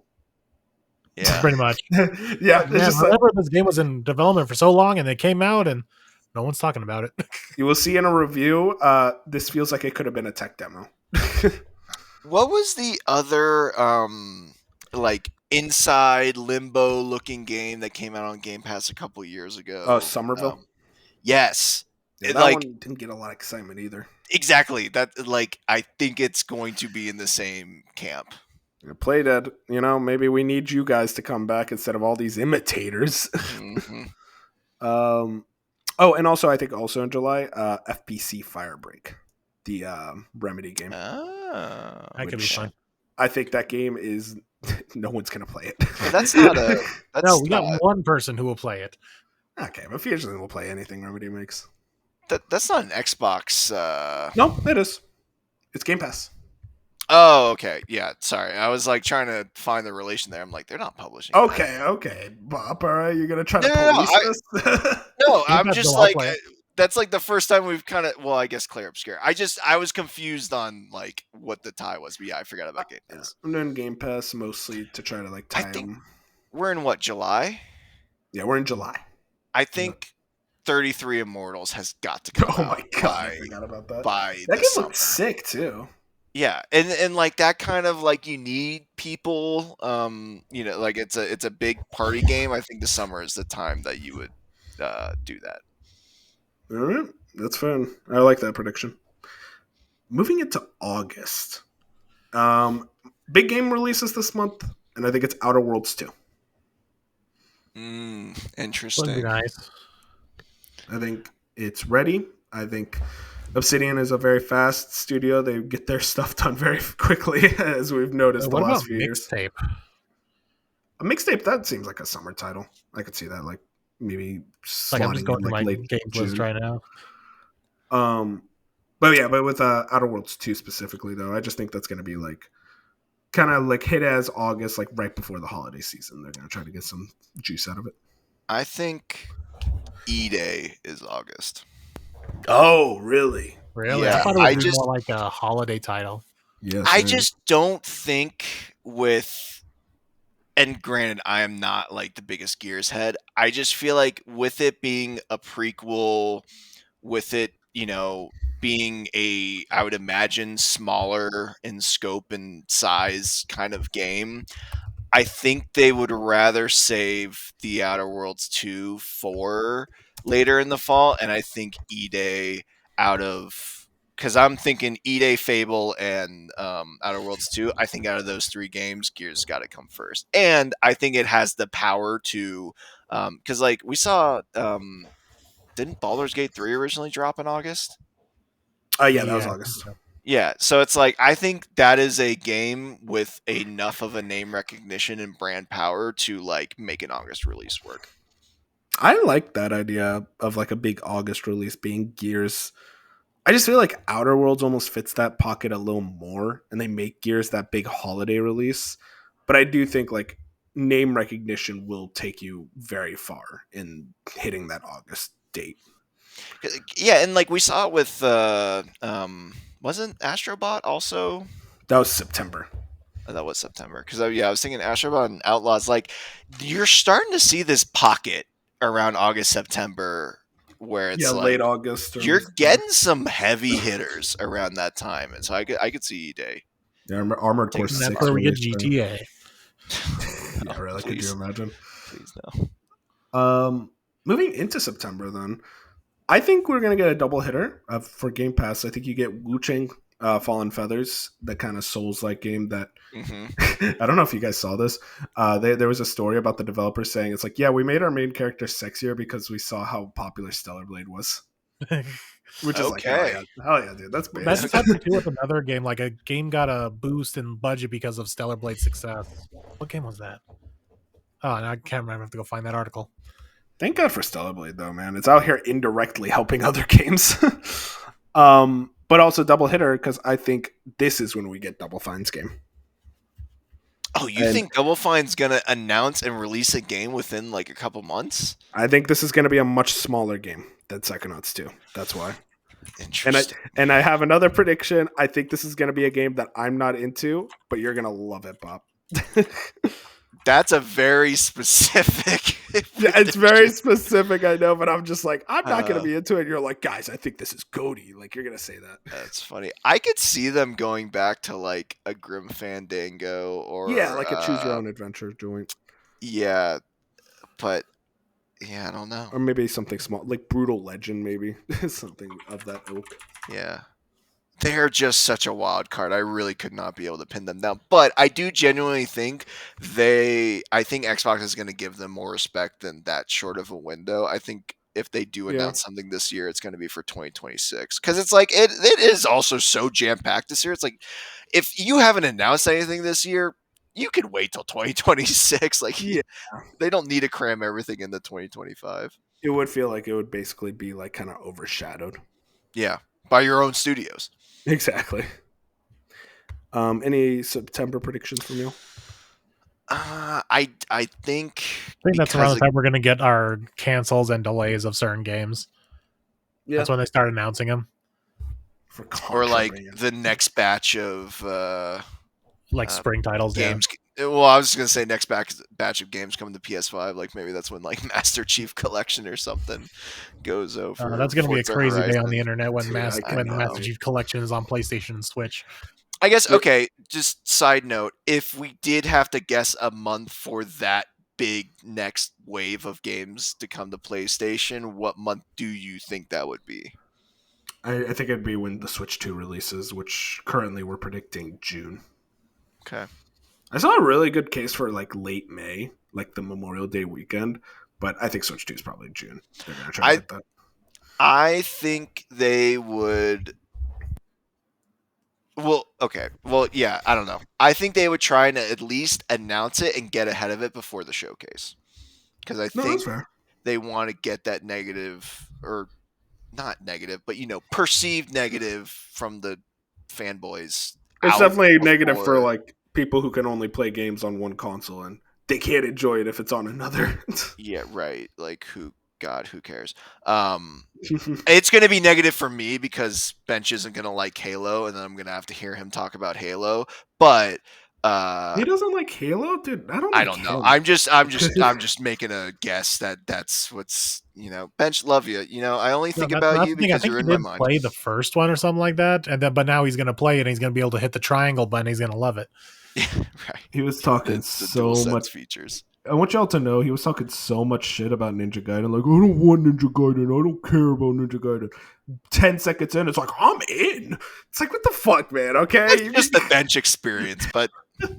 Yeah. Pretty much. Yeah, it's Man, just remember this game was in development for so long and they came out and no one's talking about it. you will see in a review, this feels like it could have been a tech demo. What was the other like inside limbo looking game that came out on Game Pass a couple years ago? Somerville? Yes. Yeah, that like one didn't get a lot of excitement either. exactly. That like I think it's going to be in the same camp. Play Dead, maybe we need you guys to come back instead of all these imitators. Mm-hmm. And also I think also in July, FPC Firebreak, the Remedy game. Oh, That could be fun. I think that game is no one's gonna play it. Well, that's not a. That's No, we got not, one person who will play it. Okay, but usually we'll play anything Remedy makes. that's not an Xbox. No, it is. It's Game Pass. Oh, okay. Yeah, sorry. I was like trying to find the relation there. I'm like, they're not publishing. Okay, Bob. All right, you're gonna try to No, police this? No, Game I'm Pass just will, I'll like play it. that's like the first time we've kind of. Well, I guess Clear Obscure. I was confused on like what the tie was. But yeah, I forgot about Game Pass. I'm doing Game Pass mostly to try to like tie I think- them. We're in what, July? Yeah, we're in July. I think 33 Immortals has got to come Oh out my god, I forgot about that. by That the game summer. looks sick too. Yeah, and like that kind of like you need people. Like it's a big party game. I think the summer is the time that you would do that. All right, that's fine. I like that prediction. Moving into August, big game releases this month, and I think it's Outer Worlds 2. Would be Interesting. nice. I think it's ready. I think Obsidian is a very fast studio. They get their stuff done very quickly, as we've noticed the What last about few years. mixtape? A mixtape, that seems like a summer title. I could see that, like maybe Like I'm just slotting going in, through like my late games list June. right now. But with Outer Worlds 2 specifically, though, I just think that's going to be like kind of like hit as August, like right before the holiday season. They're going to try to get some juice out of it. I think E-Day is August. Oh, really? Really? Yeah, I thought it I would be just- more like a holiday title. Yes. I just don't think with, and granted, I am not like the biggest Gears head. I just feel like with it being a prequel, with it, being I would imagine smaller in scope and size kind of game, I think they would rather save the Outer Worlds 2 for later in the fall, and I think E-Day because I'm thinking E-Day, Fable, and Outer Worlds 2. I think out of those three games, Gears got to come first, and I think it has the power to, because like we saw, didn't Baldur's Gate 3 originally drop in August? Yeah, that was August. Yeah, so it's like I think that is a game with enough of a name recognition and brand power to like make an August release work. I like that idea of like a big August release being Gears. I just feel like Outer Worlds almost fits that pocket a little more, and they make Gears that big holiday release. But I do think like name recognition will take you very far in hitting that August date. Yeah, and like we saw it with wasn't Astrobot also? That was September. That was September. Because I was thinking Astrobot and Outlaws. Like you're starting to see this pocket around August, September, where it's like late August. you're getting some heavy hitters around that time, and so I could see E-Day. Yeah, Armored Core Taking 6. that where we get released, GTA. Yeah, really? Could you imagine? Please no. Moving into September, then, I think we're gonna get a double hitter for Game Pass. I think you get Wu Chang Fallen Feathers, that kind of Souls-like game that Hmm. I don't know if you guys saw this. There was a story about the developers saying it's like, yeah, we made our main character sexier because we saw how popular Stellar Blade was. Which is like, Okay. hell yeah, dude, that's That just basic. happened too with another game. Like a game got a boost in budget because of Stellar Blade's success. What game was that? Oh, and I can't remember. I have to go find that article. Thank God for Stellar Blade, though, man. It's out here indirectly helping other games. But also double hitter because I think this is when we get Double Fine's game. Oh, you And think Double Fine's gonna announce and release a game within like a couple months? I think this is going to be a much smaller game than Psychonauts 2. That's why. Interesting. And I have another prediction. I think this is going to be a game that I'm not into, but you're going to love it, Bob. That's a very specific. Yeah, it's very specific, I know, but I'm just like, I'm not going to be into it. You're like, guys, I think this is goaty. Like, you're going to say that. That's funny. I could see them going back to like a Grim Fandango or Yeah, like a choose your own adventure joint. Yeah, but yeah, I don't know. Or maybe something small, like Brutal Legend, maybe. Something of that ilk. Yeah. They're just such a wild card. I really could not be able to pin them down. But I do genuinely think I think Xbox is going to give them more respect than that short of a window. I think if they do announce something this year, it's going to be for 2026. Because it's like, it is also so jam-packed this year. It's like, if you haven't announced anything this year, you could wait till 2026. Like, Yeah. they don't need to cram everything into 2025. It would feel like it would basically be like kind of overshadowed. Yeah, by your own studios. Exactly. Any September predictions from you? I think That's around the time we're going to get our cancels and delays of certain games. Yeah. That's when they start announcing them. Or like the next batch of like spring titles, games. Yeah. Well, I was gonna say next batch of games coming to PS5. Like maybe that's when like Master Chief Collection or something goes over. That's gonna be a crazy Horizon. day on the internet when Master Chief Collection is on PlayStation and Switch. I guess, okay, just side note, if we did have to guess a month for that big next wave of games to come to PlayStation, what month do you think that would be? I think it'd be when the Switch 2 releases, which currently we're predicting June. Okay. I saw a really good case for like late May, like the Memorial Day weekend, but I think Switch 2 is probably June. They're going to try to get that. I think they would... Well, okay. Well, yeah, I don't know. I think they would try and at least announce it and get ahead of it before the showcase. Because I think they want to get that negative, or not negative, but, perceived negative from the fanboys. It's definitely negative for, like, people who can only play games on one console and they can't enjoy it if it's on another. Yeah, right. Like, who cares? It's going to be negative for me because Bench isn't going to like Halo, and then I'm going to have to hear him talk about Halo. But he doesn't like Halo, dude. I don't know. I'm just making a guess that's what's Bench. Love you. I only think about you because you're in my mind. Play the first one or something like that, and then but now he's going to play it, and he's going to be able to hit the triangle button. He's going to love it. Yeah, right. He was talking so much features. I want y'all to know he was talking so much shit about Ninja Gaiden. Like, I don't want Ninja Gaiden. I don't care about Ninja Gaiden. 10 seconds in, it's like, I'm in. It's like, what the fuck, man? Okay, it's just the Bench experience. But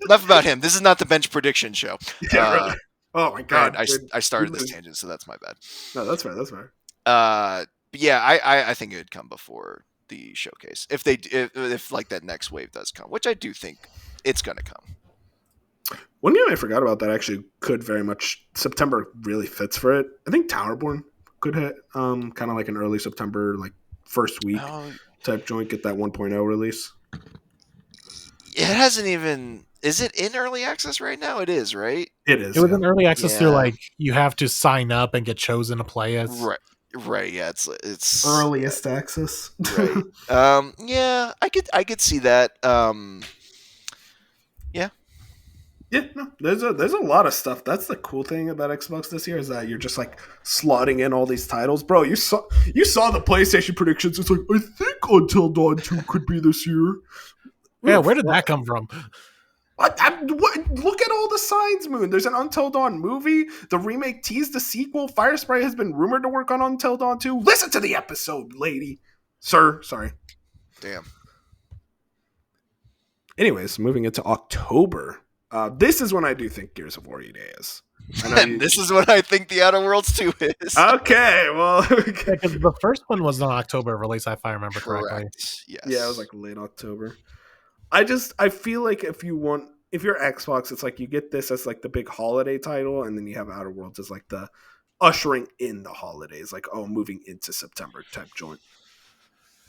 enough about him. This is not the Bench prediction show. Yeah, really. Oh my god! I started this tangent, so that's my bad. No, that's fair. That's fair. But yeah, I think it would come before the showcase if like that next wave does come, which I do think it's gonna come. One game I forgot about that actually could very much September really fits for it. I think Towerborn could hit kind of like an early September, like first week type joint. Get that 1.0 release. It hasn't even. Is it in early access right now? It is, right? It is. It was in early access through like you have to sign up and get chosen to play it. Right. Yeah, it's earliest access. Right. Yeah, I could see that. Yeah. Yeah, no, there's a lot of stuff. That's the cool thing about Xbox this year is that you're just like slotting in all these titles, bro. You saw the PlayStation predictions. It's like I think Until Dawn 2 could be this year. Yeah, where did that come from? Look at all the signs, Moon. There's an Until Dawn movie. The remake teased the sequel. Firespray has been rumored to work on Until Dawn 2. Listen to the episode, lady, sir. Sorry. Damn. Anyways, moving into October. This is when I do think Gears of War EA is. I know And this is what I think the Outer Worlds 2 is. Okay, well, Because the first one was an October release, if I remember correctly. Correct. Yes. yeah, it was like late October. I feel like if you're Xbox, it's like you get this as like the big holiday title, and then you have Outer Worlds as like the ushering in the holidays, like moving into September type joint.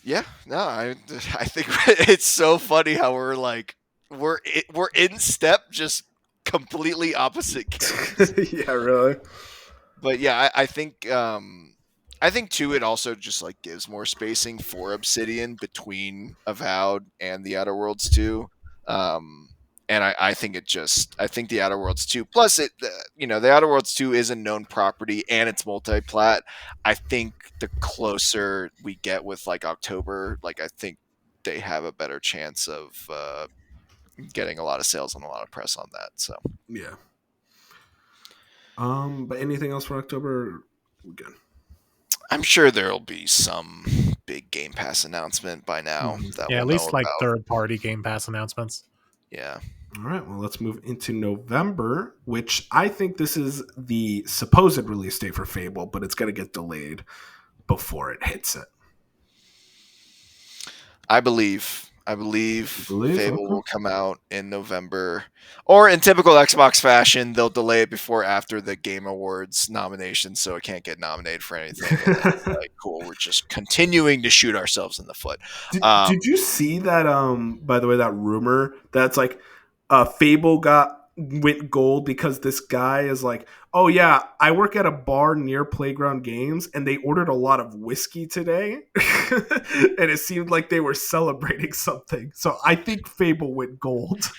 Yeah, no, I think it's so funny how we're like we're in step, just completely opposite games. Yeah, really. But yeah, I think too it also just like gives more spacing for Obsidian between Avowed and the Outer Worlds 2. And I think I think the Outer Worlds 2 plus the Outer Worlds 2 is a known property and it's multi-plat. I think the closer we get with like October, like I think they have a better chance of getting a lot of sales and a lot of press on that. So Yeah. But anything else for October? We're good. I'm sure there'll be some big Game Pass announcement by now. That Yeah, we'll at least know like about. third-party Game Pass announcements. Yeah. All right, well, let's move into November, which I think this is the supposed release date for Fable, but it's going to get delayed before it hits it. I believe Fable Okay. will come out in November. Or in typical Xbox fashion, they'll delay it before after the Game Awards nomination so it can't get nominated for anything. And then it's like, cool, we're just continuing to shoot ourselves in the foot. Did you see that by the way, that rumor that's like Fable went gold because this guy is like, oh yeah, I work at a bar near Playground Games and they ordered a lot of whiskey today. And it seemed like they were celebrating something. So I think Fable went gold.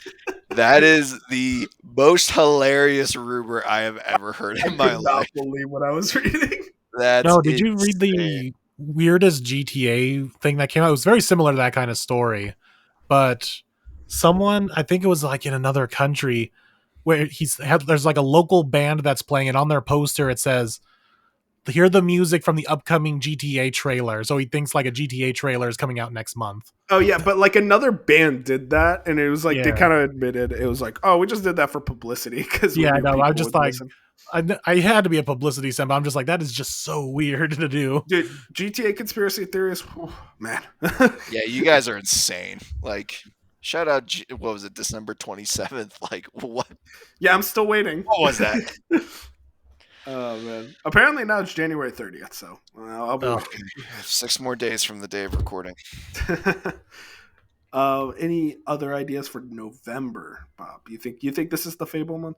That is the most hilarious rumor I have ever heard in my I could not life. believe what I was reading. That's No, did you insane. read the weirdest GTA thing that came out? It was very similar to that kind of story, but someone, I think it was like in another country, where there's like a local band that's playing, and on their poster it says, "Hear the music from the upcoming GTA trailer." So he thinks like a GTA trailer is coming out next month. Oh yeah, but like another band did that, and it was like they Yeah. kind of admitted it was like, oh, we just did that for publicity because Yeah, I know. I'm just like, I had to be a publicity stunt, but I'm just like, that is just so weird to do. dude, GTA conspiracy theories, man. Yeah, you guys are insane. Like, shout out, what was it, December 27th? Like, what Yeah, I'm still waiting. was that? Oh man. Apparently now it's January 30th, so I'll be Oh. waiting. 6 more days from the day of recording. Any other ideas for November, Bob? You think this is the Fable month?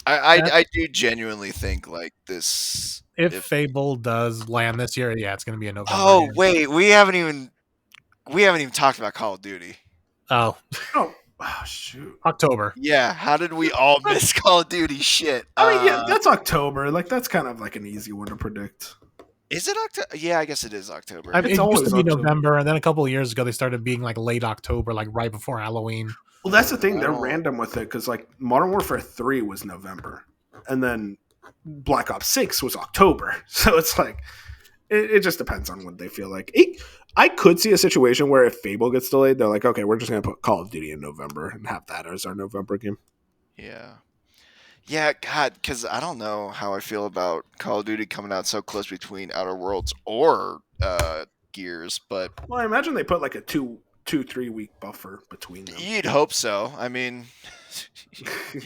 I do genuinely think like this. If Fable does land this year, yeah, it's going to be a November. Oh game. wait, we haven't even talked about Call of Duty. Oh, Oh shoot. October. Yeah, how did we all miss Call of Duty? Shit. I mean, yeah, that's October. Like that's kind of like an easy one to predict. Is it October? Yeah, I guess it is October. I mean, It's it used always to be October. November, and then a couple of years ago they started being like late October, like right before Halloween. Well, that's the thing. They're Oh. random with it because like Modern Warfare 3 was November, and then Black Ops 6 was October. So it's like it just depends on what they feel like. I could see a situation where if Fable gets delayed, they're like, okay, we're just gonna put Call of Duty in November and have that as our November game. Yeah. Yeah, God, because I don't know how I feel about Call of Duty coming out so close between Outer Worlds or Gears, but Well, I imagine they put like a 2-3 week buffer between them. you'd hope so. I mean,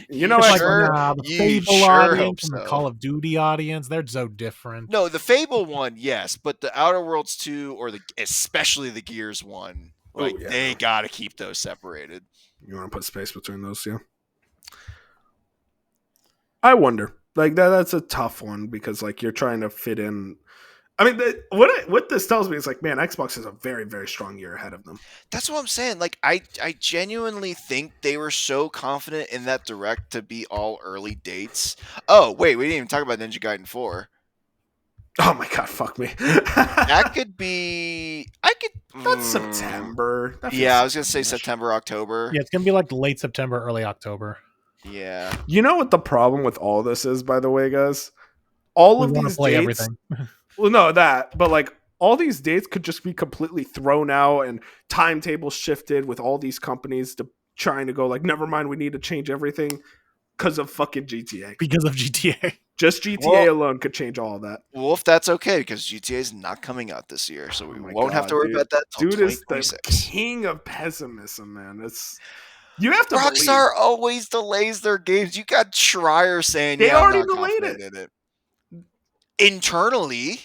You know, It's what? Sure. the You Fable sure audience hope and the so. Call of Duty audience, they're so different. no, the Fable one, yes, but the Outer Worlds 2 or especially the Gears one, like yeah. they got to keep those separated. You want to put space between those, yeah. I wonder. Like that's a tough one because like you're trying to fit in. I mean, what this tells me is like, man, Xbox has a very, very strong year ahead of them. That's what I'm saying. Like, I genuinely think they were so confident in that direct to be all early dates. Oh, wait, we didn't even talk about Ninja Gaiden 4. Oh my god, fuck me. That could be. That's September. That feels Yeah, I was gonna say September-ish. September, October. Yeah, it's gonna be like late September, early October. Yeah. You know what the problem with all this is, by the way, guys? All We of want these to play dates. everything. Well, no, but like all these dates could just be completely thrown out and timetables shifted with all these companies trying to go like, never mind, we need to change everything because of fucking GTA. because of GTA. Just GTA Well- alone could change all of that. Well, if that's okay, because GTA is not coming out this year, so we Oh my won't have to God, worry dude. about that till Dude is the 2026. king of pessimism, man. You have to Rockstar believe. always delays their games. You got Schreier saying, They "Yeah, I'm already not delayed confident in it." Internally,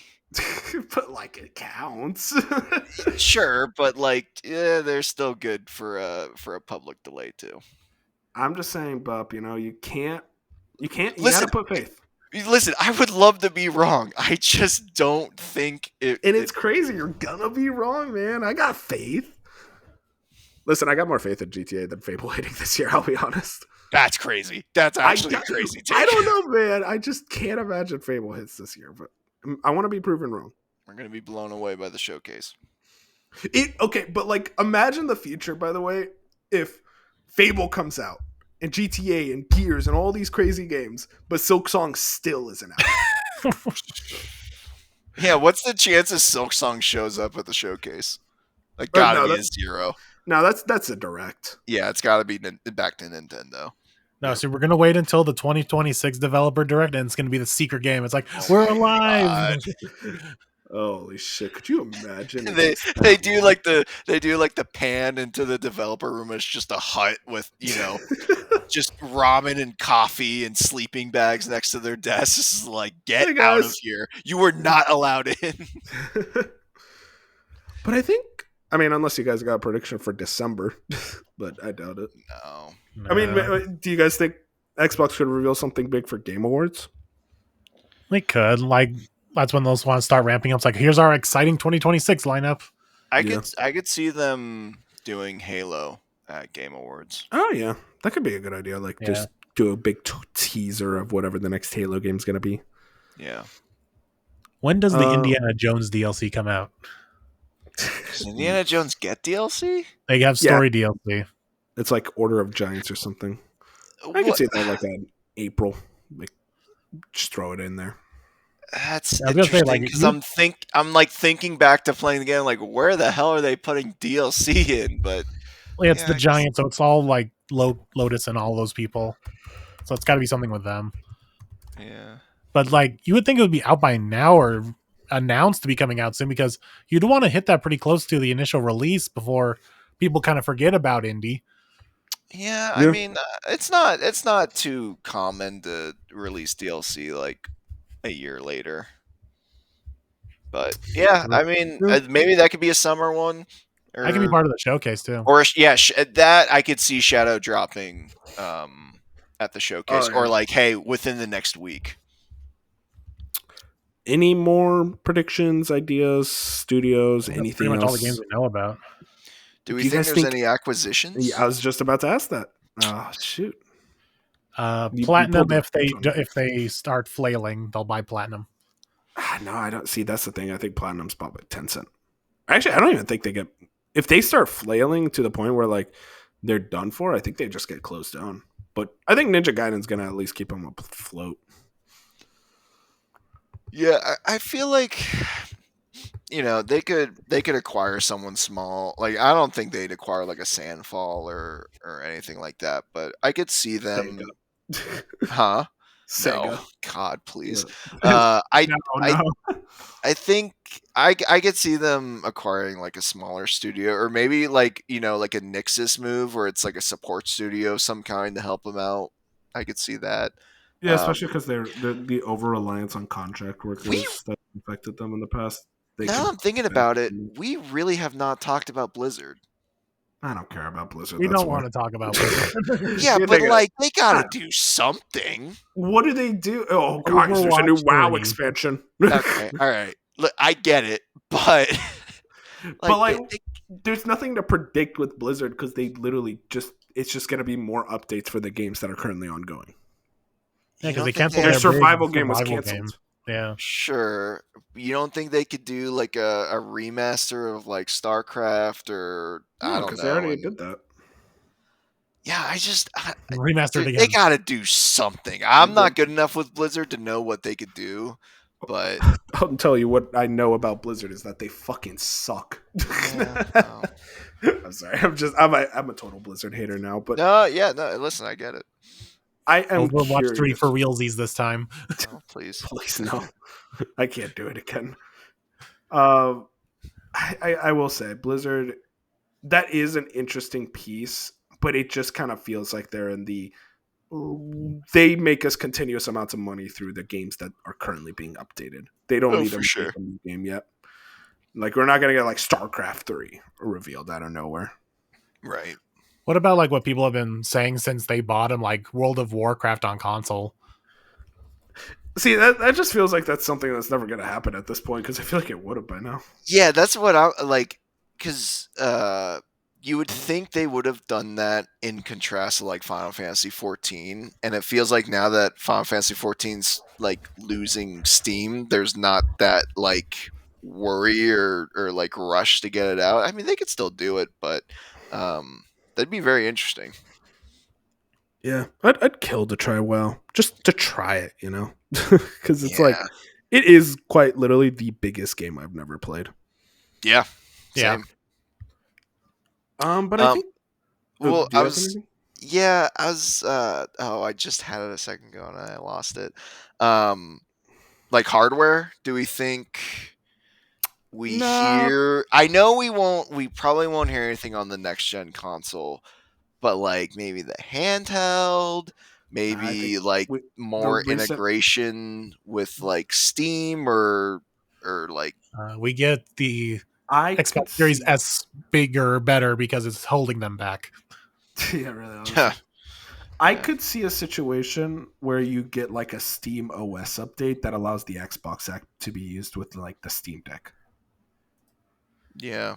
But like it counts. sure, but like, yeah, they're still good for a public delay too. I'm just saying, Bup, you can't, you Listen, gotta put faith. Listen, I would love to be wrong. I just don't think it. And it's crazy. You're gonna be wrong, man. I got faith. Listen, I got more faith in GTA than Fable hitting this year, I'll be honest. That's crazy. That's actually crazy. I don't know, man. I just can't imagine Fable hits this year, but I want to be proven wrong. We're gonna be blown away by the showcase. Okay, but like imagine the future, by the way, if Fable comes out and GTA and Gears and all these crazy games, but Silk Song still isn't out. Yeah, what's the chances Silk Song shows up at the showcase? Like, gotta be a zero. No, that's a direct. Yeah, it's gotta be back to Nintendo. No, so we're gonna wait until the 2026 developer direct, and it's gonna be the secret game. It's like we're alive. Holy shit! Could you imagine? they do like the pan into the developer room. It's just a hut with just ramen and coffee and sleeping bags next to their desks. This is like, get out of here! You were not allowed in. But I mean, unless you guys got a prediction for December, but I doubt it. No. I mean, do you guys think Xbox could reveal something big for Game Awards? They could. Like, that's when those want to start ramping up. It's like, here's our exciting 2026 lineup. I could see them doing Halo at Game Awards. Oh yeah, that could be a good idea. Like, just do a big teaser of whatever the next Halo game's gonna be. Yeah. When does the Indiana Jones DLC come out? Does Indiana Jones get DLC? They have story DLC. It's like Order of Giants or something. I can see that like in April. Like, just throw it in there. That's interesting because I'm like thinking back to playing the game. Like, where the hell are they putting DLC in? But it's the Giants, so it's all like Lotus and all those people. So it's got to be something with them. Yeah. But like, you would think it would be out by now or announced to be coming out soon, because you'd want to hit that pretty close to the initial release before people kind of forget about indie. Yeah, I mean, it's not too common to release DLC like a year later. But yeah, I mean, maybe that could be a summer one. Or, I can be part of the showcase too. Or that I could see Shadow dropping at the showcase, or like, hey, within the next week. Any more predictions, ideas, studios, anything pretty much else? all the games we know about. Do we think there's any acquisitions? Yeah, I was just about to ask that. Oh shoot! Platinum, if they start flailing, they'll buy Platinum. No, I don't see. That's the thing. I think Platinum's bought by Tencent. Actually, I don't even think they get. If they start flailing to the point where like they're done for, I think they just get closed down. But I think Ninja Gaiden's gonna at least keep them afloat. Yeah, I feel like they could acquire someone small. Like, I don't think they'd acquire like a Sandfall or anything like that, but I could see them. Huh? Sega. No, God, please. No. I think I could see them acquiring like a smaller studio, or maybe like like a Nixus move where it's like a support studio of some kind to help them out. I could see that. Yeah, especially because they're the over reliance on contract workers that affected them in the past. Now I'm thinking about it, we really have not talked about Blizzard. I don't care about Blizzard. We don't want to talk about Blizzard. Yeah, but like they gotta do something. What do they do? Oh gosh, there's a new WoW expansion. Okay, all right. Look, I get it, but there's nothing to predict with Blizzard because they literally it's just going to be more updates for the games that are currently ongoing. Yeah, because they canceled their survival game was canceled. Yeah, sure. You don't think they could do like a remaster of like StarCraft or I don't know? Because they already did that. Yeah, remastered again. They got to do something. I'm not good enough with Blizzard to know what they could do, but I'll tell you what I know about Blizzard is that they fucking suck. yeah. Well. I'm sorry. I'm a total Blizzard hater now, but No, yeah, no. Listen, I get it. I am Overwatch 3 for curious. realsies this time. Oh, please. Please no, I can't do it again. Um, I will say Blizzard. That is an interesting piece, but it just kind of feels like they're in the. They make us continuous amounts of money through the games that are currently being updated. They don't Oh, need for to make sure. a new game yet. Like we're not gonna get like StarCraft 3 revealed out of nowhere. Right. What about like what people have been saying since they bought him, like World of Warcraft on console? See, that just feels like that's something that's never gonna happen at this point because I feel like it would have by now. Yeah, that's what I like. Because you would think they would have done that in contrast to like Final Fantasy 14, and it feels like now that Final Fantasy 14's like losing steam, there's not that like worry or like rush to get it out. I mean, they could still do it, but that'd be very interesting. Yeah, I'd kill to try WoW just to try it, because it's like Yeah. it is quite literally the biggest game I've never played. Yeah. Yeah. Same. But I think. Well, Do you have anything? Yeah, I was I just had it a second ago and I lost it. Like hardware, do we think we Nah, hear we probably won't hear anything on the next gen console, but like maybe the handheld, I think maybe like the more recent. integration with like Steam or like We get the I Xbox could Series see. S bigger, better because it's holding them back. Yeah, really. Honestly. I yeah. could see a situation where you get like a Steam OS update that allows the Xbox app to be used with like the Steam Deck. Yeah.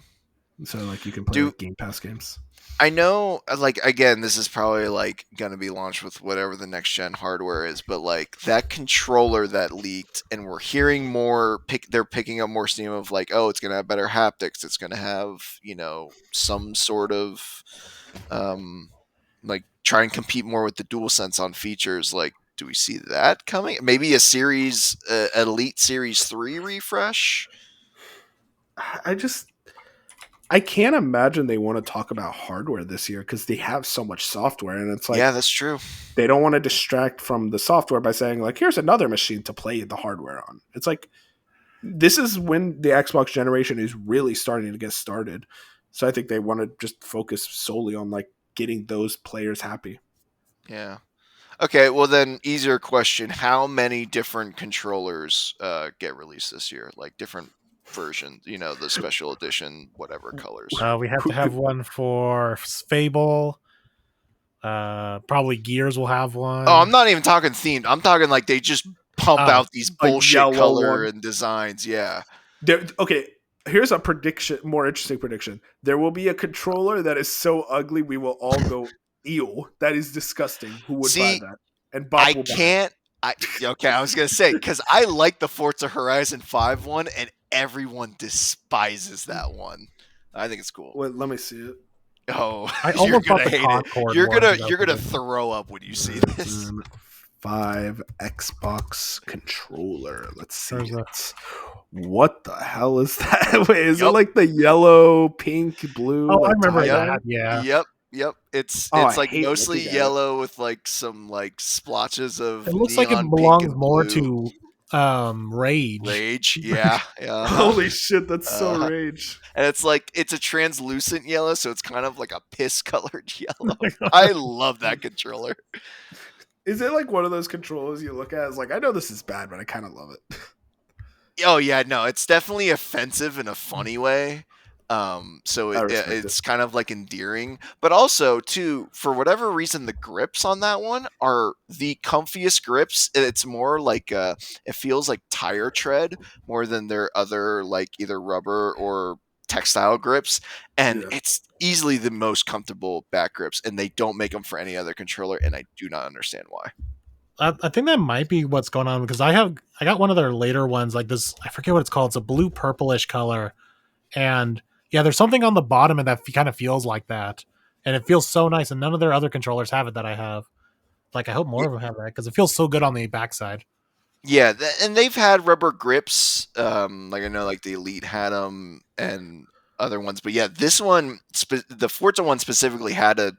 So like you can play Do like Game Pass games. I know, like, again, this is probably like going to be launched with whatever the next gen hardware is, but like that controller that leaked, and we're hearing more. They're picking up more steam of like, oh, it's going to have better haptics. It's going to have some sort of like try and compete more with the DualSense on features. Like, do we see that coming? Maybe a series, Elite Series 3 refresh. I can't imagine they want to talk about hardware this year because they have so much software, and it's like Yeah, that's true. they don't want to distract from the software by saying like, here's another machine to play the hardware on. It's like this is when the Xbox generation is really starting to get started. So I think they want to just focus solely on like getting those players happy. Yeah. Okay, well then, easier question: how many different controllers get released this year? Like different versions, the special edition, whatever colors. We have to have one for Fable. Probably Gears will have one. Oh, I'm not even talking themed. I'm talking like they just pump Oh, out these a bullshit yellow color one. and designs. Yeah. Okay, here's a prediction, more interesting prediction. There will be a controller that is so ugly we will all go, ew, that is disgusting. Who would buy See, that? And Bob I will buy it. can't. Okay, I was gonna say because I like the Forza Horizon 5 one, and everyone despises that one. I think it's cool. Wait, let me see it. Oh, I you're almost bought gonna the hate it. Concord You're one. gonna throw up when you see this. 5 Xbox controller. Let's see There's it. What the hell is that? Wait, is it Yup. like the yellow, pink, blue? Oh, I like, remember tie-dye? that. Yeah. Yep. It's Oh, I like hate mostly looking at it. yellow with like some like splotches of It looks like it neon pink belongs and more blue. to Rage. Rage. Yeah. Holy shit, that's so Uh-huh. rage. And it's a translucent yellow, so it's kind of like a piss colored yellow. I love that controller. Is it like one of those controllers you look at as like, I know this is bad, but I kind of love it? Oh yeah, no, it's definitely offensive in a funny way. So I respect it's kind of like endearing, but also too, for whatever reason, the grips on that one are the comfiest grips. It's more like it feels like tire tread more than their other like either rubber or textile grips, and Yeah. it's easily the most comfortable back grips, and they don't make them for any other controller, and I do not understand why. I think that might be what's going on because I got one of their later ones like this. I forget what it's called. It's a blue purplish color, and yeah, there's something on the bottom and that kind of feels like that, and it feels so nice. And none of their other controllers have it that I have. Like I hope more of them have that because it feels so good on the backside. Yeah, and they've had rubber grips. Like I know, like the Elite had them, and other ones. But yeah, this one, the Forza one specifically, had a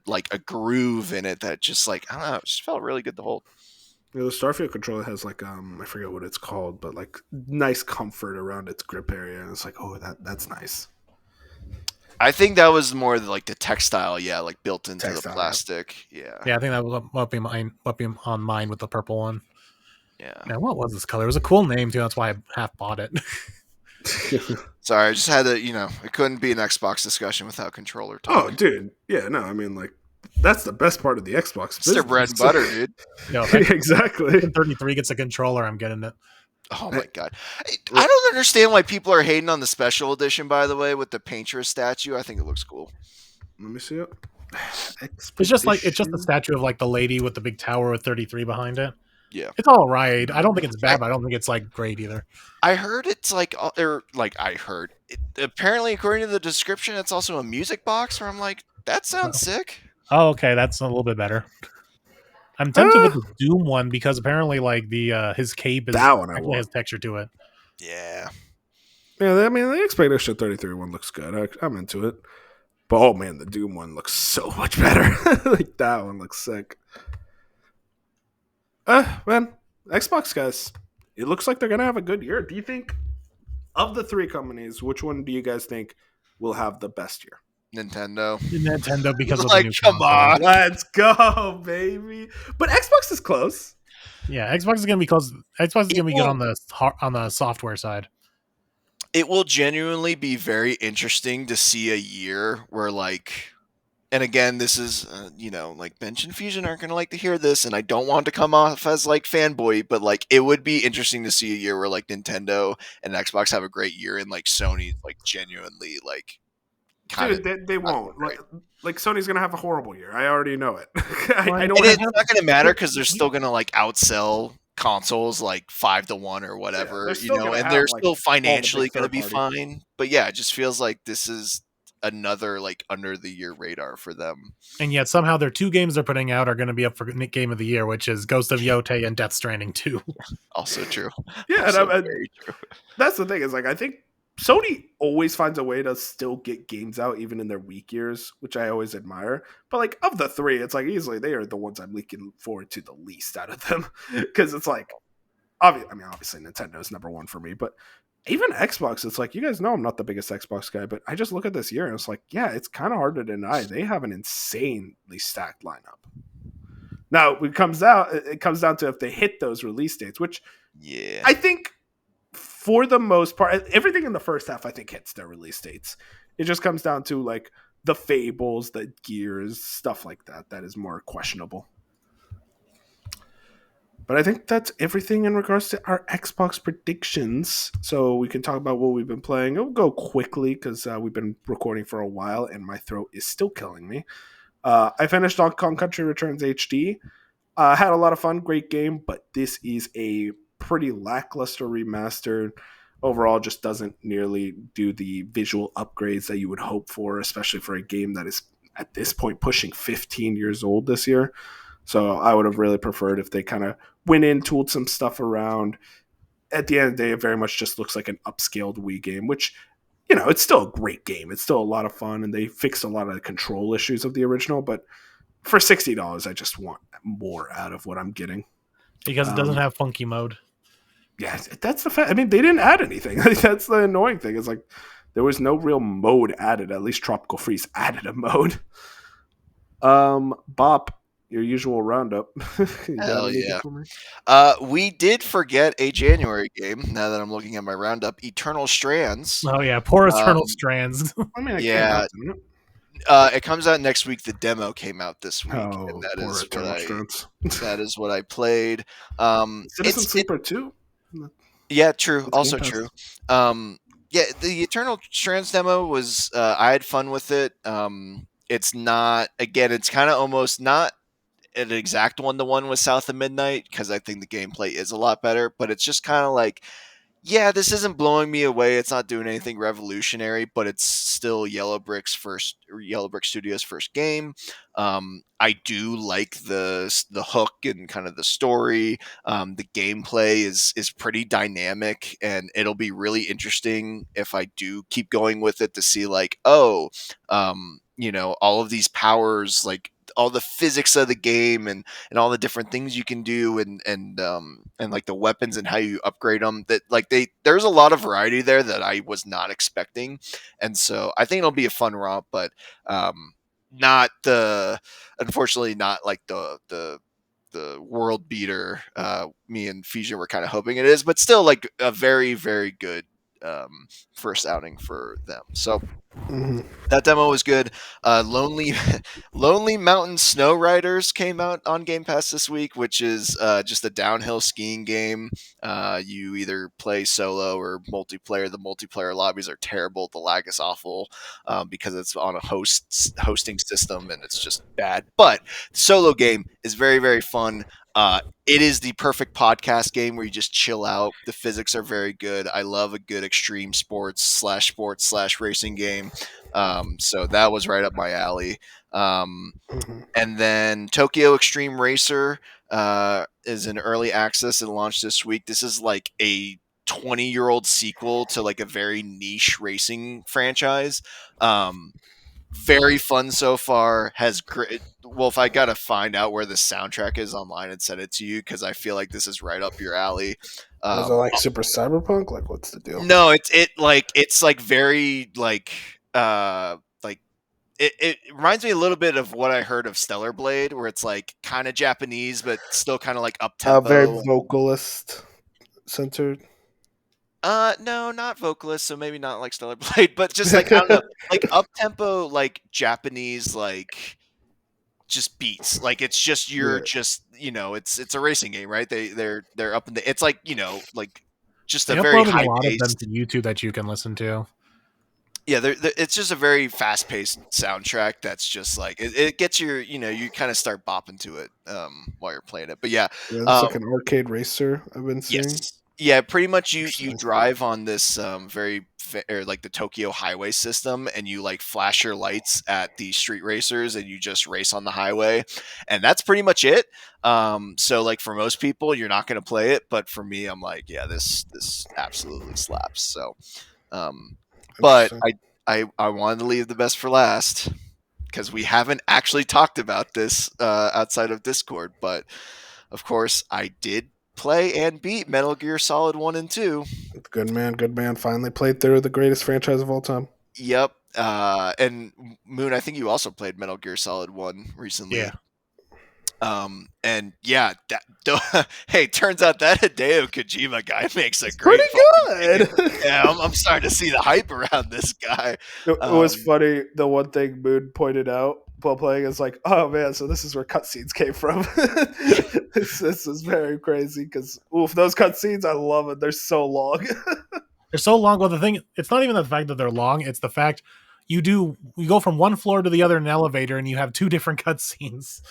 groove in it that just like I don't know, it just felt really good to hold. You know, the Starfield controller has like I forget what it's called, but like nice comfort around its grip area, and it's like, oh, that's nice. I think that was more like the textile, yeah, like built into the Textile, yeah. plastic. Yeah, Yeah, I think that will be mine. Will be on mine with the purple one. yeah. Now, what was this color? It was a cool name too. That's why I half bought it. Sorry, I just had to, it couldn't be an Xbox discussion without controller Oh, talk. dude, yeah, no, I mean like that's the best part of the Xbox It's their bread business. and butter, dude. Yo, if Exactly. 33 gets a controller, I'm getting it. Oh I- my god. I don't understand why people are hating on the special edition, by the way, with the Painter's statue. I think it looks cool. Let me see it. It's just a Expedition. statue of like the lady with the big tower with 33 behind it. Yeah. It's all right. I don't think it's I, bad, but I don't think it's like great either. I heard it's like, or like I heard. Apparently, according to the description, it's also a music box where I'm like, that sounds sick. Oh, okay, that's a little bit better. I'm tempted Uh, with the Doom one because apparently like the his cape is that one I actually has want. texture to it. Yeah. Yeah, I mean the Expedition 33 one looks good. I'm into it. But oh man, the Doom one looks so much better. Like that one looks sick. Man, Xbox guys, it looks like they're gonna have a good year. Do you think of the three companies, which one do you guys think will have the best year? Nintendo. Nintendo because of the Like, new come console. on. Let's go, baby. But Xbox is close. Yeah, Xbox is gonna be close. Xbox is gonna be good Well, on the software side. it will genuinely be very interesting to see a year where like, and again, this is like Bench and Fusion aren't going to like to hear this, and I don't want to come off as like fanboy, but like it would be interesting to see a year where like Nintendo and Xbox have a great year, and like Sony's like genuinely like kind of Dude, they not so won't. great. Like Sony's gonna have a horrible year. I already know it. I And don't And have. it's not going to matter because they're still going to like outsell consoles like 5-1 or Yeah, whatever, they're still gonna and have they're like still all the financially big going to third be party. fine. But yeah, it just feels like this is another like under the year radar for them. yet somehow their two games they're putting out are going to be up for Game of the Year, which is Ghost of Yotei and Death Stranding 2. Also true. Yeah, Also and very true. that's the thing is like I think Sony always finds a way to still get games out even in their weak years, which I always admire. But like of the three, it's like easily they are the ones I'm looking forward to the least out of them because it's like obviously Nintendo's number one for me, but even Xbox, it's like you guys know I'm not the biggest Xbox guy, but I just look at this year and it's like, yeah, it's kind of hard to deny they have an insanely stacked lineup. Now it comes down to if they hit those release dates, which Yeah. I think for the most part, everything in the first half I think hits their release dates. It just comes down to like the Fables, the Gears, stuff like that. That is more questionable. But I think that's everything in regards to our Xbox predictions. So we can talk about what we've been playing. It'll go quickly because we've been recording for a while and my throat is still killing me. I finished Donkey Kong Country Returns HD. Had a lot of fun, great game, but this is a pretty lackluster remaster. Overall, just doesn't nearly do the visual upgrades that you would hope for, especially for a game that is at this point pushing 15 years old this year. So I would have really preferred if they kind of went in, tooled some stuff around. At the end of the day, it very much just looks like an upscaled Wii game, which, it's still a great game. It's still a lot of fun, and they fixed a lot of the control issues of the original, but for $60, I just want more out of what I'm getting. Because it doesn't have funky mode. Yeah, that's the fact. I mean, they didn't add anything. That's the annoying thing. It's like there was no real mode added. At least Tropical Freeze added a mode. Bop, your usual roundup. Hell yeah. We did forget a January game. Now that I'm looking at my roundup, Eternal Strands. Oh yeah, poor Eternal Strands. I mean, Yeah. It comes out next week. The demo came out this week, and that is what I played. Citizen Sleeper 2? Yeah, true. It's Also true. Yeah, the Eternal Strands demo was. I had fun with it. It's not. Again, it's kind of almost not an exact one-to-one with South of Midnight because I think the gameplay is a lot better. But it's just kind of like Yeah, this isn't blowing me away. It's not doing anything revolutionary, but it's still Yellow Brick Studios' first game. I do like the hook and kind of the story. The gameplay is pretty dynamic, and it'll be really interesting if I do keep going with it to see like, oh, all of these powers, like all the physics of the game and all the different things you can do and like the weapons and how you upgrade them, that like there's a lot of variety there that I was not expecting, and so I think it'll be a fun romp, but not the unfortunately not like the world beater me and Fusion were kind of hoping it is, but still like a very very good first outing for them. So Mhm. that demo was good. Lonely Lonely Mountain Snow Riders came out on Game Pass this week, which is just a downhill skiing game. You either play solo or multiplayer. The multiplayer lobbies are terrible. The lag is awful because it's on a hosting system and it's just bad. But the solo game is very very fun. It is the perfect podcast game where you just chill out. The physics are very good. I love a good extreme sports slash racing game. So that was right up my alley. Um, Mhm. and then Tokyo Extreme Racer is in early access and launched this week. This is like a 20-year-old sequel to like a very niche racing franchise. Very fun so far. Has great. Well, if I gotta find out where the soundtrack is online and send it to you, because I feel like this is right up your alley. Was it Um, like super cyberpunk? Like, what's the deal? no, it's like very like it reminds me a little bit of what I heard of Stellar Blade, where it's like kind of Japanese but still kind of like up Very tempo. vocalist centered. No, not vocalist, so maybe not like Stellar Blade, but just like I don't know, like up tempo, like Japanese, like just beats. Like it's just you're Yeah, just it's a racing game, right? They're up in the it's like like just They a very uploaded a high lot of them paced. to YouTube that you can listen to. Yeah, it's just a very fast-paced soundtrack that's just like it gets you kind of start bopping to it while you're playing it. But yeah, yeah. It's um, like an arcade racer I've been seeing. yes, yeah, pretty much you Interesting. drive on this or like the Tokyo highway system, and you like flash your lights at the street racers, and you just race on the highway, and that's pretty much it. So like for most people, you're not going to play it, but for me, I'm like, yeah, this absolutely slaps. So. Um, but Interesting. I wanted to leave the best for last because we haven't actually talked about this outside of Discord. But of course, I did play and beat Metal Gear Solid 1 and 2. Good man. Good man. Finally played through the greatest franchise of all time. Yep. And Moon, I think you also played Metal Gear Solid 1 Yeah. recently. And yeah, hey, turns out that Hideo Kojima guy makes a Pretty great fucking game. good. Yeah, I'm starting to see the hype around this guy. It was funny. The one thing Moon pointed out while playing is like, oh man, so this is where cutscenes came from. This is very crazy because oof, those cutscenes, I love it. They're so long. They're so long. Well, the thing, it's not even the fact that they're long, it's the fact you go from one floor to the other in an elevator and you have two different cutscenes.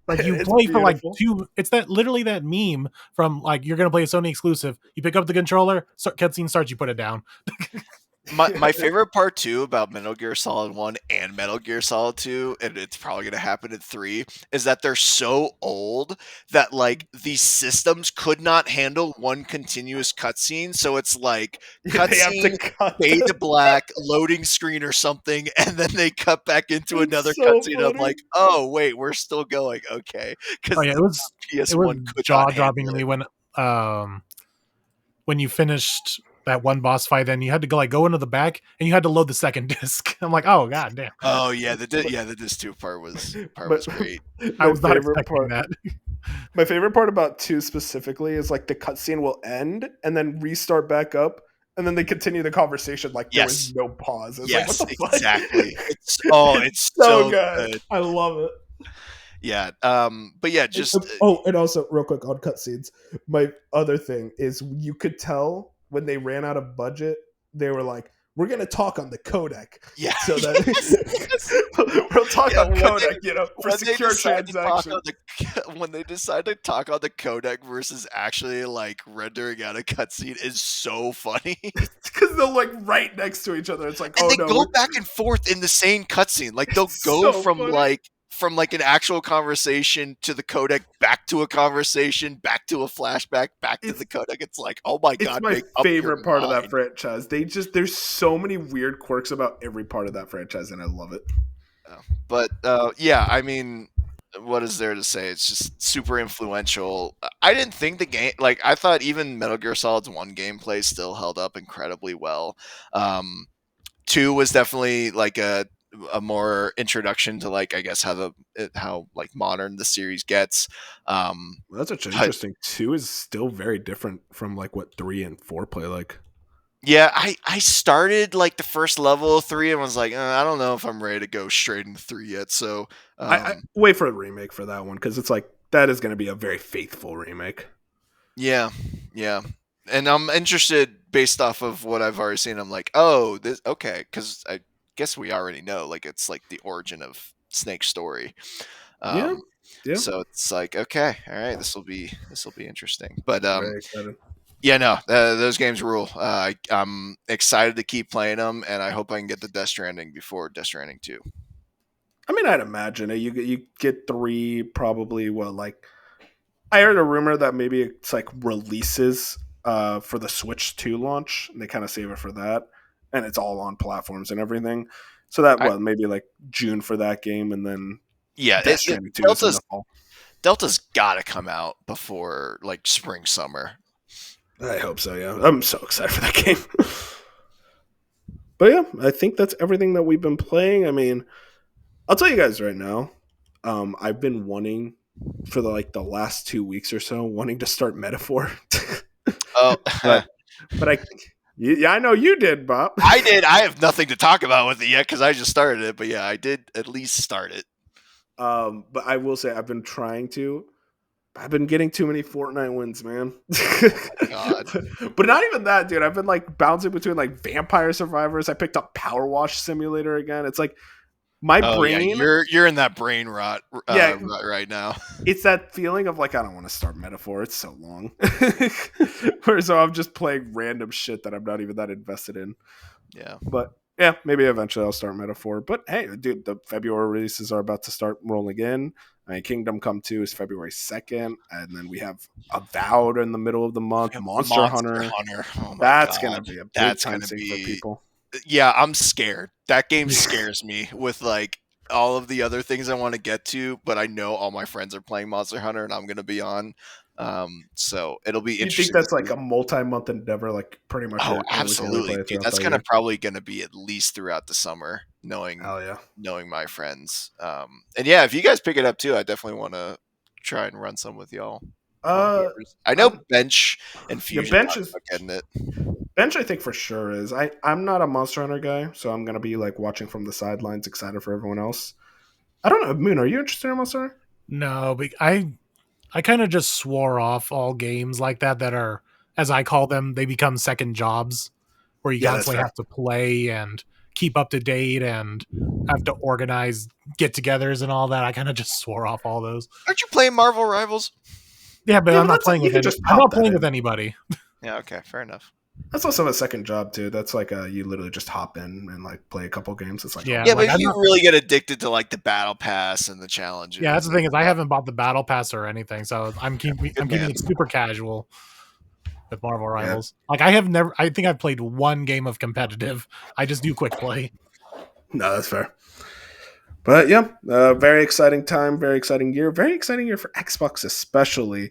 Like you It's play for like beautiful. it's that literally that meme from like you're gonna play a Sony exclusive. You pick up the controller, cutscene starts, you put it down. My favorite part too about Metal Gear Solid 1 and Metal Gear Solid 2, and it's probably going to happen in 3, is that they're so old that like these systems could not handle one continuous cutscene. So it's like Yeah, they have to cutscene, cut fade them. to black, loading screen or something, and then they cut back into It's another so cutscene. I'm funny. like, oh wait, we're still going, okay, Oh because yeah, the it was PS1 could jaw not handle dropping to it. me when you finished that one boss fight and you had to go into the back and you had to load the second disc. I'm like, oh god damn. Oh yeah, But, the Disc 2 part but was great. I my was not favorite expecting part that. My favorite part about two specifically is like the cutscene will end and then restart back up, and then they continue the conversation like there was Yes. no pause. It's like what Yes, the fuck? exactly. It's So so good. good. I love it. Yeah. But yeah, just Oh, and also real quick on cutscenes, my other thing is you could tell when they ran out of budget, they were like, we're gonna talk on the codec. Yeah. So that we'll talk on codec, for secure transaction. When they decide to talk on the codec versus actually like rendering out a cutscene is so funny. Because they're like right next to each other. It's like, And oh they no, go back and forth in the same cutscene. Like they'll It's go so from funny. like an actual conversation to the codec, back to a conversation, back to a flashback, back to the codec. It's like, oh my It's god, my make up your favorite part of that mind. franchise. There's so many weird quirks about every part of that franchise, and I love it. But yeah, I mean, what is there to say? It's just super influential. I didn't think the game, like, I thought even Metal Gear Solid's 1 gameplay still held up incredibly well. 2 was definitely like a more introduction to, like, I guess how like modern the series gets. Well, that's actually But interesting. 2 is still very different from like what 3 and 4 play like. yeah, I started like the first level of 3 and was like, I don't know if I'm ready to go straight into 3 yet. So I wait for a remake for that one because it's like that is going to be a very faithful remake. yeah, and I'm interested based off of what I've already seen. I'm like, oh, this okay, because I guess we already know, like, it's like the origin of Snake's story. Yeah. So it's like, okay, all right, this will be interesting. But Very excited. yeah, no, those games rule. I'm excited to keep playing them, and I hope I can get the Death Stranding before Death Stranding 2. I mean, I'd imagine you get 3 probably. Well, like I heard a rumor that maybe it's like releases for the Switch 2 launch, and they kind of save it for that, and it's all on platforms and everything. So that maybe like June for that game, and then Death Stranding 2 is in the fall. Delta's got to come out before like spring summer. I hope so. Yeah, I'm so excited for that game. But yeah, I think that's everything that we've been playing. I mean, I'll tell you guys right now. I've been wanting for the last 2 weeks or so, wanting to start Metaphor. Oh, but I know you did, Bob. I did. I have nothing to talk about with it yet because I just started it. But yeah, I did at least start it. But I will say I've been trying to. I've been getting too many Fortnite wins, man. God. But not even that, dude. I've been like bouncing between like Vampire Survivors. I picked up Power Wash Simulator again. It's like my brain. Yeah, you're in that brain rot right now. It's that feeling of like I don't want to start Metaphor. It's so long. So I'm just playing random shit that I'm not even that invested in. Yeah. But yeah, maybe eventually I'll start Metaphor. But hey, dude, the February releases are about to start rolling in. I mean, Kingdom Come 2 is February 2nd, and then we have Avowed in the middle of the month. Monster Hunter. Oh that's going to be a big time sink for people. Yeah, I'm scared. That game scares me with like all of the other things I want to get to, but I know all my friends are playing Monster Hunter, and I'm going to be on. So it'll be interesting. You think that's like a multi-month endeavor, like pretty much? Oh, absolutely, dude. That's probably going to be at least throughout the summer, knowing my friends. And yeah, if you guys pick it up too, I definitely want to try and run some with y'all. I know Bench and Fusion are getting it. Bench, I think for sure is. I'm not a Monster Hunter guy, so I'm gonna be like watching from the sidelines, excited for everyone else. I don't know, Moon. Are you interested in Monster Hunter? No, but I kind of just swore off all games like that are, as I call them, they become second jobs, where you constantly have to play and keep up to date and have to organize get-togethers and all that. I kind of just swore off all those. Aren't you playing Marvel Rivals? Yeah, but I'm not playing with anybody. Yeah, okay, fair enough. That's also a second job too. That's like you literally just hop in and like play a couple games. It's like but if you really get addicted to like the battle pass and the challenges. Yeah, that's the thing is I haven't bought the battle pass or anything, so I'm keeping it super casual with Marvel Rivals. Like I think I've played one game of competitive. I just do quick play. No, that's fair. But yeah, very exciting time, very exciting year for Xbox especially.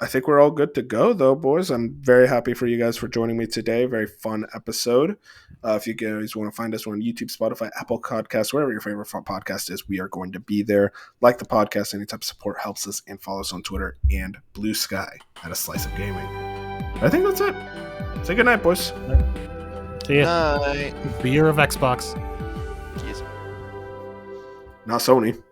I think we're all good to go, though, boys. I'm very happy for you guys for joining me today. Very fun episode. If you guys want to find us, we're on YouTube, Spotify, Apple Podcasts, wherever your favorite podcast is, we are going to be there. Like the podcast, any type of support helps us, and follow us on Twitter and Blue Sky at A Slice of Gaming. I think that's it. Say good night, boys. See ya. Bye. The year of Xbox. Not Sony.